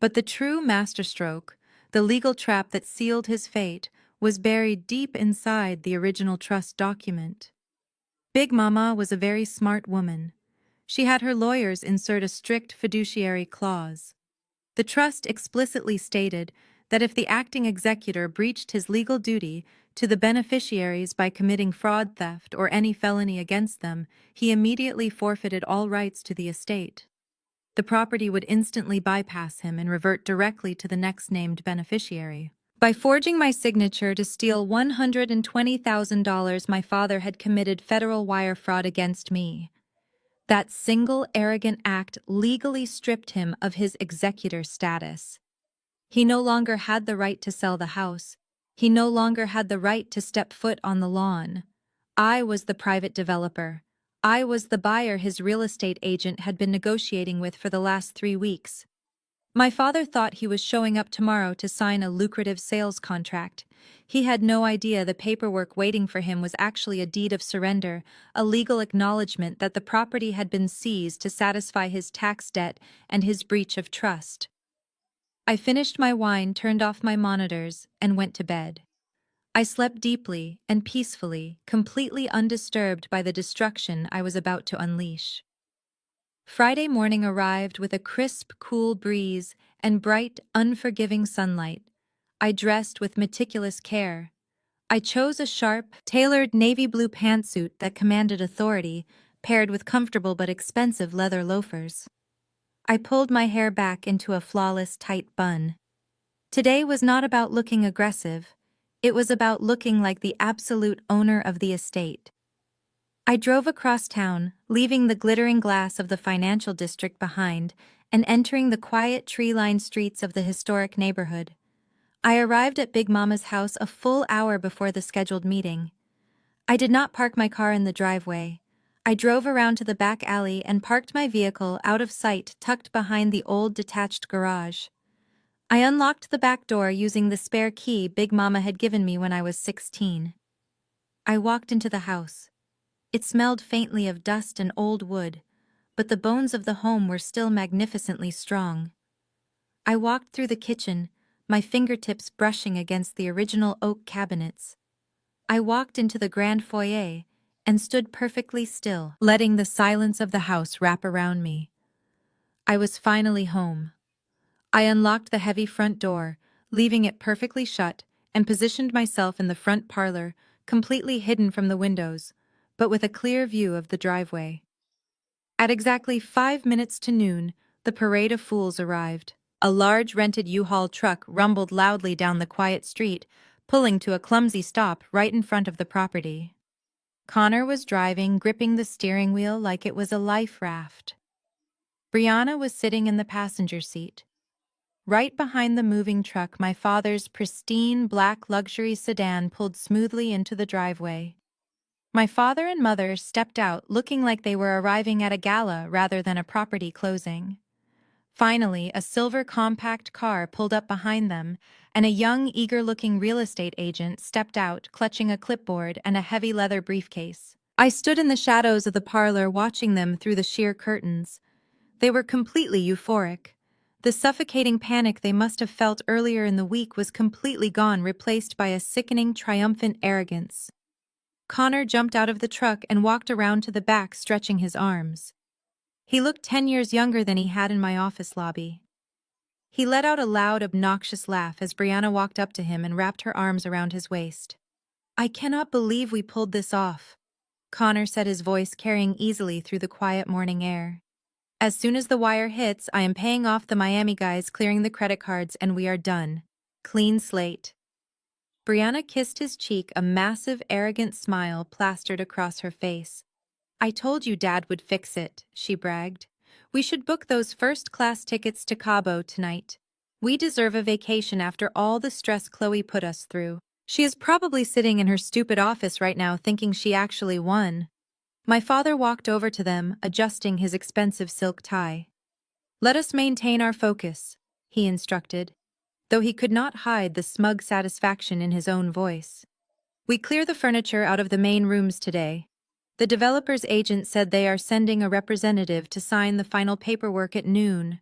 But the true masterstroke, the legal trap that sealed his fate, was buried deep inside the original trust document. Big Mama was a very smart woman. She had her lawyers insert a strict fiduciary clause. The trust explicitly stated that if the acting executor breached his legal duty to the beneficiaries by committing fraud, theft, or any felony against them, he immediately forfeited all rights to the estate. The property would instantly bypass him and revert directly to the next named beneficiary. By forging my signature to steal $120,000, my father had committed federal wire fraud against me. That single arrogant act legally stripped him of his executor status. He no longer had the right to sell the house. He no longer had the right to step foot on the lawn. I was the private developer. I was the buyer his real estate agent had been negotiating with for the last 3 weeks. My father thought he was showing up tomorrow to sign a lucrative sales contract. He had no idea the paperwork waiting for him was actually a deed of surrender, a legal acknowledgement that the property had been seized to satisfy his tax debt and his breach of trust. I finished my wine, turned off my monitors, and went to bed. I slept deeply and peacefully, completely undisturbed by the destruction I was about to unleash. Friday morning arrived with a crisp, cool breeze and bright, unforgiving sunlight. I dressed with meticulous care. I chose a sharp, tailored navy blue pantsuit that commanded authority, paired with comfortable but expensive leather loafers. I pulled my hair back into a flawless, tight bun. Today was not about looking aggressive. It was about looking like the absolute owner of the estate. I drove across town, leaving the glittering glass of the financial district behind and entering the quiet tree-lined streets of the historic neighborhood. I arrived at Big Mama's house a full hour before the scheduled meeting. I did not park my car in the driveway. I drove around to the back alley and parked my vehicle out of sight, tucked behind the old detached garage. I unlocked the back door using the spare key Big Mama had given me when I was 16. I walked into the house. It smelled faintly of dust and old wood, but the bones of the home were still magnificently strong. I walked through the kitchen, my fingertips brushing against the original oak cabinets. I walked into the grand foyer and stood perfectly still, letting the silence of the house wrap around me. I was finally home. I unlocked the heavy front door, leaving it perfectly shut, and positioned myself in the front parlor, completely hidden from the windows, but with a clear view of the driveway. At exactly 5 minutes to noon, the parade of fools arrived. A large rented U-Haul truck rumbled loudly down the quiet street, pulling to a clumsy stop right in front of the property. Connor was driving, gripping the steering wheel like it was a life raft. Brianna was sitting in the passenger seat. Right behind the moving truck, my father's pristine black luxury sedan pulled smoothly into the driveway. My father and mother stepped out looking like they were arriving at a gala rather than a property closing. Finally, a silver compact car pulled up behind them, and a young, eager-looking real estate agent stepped out, clutching a clipboard and a heavy leather briefcase. I stood in the shadows of the parlor watching them through the sheer curtains. They were completely euphoric. The suffocating panic they must have felt earlier in the week was completely gone, replaced by a sickening, triumphant arrogance. Connor jumped out of the truck and walked around to the back, stretching his arms. He looked 10 years younger than he had in my office lobby. He let out a loud, obnoxious laugh as Brianna walked up to him and wrapped her arms around his waist. "I cannot believe we pulled this off," Connor said, his voice carrying easily through the quiet morning air. "As soon as the wire hits, I am paying off the Miami guys, clearing the credit cards, and we are done. Clean slate." Brianna kissed his cheek, a massive, arrogant smile plastered across her face. "I told you Dad would fix it," she bragged. "We should book those first-class tickets to Cabo tonight. We deserve a vacation after all the stress Chloe put us through. She is probably sitting in her stupid office right now thinking she actually won." My father walked over to them, adjusting his expensive silk tie. "Let us maintain our focus," he instructed, though he could not hide the smug satisfaction in his own voice. "We clear the furniture out of the main rooms today. The developer's agent said they are sending a representative to sign the final paperwork at noon.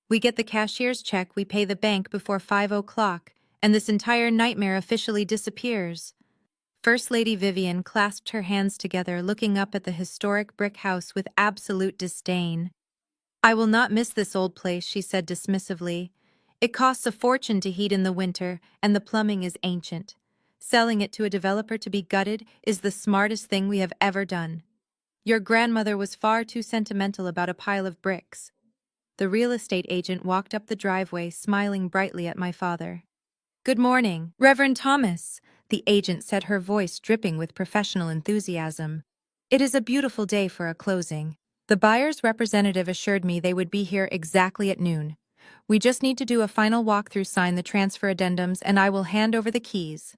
We get the cashier's check, we pay the bank before 5 o'clock, and this entire nightmare officially disappears." First Lady Vivian clasped her hands together, looking up at the historic brick house with absolute disdain. "I will not miss this old place," she said dismissively. "It costs a fortune to heat in the winter, and the plumbing is ancient. Selling it to a developer to be gutted is the smartest thing we have ever done. Your grandmother was far too sentimental about a pile of bricks." The real estate agent walked up the driveway, smiling brightly at my father. "Good morning, Reverend Thomas," the agent said, her voice dripping with professional enthusiasm. "It is a beautiful day for a closing. The buyer's representative assured me they would be here exactly at noon. We just need to do a final walkthrough, sign the transfer addendums, and I will hand over the keys."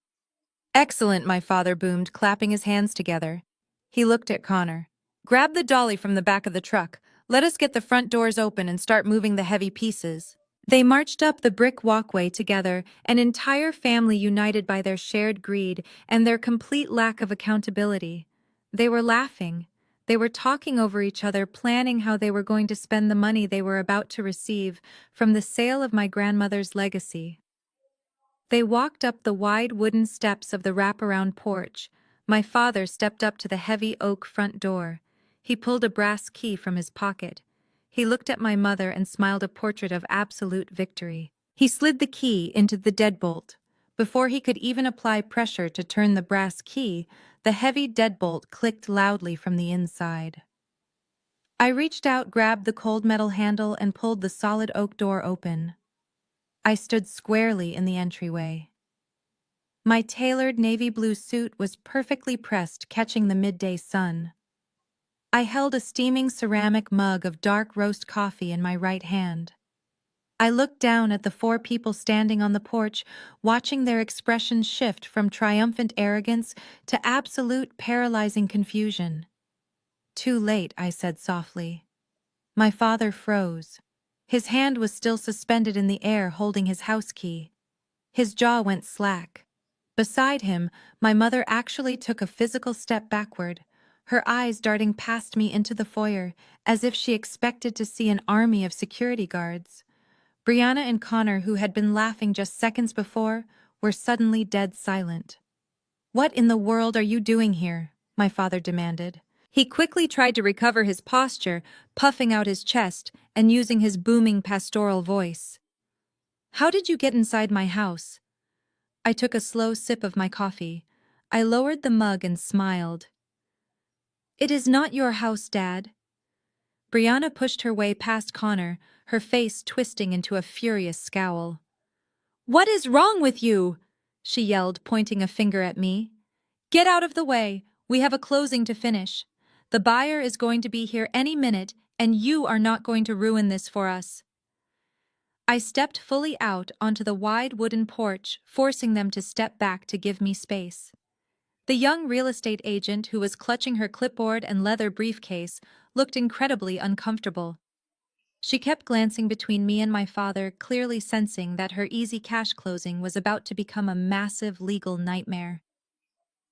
"Excellent," my father boomed, clapping his hands together. He looked at Connor. "Grab the dolly from the back of the truck. Let us get the front doors open and start moving the heavy pieces." They marched up the brick walkway together, an entire family united by their shared greed and their complete lack of accountability. They were laughing. They were talking over each other, planning how they were going to spend the money they were about to receive from the sale of my grandmother's legacy. They walked up the wide wooden steps of the wraparound porch. My father stepped up to the heavy oak front door. He pulled a brass key from his pocket. He looked at my mother and smiled, a portrait of absolute victory. He slid the key into the deadbolt. Before he could even apply pressure to turn the brass key, the heavy deadbolt clicked loudly from the inside. I reached out, grabbed the cold metal handle, and pulled the solid oak door open. I stood squarely in the entryway. My tailored navy blue suit was perfectly pressed, catching the midday sun. I held a steaming ceramic mug of dark roast coffee in my right hand. I looked down at the four people standing on the porch, watching their expressions shift from triumphant arrogance to absolute paralyzing confusion. "Too late," I said softly. My father froze. His hand was still suspended in the air, holding his house key. His jaw went slack. Beside him, my mother actually took a physical step backward, her eyes darting past me into the foyer, as if she expected to see an army of security guards. Brianna and Connor, who had been laughing just seconds before, were suddenly dead silent. "What in the world are you doing here?" my father demanded. He quickly tried to recover his posture, puffing out his chest and using his booming pastoral voice. "How did you get inside my house?" I took a slow sip of my coffee. I lowered the mug and smiled. "It is not your house, Dad." Brianna pushed her way past Connor, her face twisting into a furious scowl. "What is wrong with you?" she yelled, pointing a finger at me. "Get out of the way. We have a closing to finish. The buyer is going to be here any minute, and you are not going to ruin this for us." I stepped fully out onto the wide wooden porch, forcing them to step back to give me space. The young real estate agent who was clutching her clipboard and leather briefcase looked incredibly uncomfortable. She kept glancing between me and my father, clearly sensing that her easy cash closing was about to become a massive legal nightmare.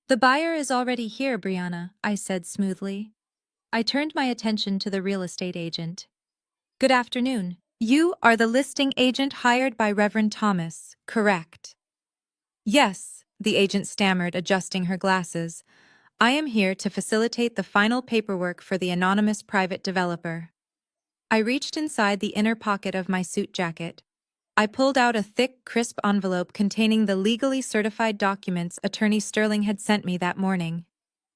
"The buyer is already here, Brianna," I said smoothly. I turned my attention to the real estate agent. "Good afternoon. You are the listing agent hired by Reverend Thomas, correct?" "Yes," the agent stammered, adjusting her glasses. "I am here to facilitate the final paperwork for the anonymous private developer." I reached inside the inner pocket of my suit jacket. I pulled out a thick, crisp envelope containing the legally certified documents Attorney Sterling had sent me that morning.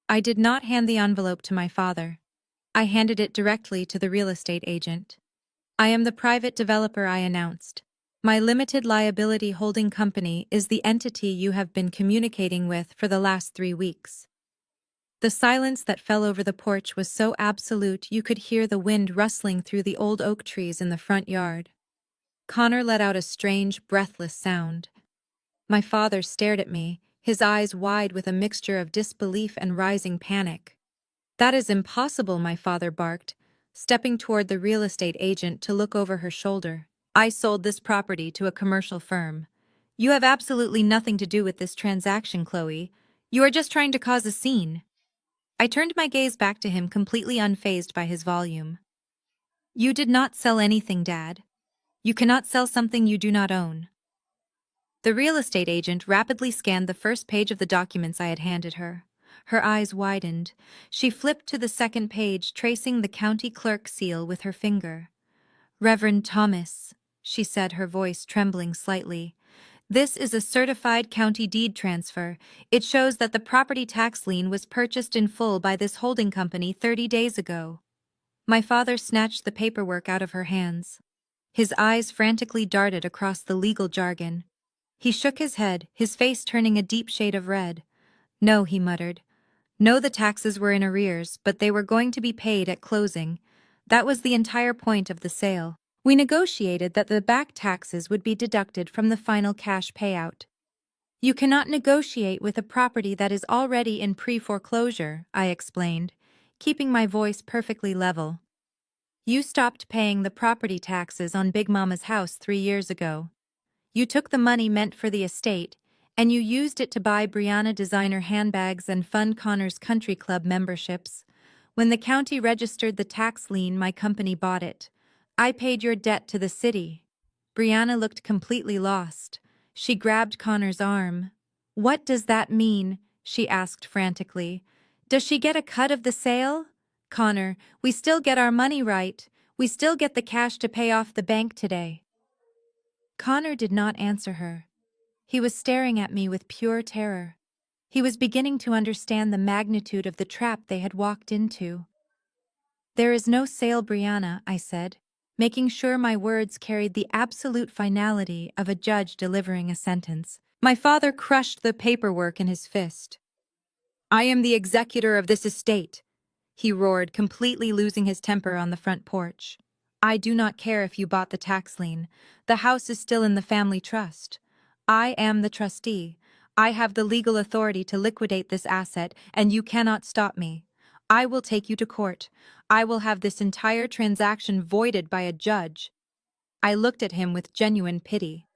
I did not hand the envelope to my father. I handed it directly to the real estate agent. "I am the private developer," I announced. "My limited liability holding company is the entity you have been communicating with for the last 3 weeks." The silence that fell over the porch was so absolute you could hear the wind rustling through the old oak trees in the front yard. Connor let out a strange, breathless sound. My father stared at me, his eyes wide with a mixture of disbelief and rising panic. "That is impossible," my father barked, stepping toward the real estate agent to look over her shoulder. "I sold this property to a commercial firm. You have absolutely nothing to do with this transaction, Chloe. You are just trying to cause a scene." I turned my gaze back to him, completely unfazed by his volume. "You did not sell anything, Dad. You cannot sell something you do not own." The real estate agent rapidly scanned the first page of the documents I had handed her. Her eyes widened. She flipped to the second page, tracing the county clerk seal with her finger. "Reverend Thomas," she said, her voice trembling slightly. "This is a certified county deed transfer. It shows that the property tax lien was purchased in full by this holding company 30 days ago." My father snatched the paperwork out of her hands. His eyes frantically darted across the legal jargon. He shook his head, his face turning a deep shade of red. "No," he muttered. "No, the taxes were in arrears, but they were going to be paid at closing. That was the entire point of the sale. We negotiated that the back taxes would be deducted from the final cash payout." "You cannot negotiate with a property that is already in pre-foreclosure," I explained, keeping my voice perfectly level. "You stopped paying the property taxes on Big Mama's house 3 years ago. You took the money meant for the estate, and you used it to buy Brianna designer handbags and fund Connor's country club memberships. When the county registered the tax lien, my company bought it. I paid your debt to the city." Brianna looked completely lost. She grabbed Connor's arm. "What does that mean?" she asked frantically. "Does she get a cut of the sale?" "Connor, we still get our money, right? We still get the cash to pay off the bank today." Connor did not answer her. He was staring at me with pure terror. He was beginning to understand the magnitude of the trap they had walked into. "There is no sale, Brianna," I said, making sure my words carried the absolute finality of a judge delivering a sentence. My father crushed the paperwork in his fist. "I am the executor of this estate," he roared, completely losing his temper on the front porch. "I do not care if you bought the tax lien. The house is still in the family trust. I am the trustee. I have the legal authority to liquidate this asset, and you cannot stop me. I will take you to court. I will have this entire transaction voided by a judge." I looked at him with genuine pity.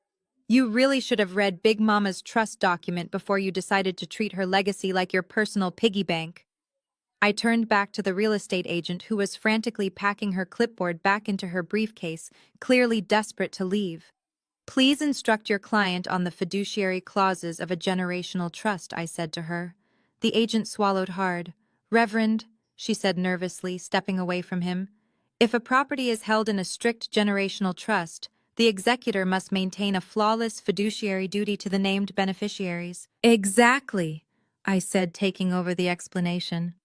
"You really should have read Big Mama's trust document before you decided to treat her legacy like your personal piggy bank." I turned back to the real estate agent, who was frantically packing her clipboard back into her briefcase, clearly desperate to leave. "Please instruct your client on the fiduciary clauses of a generational trust," I said to her. The agent swallowed hard. "Reverend," she said nervously, stepping away from him, "if a property is held in a strict generational trust, the executor must maintain a flawless fiduciary duty to the named beneficiaries." "Exactly," I said, taking over the explanation.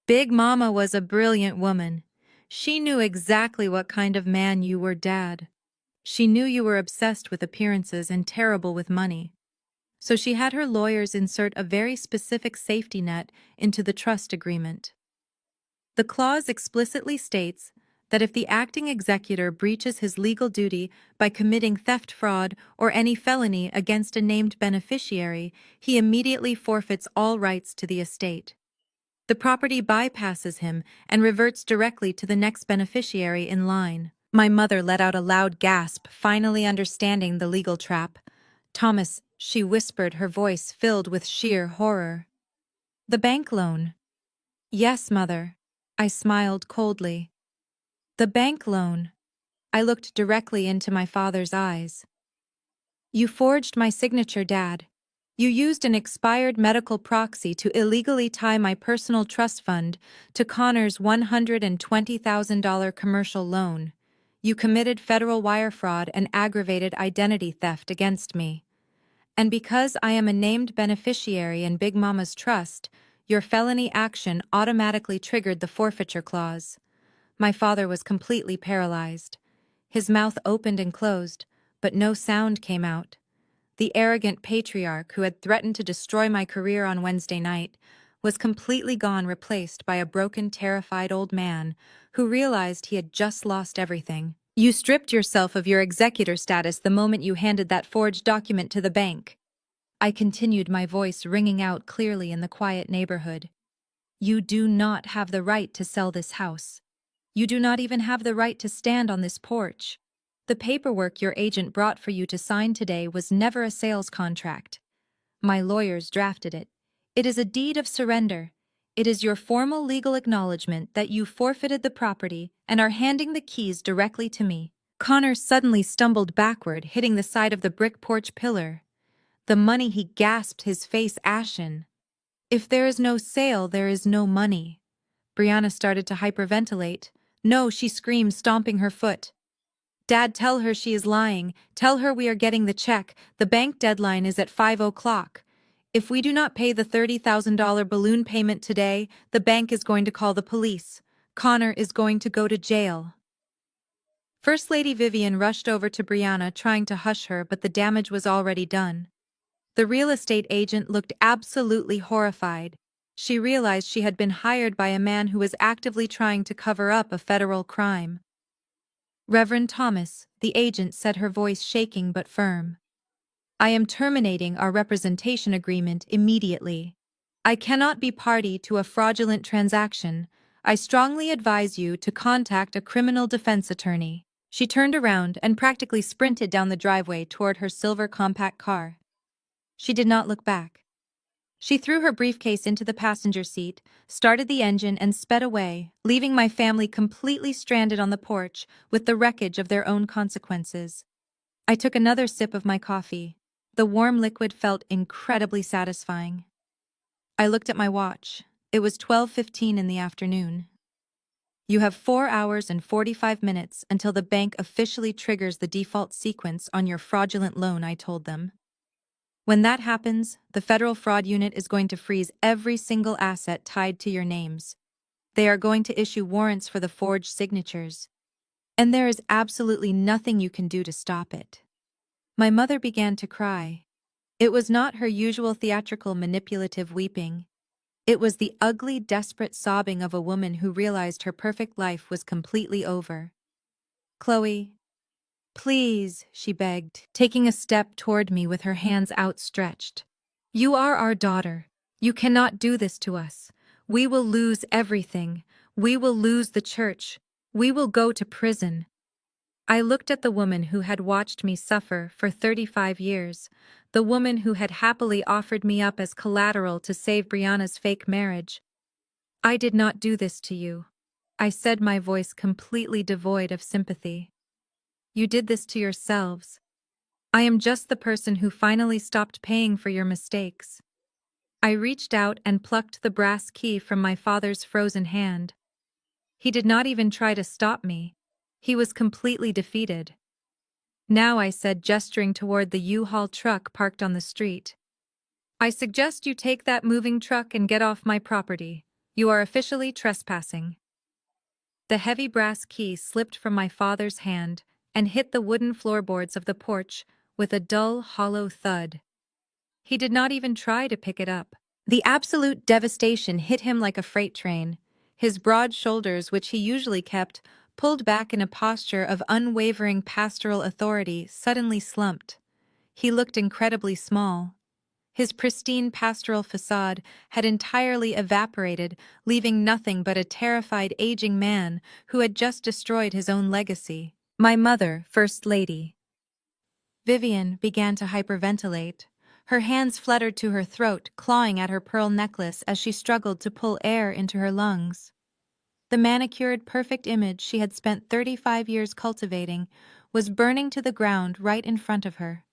"Big Mama was a brilliant woman. She knew exactly what kind of man you were, Dad. She knew you were obsessed with appearances and terrible with money. So she had her lawyers insert a very specific safety net into the trust agreement. The clause explicitly states, that if the acting executor breaches his legal duty by committing theft, fraud, or any felony against a named beneficiary, he immediately forfeits all rights to the estate. The property bypasses him and reverts directly to the next beneficiary in line. My mother let out a loud gasp, finally understanding the legal trap. "Thomas," she whispered, her voice filled with sheer horror. "The bank loan." "Yes, Mother." I smiled coldly. "The bank loan." I looked directly into my father's eyes. "You forged my signature, Dad. You used an expired medical proxy to illegally tie my personal trust fund to Connor's $120,000 commercial loan. You committed federal wire fraud and aggravated identity theft against me. And because I am a named beneficiary in Big Mama's trust, your felony action automatically triggered the forfeiture clause." My father was completely paralyzed. His mouth opened and closed, but no sound came out. The arrogant patriarch who had threatened to destroy my career on Wednesday night was completely gone, replaced by a broken, terrified old man who realized he had just lost everything. "You stripped yourself of your executor status the moment you handed that forged document to the bank." I continued, my voice ringing out clearly in the quiet neighborhood. "You do not have the right to sell this house. You do not even have the right to stand on this porch. The paperwork your agent brought for you to sign today was never a sales contract. My lawyers drafted it. It is a deed of surrender. It is your formal legal acknowledgement that you forfeited the property and are handing the keys directly to me." Connor suddenly stumbled backward, hitting the side of the brick porch pillar. "The money," he gasped, his face ashen. "If there is no sale, there is no money." Brianna started to hyperventilate. "No," she screamed, stomping her foot. "Dad, tell her she is lying. Tell her we are getting the check. The bank deadline is at 5 o'clock. If we do not pay the $30,000 balloon payment today, the bank is going to call the police. Connor is going to go to jail." First Lady Vivian rushed over to Brianna, trying to hush her, but the damage was already done. The real estate agent looked absolutely horrified. She realized she had been hired by a man who was actively trying to cover up a federal crime. "Reverend Thomas," the agent said, her voice shaking but firm, "I am terminating our representation agreement immediately. I cannot be party to a fraudulent transaction. I strongly advise you to contact a criminal defense attorney." She turned around and practically sprinted down the driveway toward her silver compact car. She did not look back. She threw her briefcase into the passenger seat, started the engine, and sped away, leaving my family completely stranded on the porch with the wreckage of their own consequences. I took another sip of my coffee. The warm liquid felt incredibly satisfying. I looked at my watch. It was 12:15 in the afternoon. "You have 4 hours and 45 minutes until the bank officially triggers the default sequence on your fraudulent loan," I told them. "When that happens, the federal fraud unit is going to freeze every single asset tied to your names. They are going to issue warrants for the forged signatures. And there is absolutely nothing you can do to stop it." My mother began to cry. It was not her usual theatrical, manipulative weeping. It was the ugly, desperate sobbing of a woman who realized her perfect life was completely over. "Chloe, please," she begged, taking a step toward me with her hands outstretched. "You are our daughter. You cannot do this to us. We will lose everything. We will lose the church. We will go to prison." I looked at the woman who had watched me suffer for 35 years, the woman who had happily offered me up as collateral to save Brianna's fake marriage. "I did not do this to you," I said, my voice completely devoid of sympathy. "You did this to yourselves. I am just the person who finally stopped paying for your mistakes." I reached out and plucked the brass key from my father's frozen hand. He did not even try to stop me. He was completely defeated. "Now," I said, gesturing toward the U-Haul truck parked on the street, "I suggest you take that moving truck and get off my property. You are officially trespassing." The heavy brass key slipped from my father's hand and hit the wooden floorboards of the porch with a dull, hollow thud. He did not even try to pick it up. The absolute devastation hit him like a freight train. His broad shoulders, which he usually kept pulled back in a posture of unwavering pastoral authority, suddenly slumped. He looked incredibly small. His pristine pastoral facade had entirely evaporated, leaving nothing but a terrified aging man who had just destroyed his own legacy. My mother, First Lady. Vivian began to hyperventilate. Her hands fluttered to her throat, clawing at her pearl necklace as she struggled to pull air into her lungs. The manicured, perfect image she had spent 35 years cultivating was burning to the ground right in front of her.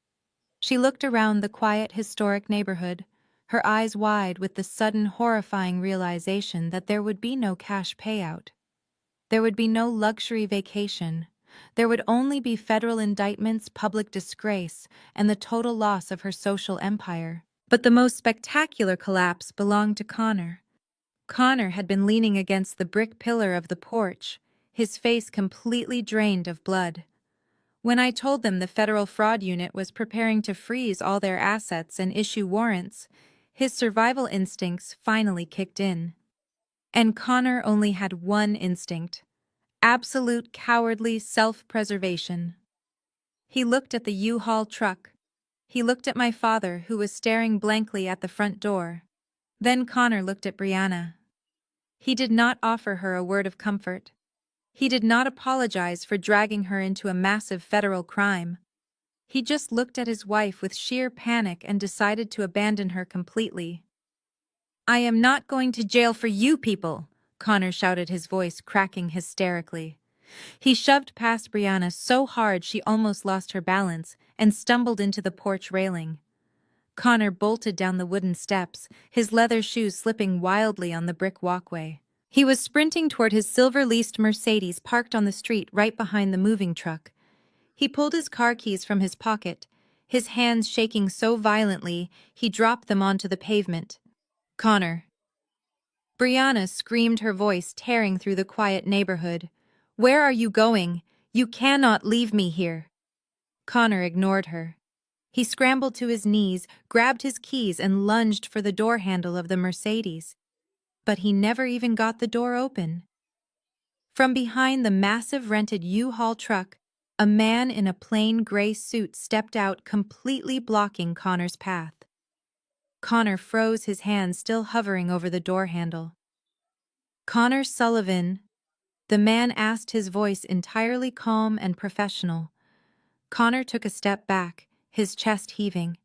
She looked around the quiet, historic neighborhood, her eyes wide with the sudden, horrifying realization that there would be no cash payout. There would be no luxury vacation. There would only be federal indictments, public disgrace, and the total loss of her social empire. But the most spectacular collapse belonged to Connor. Connor had been leaning against the brick pillar of the porch, his face completely drained of blood. When I told them the Federal Fraud Unit was preparing to freeze all their assets and issue warrants, his survival instincts finally kicked in. And Connor only had one instinct: absolute cowardly self-preservation. He looked at the U-Haul truck. He looked at my father, who was staring blankly at the front door. Then Connor looked at Brianna. He did not offer her a word of comfort. He did not apologize for dragging her into a massive federal crime. He just looked at his wife with sheer panic and decided to abandon her completely. "I am not going to jail for you people," Connor shouted, his voice cracking hysterically. He shoved past Brianna so hard she almost lost her balance and stumbled into the porch railing. Connor bolted down the wooden steps, his leather shoes slipping wildly on the brick walkway. He was sprinting toward his silver-leased Mercedes parked on the street right behind the moving truck. He pulled his car keys from his pocket, his hands shaking so violently he dropped them onto the pavement. "Connor." Brianna screamed, her voice tearing through the quiet neighborhood. "Where are you going? You cannot leave me here." Connor ignored her. He scrambled to his knees, grabbed his keys, and lunged for the door handle of the Mercedes. But he never even got the door open. From behind the massive rented U-Haul truck, a man in a plain gray suit stepped out, completely blocking Connor's path. Connor froze, his hand still hovering over the door handle. "Connor Sullivan," the man asked, his voice entirely calm and professional. Connor took a step back, his chest heaving.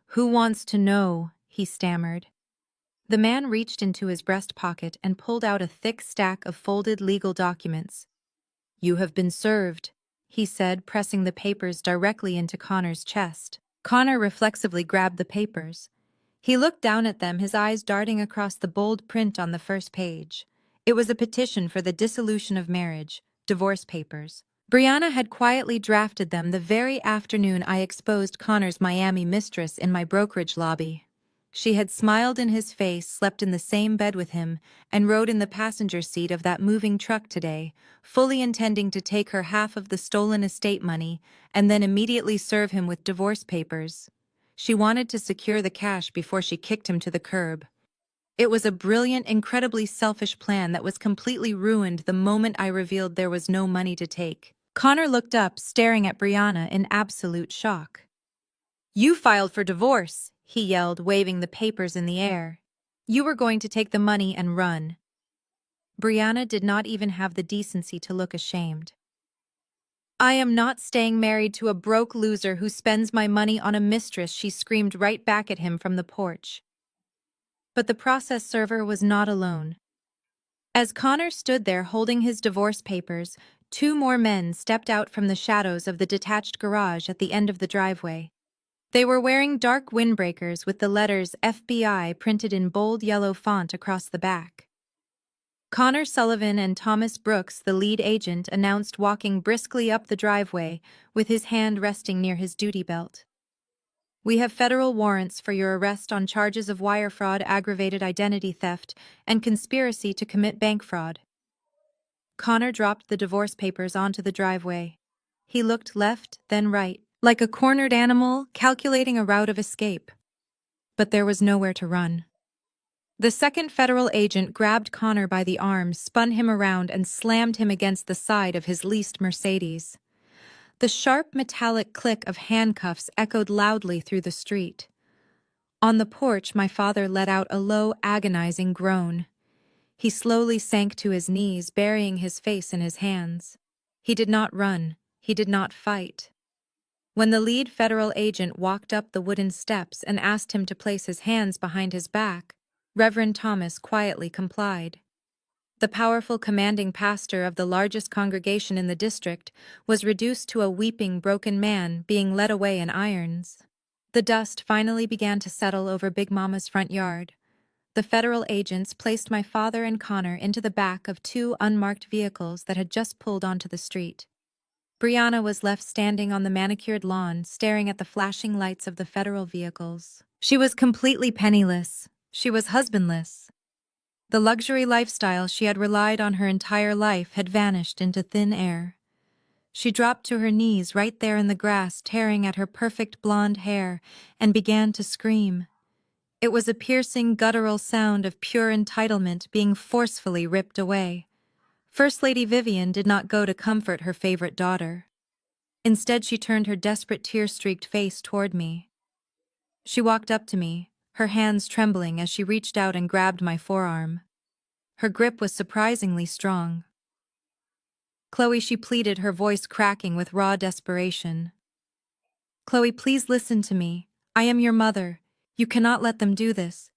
"Who wants to know?" he stammered. The man reached into his breast pocket and pulled out a thick stack of folded legal documents. "You have been served," he said, pressing the papers directly into Connor's chest. Connor reflexively grabbed the papers. He looked down at them, his eyes darting across the bold print on the first page. It was a petition for the dissolution of marriage, divorce papers. Brianna had quietly drafted them the very afternoon I exposed Connor's Miami mistress in my brokerage lobby. She had smiled in his face, slept in the same bed with him, and rode in the passenger seat of that moving truck today, fully intending to take her half of the stolen estate money and then immediately serve him with divorce papers. She wanted to secure the cash before she kicked him to the curb. It was a brilliant, incredibly selfish plan that was completely ruined the moment I revealed there was no money to take. Connor looked up, staring at Brianna in absolute shock. "You filed for divorce," he yelled, waving the papers in the air. "You were going to take the money and run." Brianna did not even have the decency to look ashamed. "I am not staying married to a broke loser who spends my money on a mistress," she screamed right back at him from the porch. But the process server was not alone. As Connor stood there holding his divorce papers, two more men stepped out from the shadows of the detached garage at the end of the driveway. They were wearing dark windbreakers with the letters FBI printed in bold yellow font across the back. Connor Sullivan and Thomas Brooks, the lead agent, announced, walking briskly up the driveway with his hand resting near his duty belt. "We have federal warrants for your arrest on charges of wire fraud, aggravated identity theft, and conspiracy to commit bank fraud." Connor dropped the divorce papers onto the driveway. He looked left, then right, like a cornered animal calculating a route of escape. But there was nowhere to run. The second federal agent grabbed Connor by the arm, spun him around, and slammed him against the side of his leased Mercedes. The sharp metallic click of handcuffs echoed loudly through the street. On the porch, my father let out a low, agonizing groan. He slowly sank to his knees, burying his face in his hands. He did not run. He did not fight. When the lead federal agent walked up the wooden steps and asked him to place his hands behind his back, Reverend Thomas quietly complied. The powerful commanding pastor of the largest congregation in the district was reduced to a weeping, broken man being led away in irons. The dust finally began to settle over Big Mama's front yard. The federal agents placed my father and Connor into the back of two unmarked vehicles that had just pulled onto the street. Brianna was left standing on the manicured lawn, staring at the flashing lights of the federal vehicles. She was completely penniless. She was husbandless. The luxury lifestyle she had relied on her entire life had vanished into thin air. She dropped to her knees right there in the grass, tearing at her perfect blonde hair, and began to scream. It was a piercing, guttural sound of pure entitlement being forcefully ripped away. First Lady Vivian did not go to comfort her favorite daughter. Instead, she turned her desperate, tear-streaked face toward me. She walked up to me, her hands trembling as she reached out and grabbed my forearm. Her grip was surprisingly strong. "Chloe," she pleaded, her voice cracking with raw desperation. "Chloe, please listen to me. I am your mother. You cannot let them do this.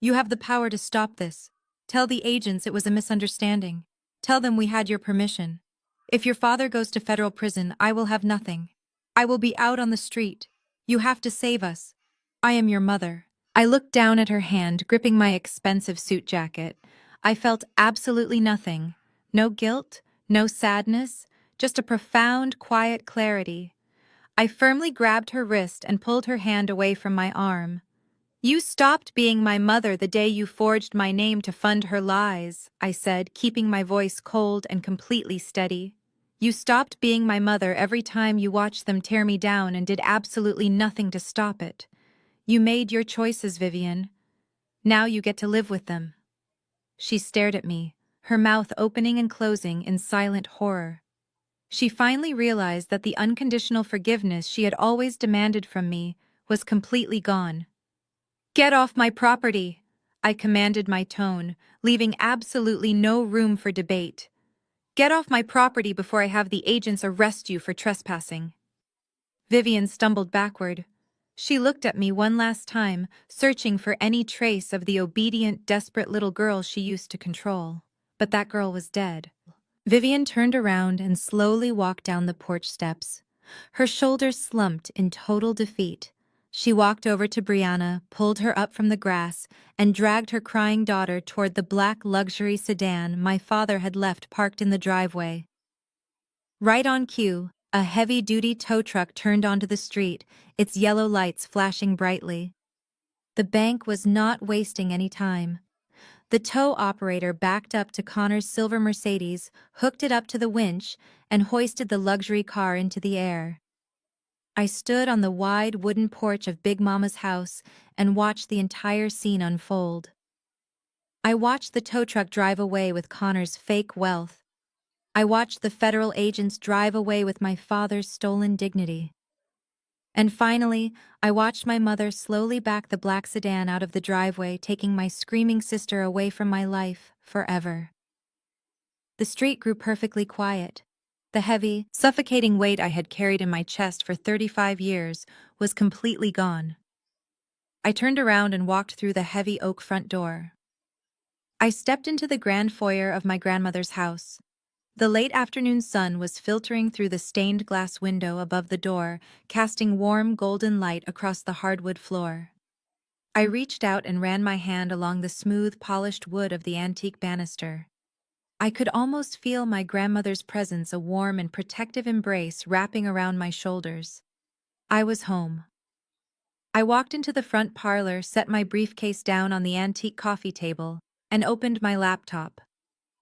You have the power to stop this. Tell the agents it was a misunderstanding. Tell them we had your permission. If your father goes to federal prison, I will have nothing. I will be out on the street. You have to save us. I am your mother." I looked down at her hand, gripping my expensive suit jacket. I felt absolutely nothing. No guilt, no sadness, just a profound, quiet clarity. I firmly grabbed her wrist and pulled her hand away from my arm. "You stopped being my mother the day you forged my name to fund her lies," I said, keeping my voice cold and completely steady. "You stopped being my mother every time you watched them tear me down and did absolutely nothing to stop it. You made your choices, Vivian. Now you get to live with them." She stared at me, her mouth opening and closing in silent horror. She finally realized that the unconditional forgiveness she had always demanded from me was completely gone. "Get off my property," I commanded, my tone, leaving absolutely no room for debate. "Get off my property before I have the agents arrest you for trespassing." Vivian stumbled backward. She looked at me one last time, searching for any trace of the obedient, desperate little girl she used to control. But that girl was dead. Vivian turned around and slowly walked down the porch steps. Her shoulders slumped in total defeat. She walked over to Brianna, pulled her up from the grass, and dragged her crying daughter toward the black luxury sedan my father had left parked in the driveway. Right on cue, a heavy-duty tow truck turned onto the street, its yellow lights flashing brightly. The bank was not wasting any time. The tow operator backed up to Connor's silver Mercedes, hooked it up to the winch, and hoisted the luxury car into the air. I stood on the wide wooden porch of Big Mama's house and watched the entire scene unfold. I watched the tow truck drive away with Connor's fake wealth. I watched the federal agents drive away with my father's stolen dignity. And finally, I watched my mother slowly back the black sedan out of the driveway, taking my screaming sister away from my life forever. The street grew perfectly quiet. The heavy, suffocating weight I had carried in my chest for 35 years was completely gone. I turned around and walked through the heavy oak front door. I stepped into the grand foyer of my grandmother's house. The late afternoon sun was filtering through the stained glass window above the door, casting warm golden light across the hardwood floor. I reached out and ran my hand along the smooth, polished wood of the antique banister. I could almost feel my grandmother's presence, a warm and protective embrace wrapping around my shoulders. I was home. I walked into the front parlor, set my briefcase down on the antique coffee table, and opened my laptop.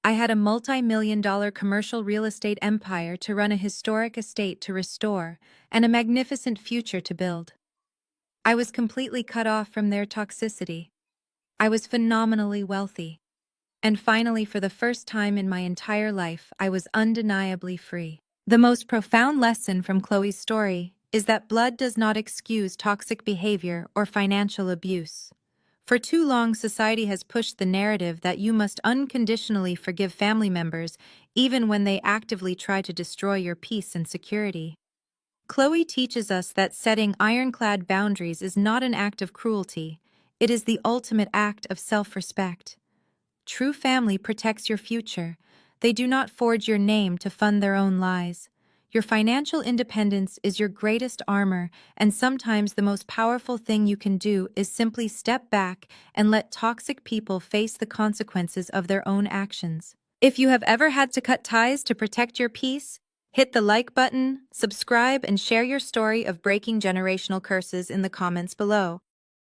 I had a multi-million-dollar commercial real estate empire to run, a historic estate to restore, and a magnificent future to build. I was completely cut off from their toxicity. I was phenomenally wealthy. And finally, for the first time in my entire life, I was undeniably free. The most profound lesson from Chloe's story is that blood does not excuse toxic behavior or financial abuse. For too long, society has pushed the narrative that you must unconditionally forgive family members even when they actively try to destroy your peace and security. Chloe teaches us that setting ironclad boundaries is not an act of cruelty, it is the ultimate act of self-respect. True family protects your future. They do not forge your name to fund their own lies. Your financial independence is your greatest armor, and sometimes the most powerful thing you can do is simply step back and let toxic people face the consequences of their own actions. If you have ever had to cut ties to protect your peace, hit the like button, subscribe, and share your story of breaking generational curses in the comments below.